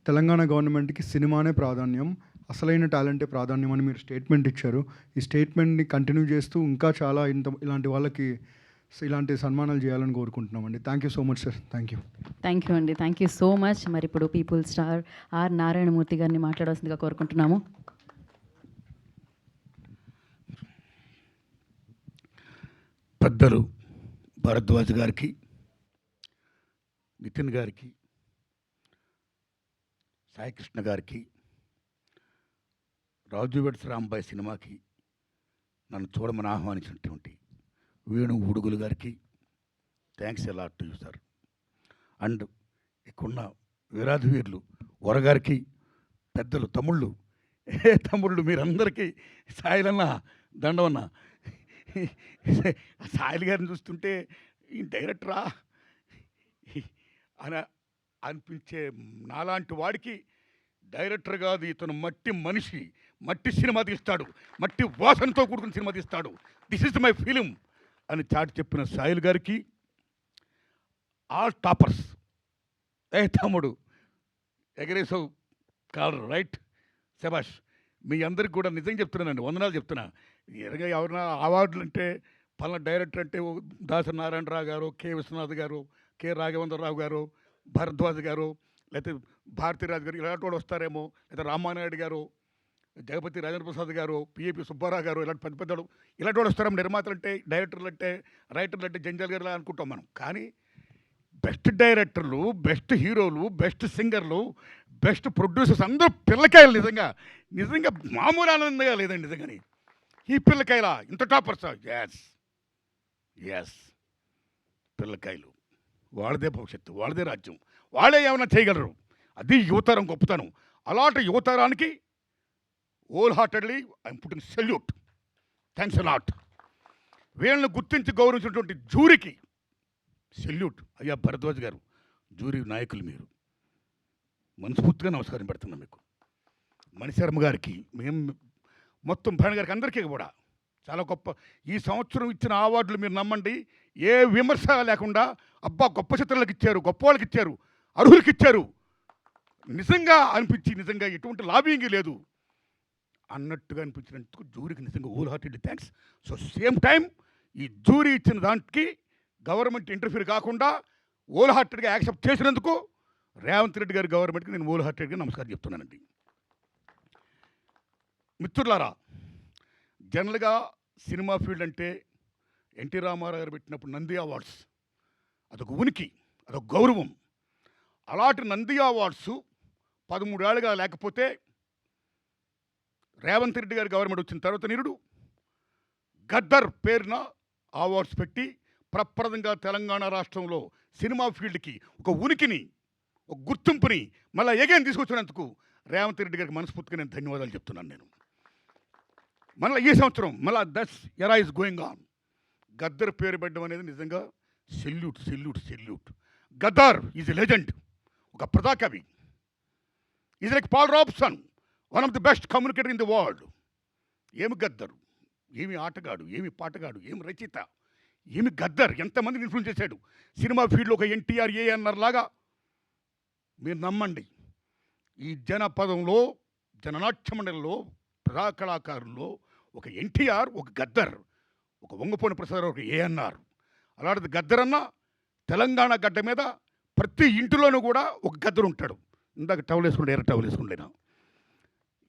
తెలంగాణ గవర్నమెంట్కి సినిమానే ప్రాధాన్యం, అసలైన టాలెంటే ప్రాధాన్యం అని మీరు స్టేట్మెంట్ ఇచ్చారు. ఈ స్టేట్మెంట్ని కంటిన్యూ చేస్తూ ఇంకా చాలా ఇలాంటి వాళ్ళకి ఇలాంటి సన్మానాలు చేయాలని కోరుకుంటున్నామండి. Thank you so much sir. Thank you. Thank you అండి. Thank you so much. మరి ఇప్పుడు పీపుల్ స్టార్ ఆర్ నారాయణమూర్తి గారిని మాట్లాడాల్సిందిగా కోరుకుంటున్నాము. పెద్దలు భరద్వాజ్ గారికి, నితిన్ గారికి, సాయికృష్ణ గారికి, రాజు వెడ్స్ రాంబాయ్ సినిమాకి నన్ను చూడమని ఆహ్వానించినటువంటి వేణు ఉడుగులు గారికి థ్యాంక్స్ ఎలా టు యూ సార్. అండ్ ఇక్కడున్న వీరాధి వీరులు వరగారికి, పెద్దలు తమ్ముళ్ళు, తమ్ముళ్ళు మీరందరికీ సాయిలన్న దండవన్న. సాయిల్ గారిని చూస్తుంటే ఈ డైరెక్టరా అని అనిపించే నాలాంటి వాడికి డైరెక్టర్ కాదు, ఇతను మట్టి మనిషి, మట్టి సినిమా తీస్తాడు, మట్టి వాసనతో కూడుకున్న సినిమా తీస్తాడు, దిస్ ఇస్ మై ఫిలిం అని చాటి చెప్పిన సాయిల్ గారికి, ఆల్ టాపర్స్, తమ్ముడు ఎగరేసావు కాలర్ రైట్, శబాష్. మీ అందరికి కూడా నిజంగా చెప్తున్నానండి, వందనాలు చెప్తున్నా. ఎరగా ఎవరైనా అవార్డులు అంటే పలానా డైరెక్టర్ అంటే దాసరి నారాయణరావు గారు, కె విశ్వనాథ్ గారు, కె రాఘవేంద్రరావు గారు, భరద్వాజ్ గారు, లేకపోతే భారతీరాజు గారు ఇలాంటి వాడు వస్తారేమో, లేదా రామానాయుడు గారు, జగపతి రాజేంద్ర ప్రసాద్ గారు, పిఏపి సుబ్బారావు గారు, ఇలాంటి పెద్ద పెద్దలు ఇలాంటి వాడు వస్తారేమో. నిర్మాతలు అంటే, డైరెక్టర్లు అంటే, రైటర్లు అంటే జంజాల్ గారు ఇలా అనుకుంటాం మనం. కానీ బెస్ట్ డైరెక్టర్లు, బెస్ట్ హీరోలు, బెస్ట్ సింగర్లు, బెస్ట్ ప్రొడ్యూసర్స్ అందరూ పిల్లకాయలు. నిజంగా నిజంగా మామూలు ఆనందంగా లేదండి నిజంగాని. ఈ పిల్లకాయల ఇంత టాపర్సా? ఎస్ ఎస్, పిల్లకాయలు వాళ్ళదే భవిష్యత్తు, వాళ్ళదే రాజ్యం, వాళ్ళే ఏమైనా చేయగలరు. అది యువతరం గొప్పతనం. అలాంటి యువతరానికి whole heartedly I'm putting salute. Thanks a lot. వీళ్ళని గుర్తించి గౌరవించినటువంటి జూరీకి సెల్యూట్. అయ్యా భరద్వాజ్ గారు, జూరీ నాయకులు మీరు, మనస్ఫూర్తిగా నమస్కారం పెడుతున్నాం మీకు. మణిశర్మ గారికి, మేము మొత్తం భరణ్ గారికి, అందరికీ కూడా చాలా గొప్ప. ఈ సంవత్సరం ఇచ్చిన అవార్డులు మీరు నమ్మండి, ఏ విమర్శ లేకుండా అబ్బా గొప్ప చిత్రాలకు ఇచ్చారు, గొప్ప వాళ్ళకి ఇచ్చారు, అర్హులకి ఇచ్చారు నిజంగా అనిపించి, నిజంగా ఎటువంటి లాబింగ్ లేదు అన్నట్టుగా అనిపించినందుకు జూరీకి నిజంగా whole heartedly thanks. So same time ఈ జూరీ ఇచ్చిన దానికి గవర్నమెంట్ ఇంటర్ఫీర్ కాకుండా హోల్ హార్టెడ్గా యాక్సెప్ట్ చేసినందుకు రేవంత్ రెడ్డి గారి గవర్నమెంట్కి నేను హోల్ హార్టెడ్గా నమస్కారం చెప్తున్నానండి. మిత్రులారా, జనరల్గా సినిమా ఫీల్డ్ అంటే ఎన్టీ రామారావు గారు పెట్టినప్పుడు నంది అవార్డ్స్ అదొక ఉనికి, అదొక గౌరవం. అలాంటి నంది అవార్డ్స్ 13 ఏళ్ళుగా లేకపోతే రేవంత్ రెడ్డి గారి గవర్నమెంట్ వచ్చిన తర్వాత నిరుడు గద్దర్ పేరున అవార్డ్స్ పెట్టి ప్రప్రదంగా తెలంగాణ రాష్ట్రంలో సినిమా ఫీల్డ్కి ఒక ఉనికిని, ఒక గుర్తింపుని మళ్ళీ ఎగైన్ తీసుకొచ్చినందుకు రేవంత్ రెడ్డి గారికి మనస్ఫూర్తిగా నేను ధన్యవాదాలు చెప్తున్నాను. నేను మళ్ళీ ఈ సంవత్సరం మళ్ళీ దట్స్ ఎరా ఇస్ గోయింగ్ ఆన్. గద్దర్ పేరు పెట్టడం అనేది నిజంగా salute salute salute. Gaddar is a legend, ఒక ప్రజాకవి. Is like Paul Robeson, one of the best communicator in the world. ఏమి గద్దరు, ఏమి ఆటగాడు, ఏమి పాటగాడు, ఏమి రచయిత, ఏమి గద్దర్, ఎంతమందిని ఇన్ఫ్లుయెన్స్ చేశాడు. సినిమా ఫీల్డ్లో ఒక ఎన్టీఆర్, ఏఎన్ఆర్ లాగా మీరు నమ్మండి. ఈ జనపదంలో, జననాట్య మండలిలో, ప్రజా కళాకారుల్లో ఒక ఎన్టీఆర్, ఒక గద్దర్, ఒక వంగపోని ప్రసాద్, ఒక ఏఎన్ఆర్. అలాంటిది గద్దర్ అన్న తెలంగాణ గడ్డ మీద ప్రతి ఇంటిలోనూ కూడా ఒక గద్దరు ఉంటాడు. ఇందాక టవల్ వేసుకుంటే ఎర్ర టవల్ వేసుకుంటేనా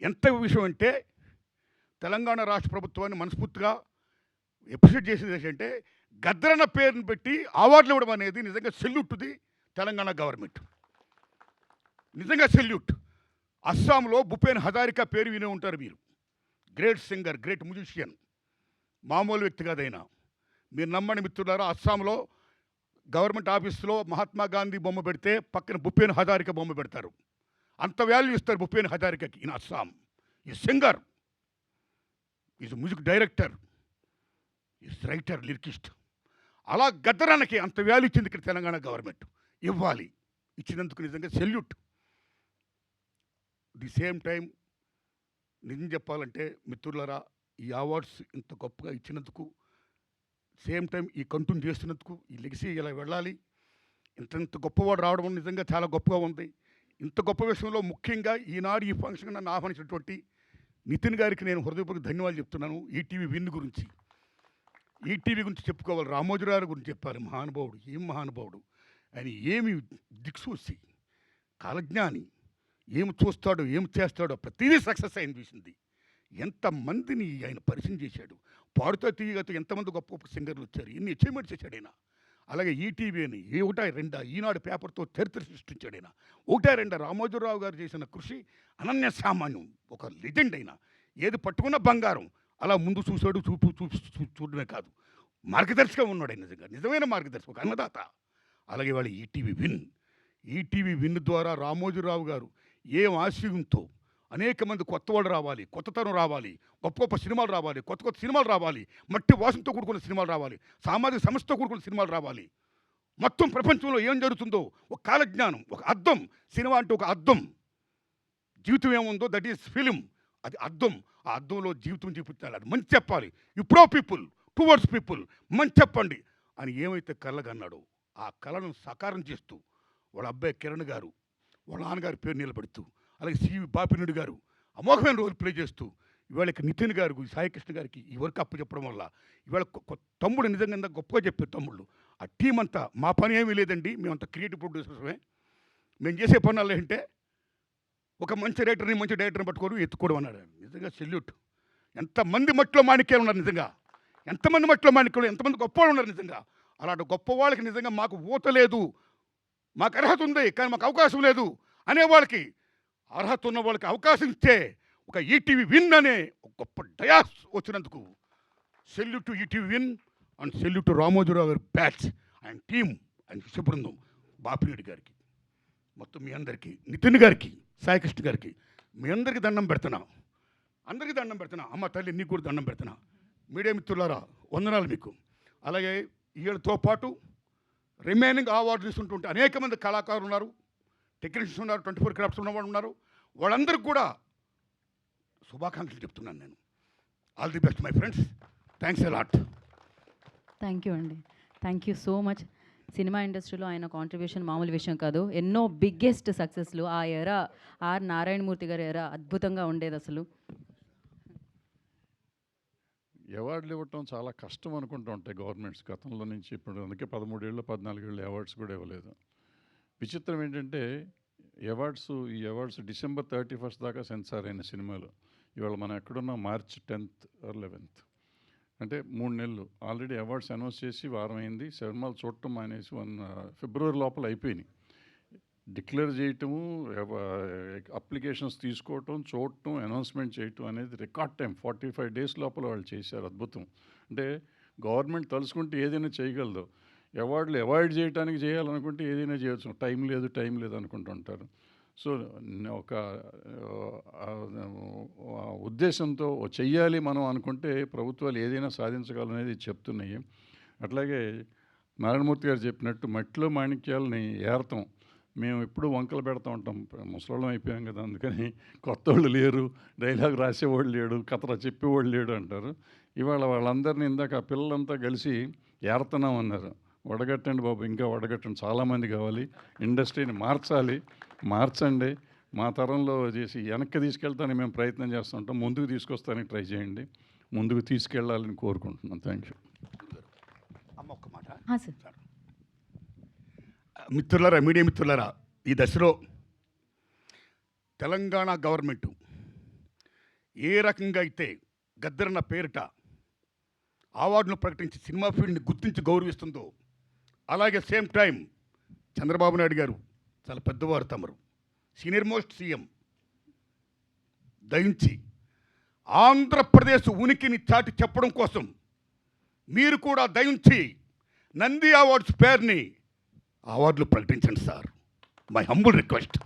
ఎంత విషయం అంటే, తెలంగాణ రాష్ట్ర ప్రభుత్వాన్ని మనస్ఫూర్తిగా అప్రిషియేట్ చేసేది ఏంటంటే, గద్దరన్న పేరుని పెట్టి అవార్డులు ఇవ్వడం అనేది నిజంగా సెల్యూట్ ది తెలంగాణ గవర్నమెంట్. నిజంగా సెల్యూట్. అస్సాంలో భూపేన్ హజారికా పేరు వినే ఉంటారు మీరు. గ్రేట్ సింగర్, గ్రేట్ మ్యూజిషియన్, మామూలు వ్యక్తి కాదైనా. మీరు నమ్మని మిత్రులారా, అస్సాంలో గవర్నమెంట్ ఆఫీస్లో మహాత్మా గాంధీ బొమ్మ పెడితే పక్కన భూపేన్ హజారికా బొమ్మ పెడతారు. అంత వాల్యూ ఇస్తారు భూపేన్ హజారికాకి. ఇన్ అస్సాం ఈ singer, is music director, is writer, lyricist. అలా గద్దరానికి అంత వాల్యూ ఇచ్చింది ఇక్కడ తెలంగాణ గవర్నమెంట్. ఇవ్వాలి, ఇచ్చినందుకు నిజంగా సెల్యూట్. ది సేమ్ టైం నిజం చెప్పాలంటే మిత్రులారా, ఈ అవార్డ్స్ ఇంత గొప్పగా ఇచ్చినందుకు, సేమ్ టైం ఈ కంటిన్యూ చేస్తున్నందుకు, ఈ లెగసీ ఇలా వెళ్ళాలి. ఇంత గొప్పవాడు రావడం నిజంగా చాలా గొప్పగా ఉంది. ఇంత గొప్ప విషయంలో ముఖ్యంగా ఈనాడు ఈ ఫంక్షన్ నన్ను ఆహ్వానించినటువంటి నితిన్ గారికి నేను హృదయపూర్వక ధన్యవాదాలు చెప్తున్నాను. ఈటీవీ విన్ గురించి, ఈటీవీ గురించి చెప్పుకోవాలి, రామోజీరావు గురించి చెప్పాలి. మహానుభావుడు, ఏం మహానుభావుడు ఆయన, ఏమి దిక్సూచి, కాలజ్ఞాని, ఏమి చూస్తాడో ఏమి చేస్తాడో ప్రతిదీ సక్సెస్ అయిన చూసింది. ఎంతమందిని ఆయన పరిచయం చేశాడు, పాడుతో తీయగతో ఎంతమంది గొప్ప గొప్ప సింగర్లు వచ్చారు, ఎన్ని అచీవ్మెంట్ చేశాడు ఆయన. అలాగే ఈటీవీ అని ఒకటా రెండా ఈనాడు పేపర్తో చరిత్ర సృష్టించాడు ఆయన. ఒకటా రెండా రామోజీరావు గారు చేసిన కృషి అనన్య సామాన్యం, ఒక లెజెండ్ అయినా. ఏది పట్టుకున్న బంగారం, అలా ముందు చూశాడు, చూడడమే కాదు, మార్గదర్శిగా ఉన్నాడు ఆయన. నిజంగా నిజమైన మార్గదర్శి, ఒక అన్నదాత. అలాగే వాళ్ళు ఈటీవీ విన్ ద్వారా రామోజీరావు గారు ఏం ఆశయంతో అనేక మంది కొత్త వాళ్ళు రావాలి, కొత్తతనం రావాలి, గొప్ప గొప్ప సినిమాలు రావాలి, కొత్త కొత్త సినిమాలు రావాలి, మట్టి వాసనతో కూడుకున్న సినిమాలు రావాలి, సామాజిక సమస్యతో కూడుకున్న సినిమాలు రావాలి. మొత్తం ప్రపంచంలో ఏం జరుగుతుందో ఒక కాలజ్ఞానం, ఒక అద్దం. సినిమా అంటే ఒక అద్దం. జీవితం ఏముందో దట్ ఈస్ ఫిలిం, అది అద్దం. ఆ అద్దంలో జీవితం చూపించాలి, అది మంచి చెప్పాలి. You pro people towards people, మంచి చెప్పండి అని ఏమైతే కళ్ళగన్నాడో ఆ కళను సాకారం చేస్తూ వాళ్ళ అబ్బాయి కిరణ్ గారు, వాళ్ళ నాన్నగారి పేరు నిలబెడుతూ, అలాగే సివి బాపిరెడ్డి గారు అమోఘమైన రోల్ ప్లే చేస్తూ, ఇవాళ నితిన్ గారు, సాయికృష్ణ గారికి ఈ వర్క్ అప్పు చెప్పడం వల్ల ఇవాళ తమ్ముడు నిజంగా ఎంత గొప్పగా చెప్పారు తమ్ముళ్ళు. ఆ టీం అంతా, మా పని ఏమీ లేదండి, మేమంతా క్రియేటివ్ ప్రొడ్యూసర్సమే. మేము చేసే పనులు ఏంటంటే ఒక మంచి రైటర్ని, మంచి డైరెక్టర్ని పట్టుకోవడం, ఎత్తుకోవడం అన్నాడు. నిజంగా సెల్యూట్. ఎంతమంది మట్టిలో మాణిక్యాలు ఉన్నారు నిజంగా, ఎంతమంది మట్టిలో మాణిక్యాలు, ఎంతమంది గొప్పవాళ్ళు ఉన్నారు నిజంగా. అలాంటి గొప్ప వాళ్ళకి నిజంగా మాకు ఊత లేదు, మాకు అర్హత ఉంది కానీ మాకు అవకాశం లేదు అనేవాళ్ళకి, అర్హత ఉన్న వాళ్ళకి అవకాశం ఇచ్చే ఒక ఈటీవీ విన్ అనే ఒక గొప్ప డయాస్ వచ్చినందుకు salute to ETV Win and salute to Ramoji Rao గారి బ్యాచ్ అండ్ టీమ్ అండ్ శుభ్రందం, బాపిరెడ్డి గారికి, మొత్తం మీ అందరికీ, నితిన్ గారికి, సాయికృష్ణ గారికి, మీ అందరికీ దండం పెడుతున్నా, అందరికీ దండం పెడుతున్నా. అమ్మ తల్లి నీకు కూడా దండం పెడుతున్నా. మీడియా మిత్రులారా వందనాలు మీకు. అలాగే వీళ్ళతో పాటు రిమైనింగ్ అవార్డు తీసుకుంటుంటే అనేక మంది కళాకారులు ఉన్నారు, టెక్నీషియన్స్ ఉన్నారు, 24 క్రాఫ్ట్స్ ఉన్నవాళ్ళు ఉన్నారు. వాళ్ళందరికీ కూడా శుభాకాంక్షలు చెప్తున్నాను నేను. All the best my friends, thanks a lot. Thank you అండి, థ్యాంక్ యూ సో మచ్. సినిమా ఇండస్ట్రీలో ఆయన కాంట్రిబ్యూషన్ మామూలు విషయం కాదు. ఎన్నో బిగ్గెస్ట్ సక్సెస్లు ఆ ఎరా, ఆర్ నారాయణమూర్తి గారి ఎరా అద్భుతంగా ఉండేది అసలు. అవార్డులు ఇవ్వటం చాలా కష్టం అనుకుంటూ ఉంటాయి గవర్నమెంట్స్ గతంలో నుంచి. ఇప్పుడు అందుకే 13 ఏళ్ళు 14 ఏళ్ళు అవార్డ్స్ కూడా ఇవ్వలేదు. విచిత్రం ఏంటంటే ఈ అవార్డ్స్ డిసెంబర్ 31 దాకా సెన్సార్ అయిన సినిమాలు. ఇవాళ మనం ఎక్కడున్నా మార్చ్ 10th or 11th, అంటే 3 నెలలు ఆల్రెడీ అవార్డ్స్ అనౌన్స్ చేసి వారం అయింది. సినిమాలు చూడటం మానేసి ఫిబ్రవరి లోపల అయిపోయినాయి. డిక్లేర్ చేయటము, అప్లికేషన్స్ తీసుకోవటం, చూడటం, అనౌన్స్మెంట్ చేయటం అనేది రికార్డ్ టైం 45 days లోపల వాళ్ళు చేశారు. అద్భుతం. అంటే గవర్నమెంట్ తలుచుకుంటే ఏదైనా చేయగలదు. అవార్డులు అవాయిడ్ చేయడానికి చేయాలనుకుంటే ఏదైనా చేయొచ్చు. టైం లేదు అనుకుంటుంటారు. సో ఒక ఉద్దేశంతో చెయ్యాలి మనం అనుకుంటే ప్రభుత్వాలు ఏదైనా సాధించగలనేది చెప్తున్నాయి. అట్లాగే నారాయణమూర్తి గారు చెప్పినట్టు మట్టిలో మాణిక్యాలని ఏరతం. మేము ఎప్పుడు వంకలు పెడతా ఉంటాం, ముసలోళ్ళం అయిపోయాం కదా, అందుకని కొత్త వాళ్ళు లేరు, డైలాగ్ రాసేవాళ్ళు లేడు, కథ చెప్పేవాళ్ళు లేడు అంటారు. ఇవాళ వాళ్ళందరినీ ఇందాక ఆ పిల్లలంతా కలిసి ఏరుతున్నాం అన్నారు. వడగట్టండి బాబు, ఇంకా వడగట్టండి, చాలామంది కావాలి, ఇండస్ట్రీని మార్చండి. మా తరంలో చేసి వెనక్కి తీసుకెళ్తానికి మేము ప్రయత్నం చేస్తుంటాం, ముందుకు తీసుకొస్తానికి ట్రై చేయండి, ముందుకు తీసుకెళ్ళాలని కోరుకుంటున్నాం. Thank you. అమ్మ ఒక్క మాట సార్. మిత్రులారా, మీడియా మిత్రులారా, ఈ దశలో తెలంగాణ గవర్నమెంటు ఏ రకంగా అయితే గద్దరన్న పేరిట అవార్డును ప్రకటించి సినిమా ఫీల్డ్ని గుర్తించి గౌరవిస్తుందో, అలాగే సేమ్ టైం చంద్రబాబు నాయుడు గారు చాలా పెద్దవారు, తమరు సీనియర్ మోస్ట్ సీఎం, దయించి ఆంధ్రప్రదేశ్ ఉనికిని చాటి చెప్పడం కోసం మీరు కూడా దయించి నంది అవార్డ్స్ పేరుని అవార్డులు ప్రకటించండి sir. My humble request.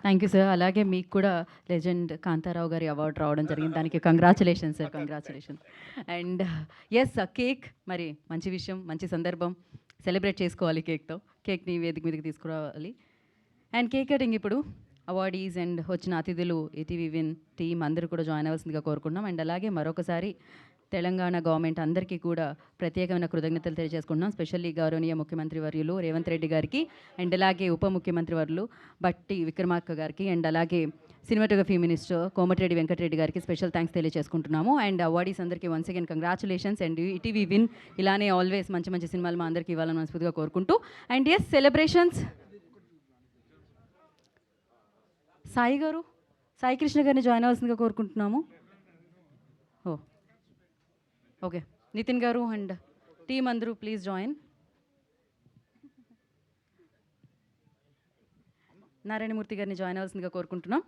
Thank you sir. అలాగే మీకు కూడా లెజెండ్ కాంతారావు గారి అవార్డు రావడం జరిగింది, దానికి congratulation sir, congratulation. And yes, cake మరి మంచి విషయం, మంచి సందర్భం, సెలబ్రేట్ చేసుకోవాలి కేక్తో. కేక్ని వేదిక మీదకి తీసుకురావాలి. అండ్ కేక్ కటింగ్ ఇప్పుడు అవార్డీస్ అండ్ వచ్చిన అతిథులు, ఈటీవీ విన్ టీమ్ అందరూ కూడా జాయిన్ అవ్వాల్సిందిగా కోరుకుంటున్నాం. అండ్ అలాగే మరొకసారి తెలంగాణ గవర్నమెంట్ అందరికీ కూడా ప్రత్యేకమైన కృతజ్ఞతలు తెలియజేసుకుంటున్నాం. స్పెషల్లీ గౌరవనీయ ముఖ్యమంత్రి వర్యులు రేవంత్ రెడ్డి గారికి అండ్ అలాగే ఉప ముఖ్యమంత్రి వర్యులు బట్టి విక్రమార్క గారికి అండ్ అలాగే సినిమాటోగ్రఫీ మినిస్టర్ కోమటిరెడ్డి వెంకటరెడ్డి గారికి స్పెషల్ థ్యాంక్స్ తెలియజేసుకుంటున్నాము. అండ్ అవార్డీస్ అందరికీ once again congratulations and ETV win ఇలానే ఆల్వేస్ మంచి మంచి సినిమాలు మా అందరికీ ఇవ్వాలని మనస్ఫూర్తిగా కోరుకుంటూ అండ్ ఎస్ సెలబ్రేషన్స్ సాయి గారు సాయి కృష్ణ గారిని జాయిన్ అవ్వాల్సిందిగా కోరుకుంటున్నాము. ఓ ఓకే నితిన్ గారు అండ్ టీమ్ అందరూ ప్లీజ్ జాయిన్. నారాయణమూర్తి గారిని జాయిన్ అవ్వాల్సిందిగా కోరుకుంటున్నాం.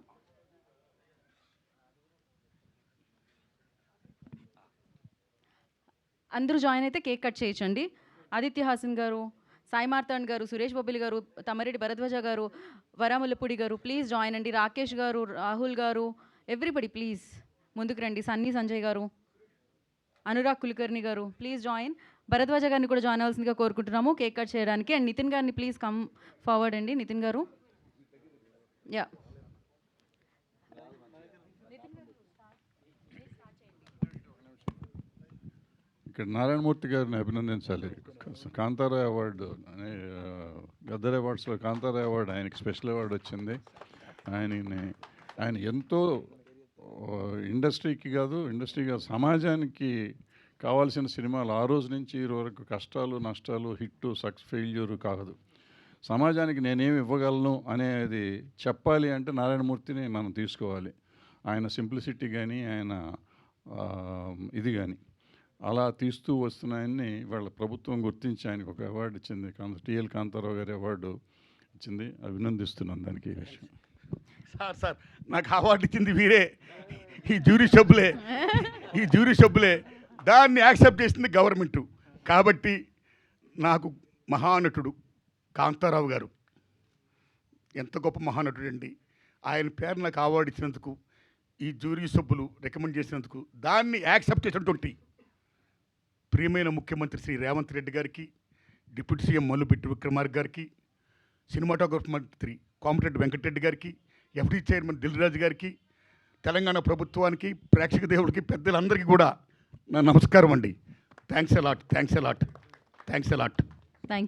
అందరూ జాయిన్ అయితే కేక్ కట్ చేయొచ్చండి. ఆదిత్య హాసన్ గారు, సాయి మార్తాండ్ గారు, సురేష్ బొబ్బిలి గారు, తమ్మారెడ్డి భరద్వాజ గారు, వరాముల్లపూడి గారు ప్లీజ్ జాయిన్ అండి. రాకేష్ గారు, రాహుల్ గారు, ఎవ్రీబడి ప్లీజ్ ముందుకు రండి. సన్నీ సంజయ్ గారు, అనురాగ్ కులకర్ణి గారు ప్లీజ్ జాయిన్. భరద్వాజ గారిని కూడా జాయిన్ అవ్వాల్సిందిగా కోరుకుంటున్నాము కేక్ కట్ చేయడానికి. అండ్ నితిన్ గారిని ప్లీజ్ కమ్ ఫార్వర్డ్ అండి. నితిన్ గారు యా ఇక్కడ నారాయణమూర్తి గారిని అభినందించాలి. కాంతారా అవార్డు గద్దర్ అవార్డ్స్లో కాంతారా అవార్డు ఆయనకి స్పెషల్ అవార్డు వచ్చింది. ఆయన ఎంతో ఇండస్ట్రీకి కాదు సమాజానికి కావాల్సిన సినిమాలు ఆ రోజు నుంచి ఈ వరకు కష్టాలు నష్టాలు హిట్ ఫెయిల్యూరు కాదు, సమాజానికి నేనేమి ఇవ్వగలను అనేది చెప్పాలి అంటే నారాయణమూర్తిని మనం తీసుకోవాలి. ఆయన సింప్లిసిటీ కానీ ఆయన ఇది కానీ అలా తీస్తూ వస్తున్నాయని వాళ్ళ ప్రభుత్వం గుర్తించి ఆయనకు ఒక అవార్డు ఇచ్చింది. టిఎల్ కాంతారావు గారి అవార్డు ఇచ్చింది. అభినందిస్తున్నాను దానికి. ఈ విషయం సార్ నాకు అవార్డు ఇచ్చింది వీరే, ఈ జ్యూరీ సభ్యులే. దాన్ని యాక్సెప్ట్ చేసింది గవర్నమెంటు. కాబట్టి నాకు మహానటుడు కాంతారావు గారు ఎంత గొప్ప మహానటుడు అండి. ఆయన పేరు నాకు అవార్డు ఇచ్చినందుకు, ఈ జ్యూరీ సభ్యులు రికమెండ్ చేసినందుకు, దాన్ని యాక్సెప్ట్ చేసినటువంటి ప్రియమైన ముఖ్యమంత్రి శ్రీ రేవంత్ రెడ్డి గారికి, డిప్యూటీ సీఎం మల్లుబెట్టి విక్రమార్క గారికి, సినిమాటోగ్రఫీ మంత్రి కోమటిరెడ్డి వెంకటరెడ్డి గారికి, ఎఫ్డీ చైర్మన్ దిల్రాజు గారికి, తెలంగాణ ప్రభుత్వానికి, ప్రేక్షక దేవుడికి, పెద్దలందరికీ కూడా నా నమస్కారం అండి. Thanks a lot. Thank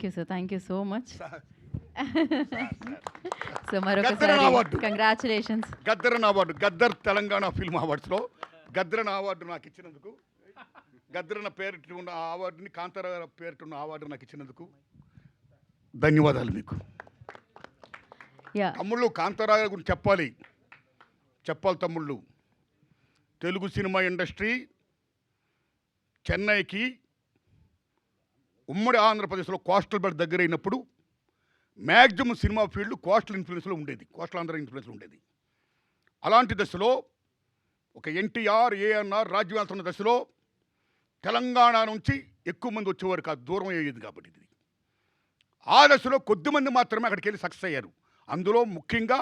you sir, thank you so much. So మరొకసారి కంగ్రాచులేషన్స్. గద్దరన్ అవార్డు, గద్దర్ తెలంగాణ ఫిల్మ్ అవార్డ్స్లో గద్దరన్ అవార్డు నాకు ఇచ్చినందుకు, గద్దరన్న పేరిట ఉన్న అవార్డుని కాంతారావు పేరిట ఉన్న అవార్డు నాకు ఇచ్చినందుకు ధన్యవాదాలు మీకు. తమ్ముళ్ళు కాంతారావు గురించి చెప్పాలి తమ్ముళ్ళు. తెలుగు సినిమా ఇండస్ట్రీ చెన్నైకి ఉమ్మడి ఆంధ్రప్రదేశ్లో కోస్టల్ బెల్ట్ దగ్గర అయినప్పుడు మ్యాక్సిమం సినిమా ఫీల్డ్ కోస్టల్ ఆంధ్ర ఇన్ఫ్లుయెన్స్లో ఉండేది. అలాంటి దశలో ఒక ఎన్టీఆర్, ఏఎన్ఆర్ రాజ్యం వెళ్తున్న దశలో తెలంగాణ నుంచి ఎక్కువ మంది వచ్చేవారు కాదు, దూరం అయ్యేది కాబట్టి. ఇది ఆ దశలో కొద్దిమంది మాత్రమే అక్కడికి వెళ్ళి సక్సెస్ అయ్యారు. అందులో ముఖ్యంగా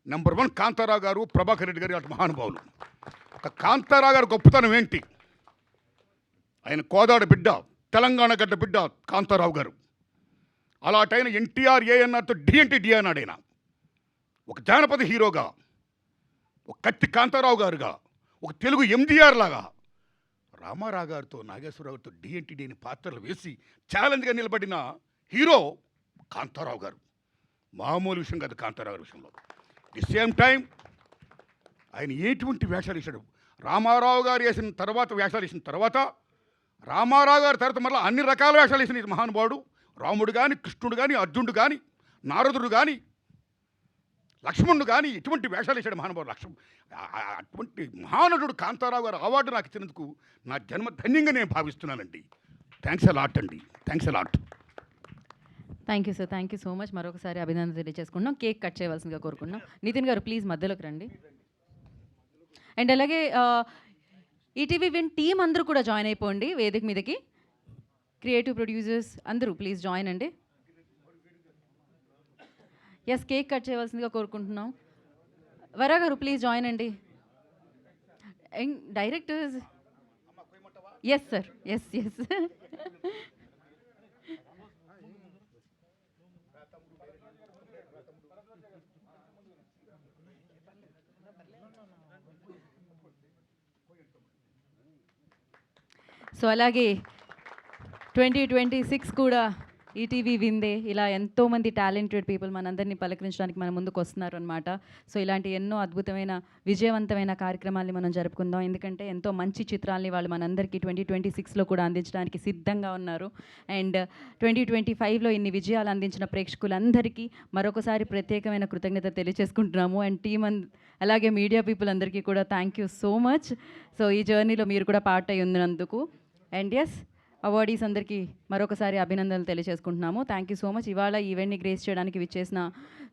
నెంబర్ 1 కాంతారావు గారు, ప్రభాకర్ రెడ్డి గారు అటు మహానుభావులు. ఒక కాంతారావు గారు గొప్పతనం ఏంటి? ఆయన కోదాడ బిడ్డ, తెలంగాణ గడ్డ బిడ్డ కాంతారావు గారు. అలాంటైన ఎన్టీఆర్, ఏఎన్ఆర్తో డి అన్నాడు ఆయన. ఒక జానపద హీరోగా, ఒక కత్తి కాంతారావు గారుగా, ఒక తెలుగు ఎంజీఆర్ లాగా రామారావు గారితో, నాగేశ్వరరావుతో డి అని పాత్రలు వేసి ఛాలెంజ్గా నిలబడిన హీరో కాంతారావు గారు. మామూలు విషయం కాదు కాంతారావు గారి విషయంలో. ది సేమ్ టైం ఆయన ఎటువంటి వేషాలు వేశాడు. రామారావు గారు వేసిన తర్వాత రామారావు గారి తర్వాత మళ్ళీ అన్ని రకాల వేషాలు వేసిన మహానుభావుడు. రాముడు కానీ, కృష్ణుడు కానీ, అర్జునుడు కానీ, నారదుడు కానీ, లక్ష్మణుడు కానీ ఇటువంటి వేషాలు వేశాడు మహానుభావుడు. అటువంటి మహానటుడు కాంతారావు గారు అవార్డు నాకు ఇచ్చినందుకు నా జన్మ ధన్యంగా నేను భావిస్తున్నానండి. థ్యాంక్స్ అలాట్ అండి. Thank you sir, thank you so much. మరొకసారి అభినందన తెలియజేసుకున్నాం. కేక్ కట్ చేయవలసిందిగా కోరుకున్నాం. నితిన్ గారు ప్లీజ్ మధ్యలోకి రండి. అండ్ అలాగే ఈటీవీ విన్ టీం అందరూ కూడా జాయిన్ అయిపోండి వేదిక మీదకి. క్రియేటివ్ ప్రొడ్యూసర్స్ అందరూ ప్లీజ్ జాయిన్ అండి. ఎస్, కేక్ కట్ చేయవలసిందిగా కోరుకుంటున్నాం. వరా గారు ప్లీజ్ జాయిన్ అండి. Directors yes sir, yes. So అలాగే 2026 కూడా ఈటీవీ విందే ఇలా ఎంతోమంది టాలెంటెడ్ పీపుల్ మనందరినీ పలకరించడానికి మన ముందుకు వస్తున్నారు అనమాట. సో ఇలాంటి ఎన్నో అద్భుతమైన విజయవంతమైన కార్యక్రమాల్ని మనం జరుపుకుందాం. ఎందుకంటే ఎంతో మంచి చిత్రాల్ని వాళ్ళు మనందరికీ 2026లో కూడా అందించడానికి సిద్ధంగా ఉన్నారు. అండ్ 2025లో ఇన్ని విజయాలు అందించిన ప్రేక్షకులందరికీ మరొకసారి ప్రత్యేకమైన కృతజ్ఞత తెలియజేసుకుంటున్నాము. అండ్ టీమ్ అలాగే మీడియా పీపుల్ అందరికీ కూడా thank you so much. So ఈ జర్నీలో మీరు కూడా పార్ట్ అయి ఉన్నందుకు. అండ్ ఎస్, అవార్డీస్ అందరికీ మరొకసారి అభినందనలు తెలియజేసుకుంటున్నాము. Thank you so much. ఇవాళ ఈవెంట్ని గ్రేస్ చేయడానికి విచ్చేసిన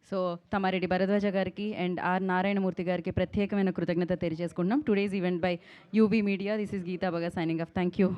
సో తమ్మారెడ్డి భరద్వాజ గారికి అండ్ ఆర్ నారాయణమూర్తి గారికి ప్రత్యేకమైన కృతజ్ఞత తెలియజేసుకుంటున్నాం. Today's event by UB Media. This is Geeta Baga signing of. Thank you.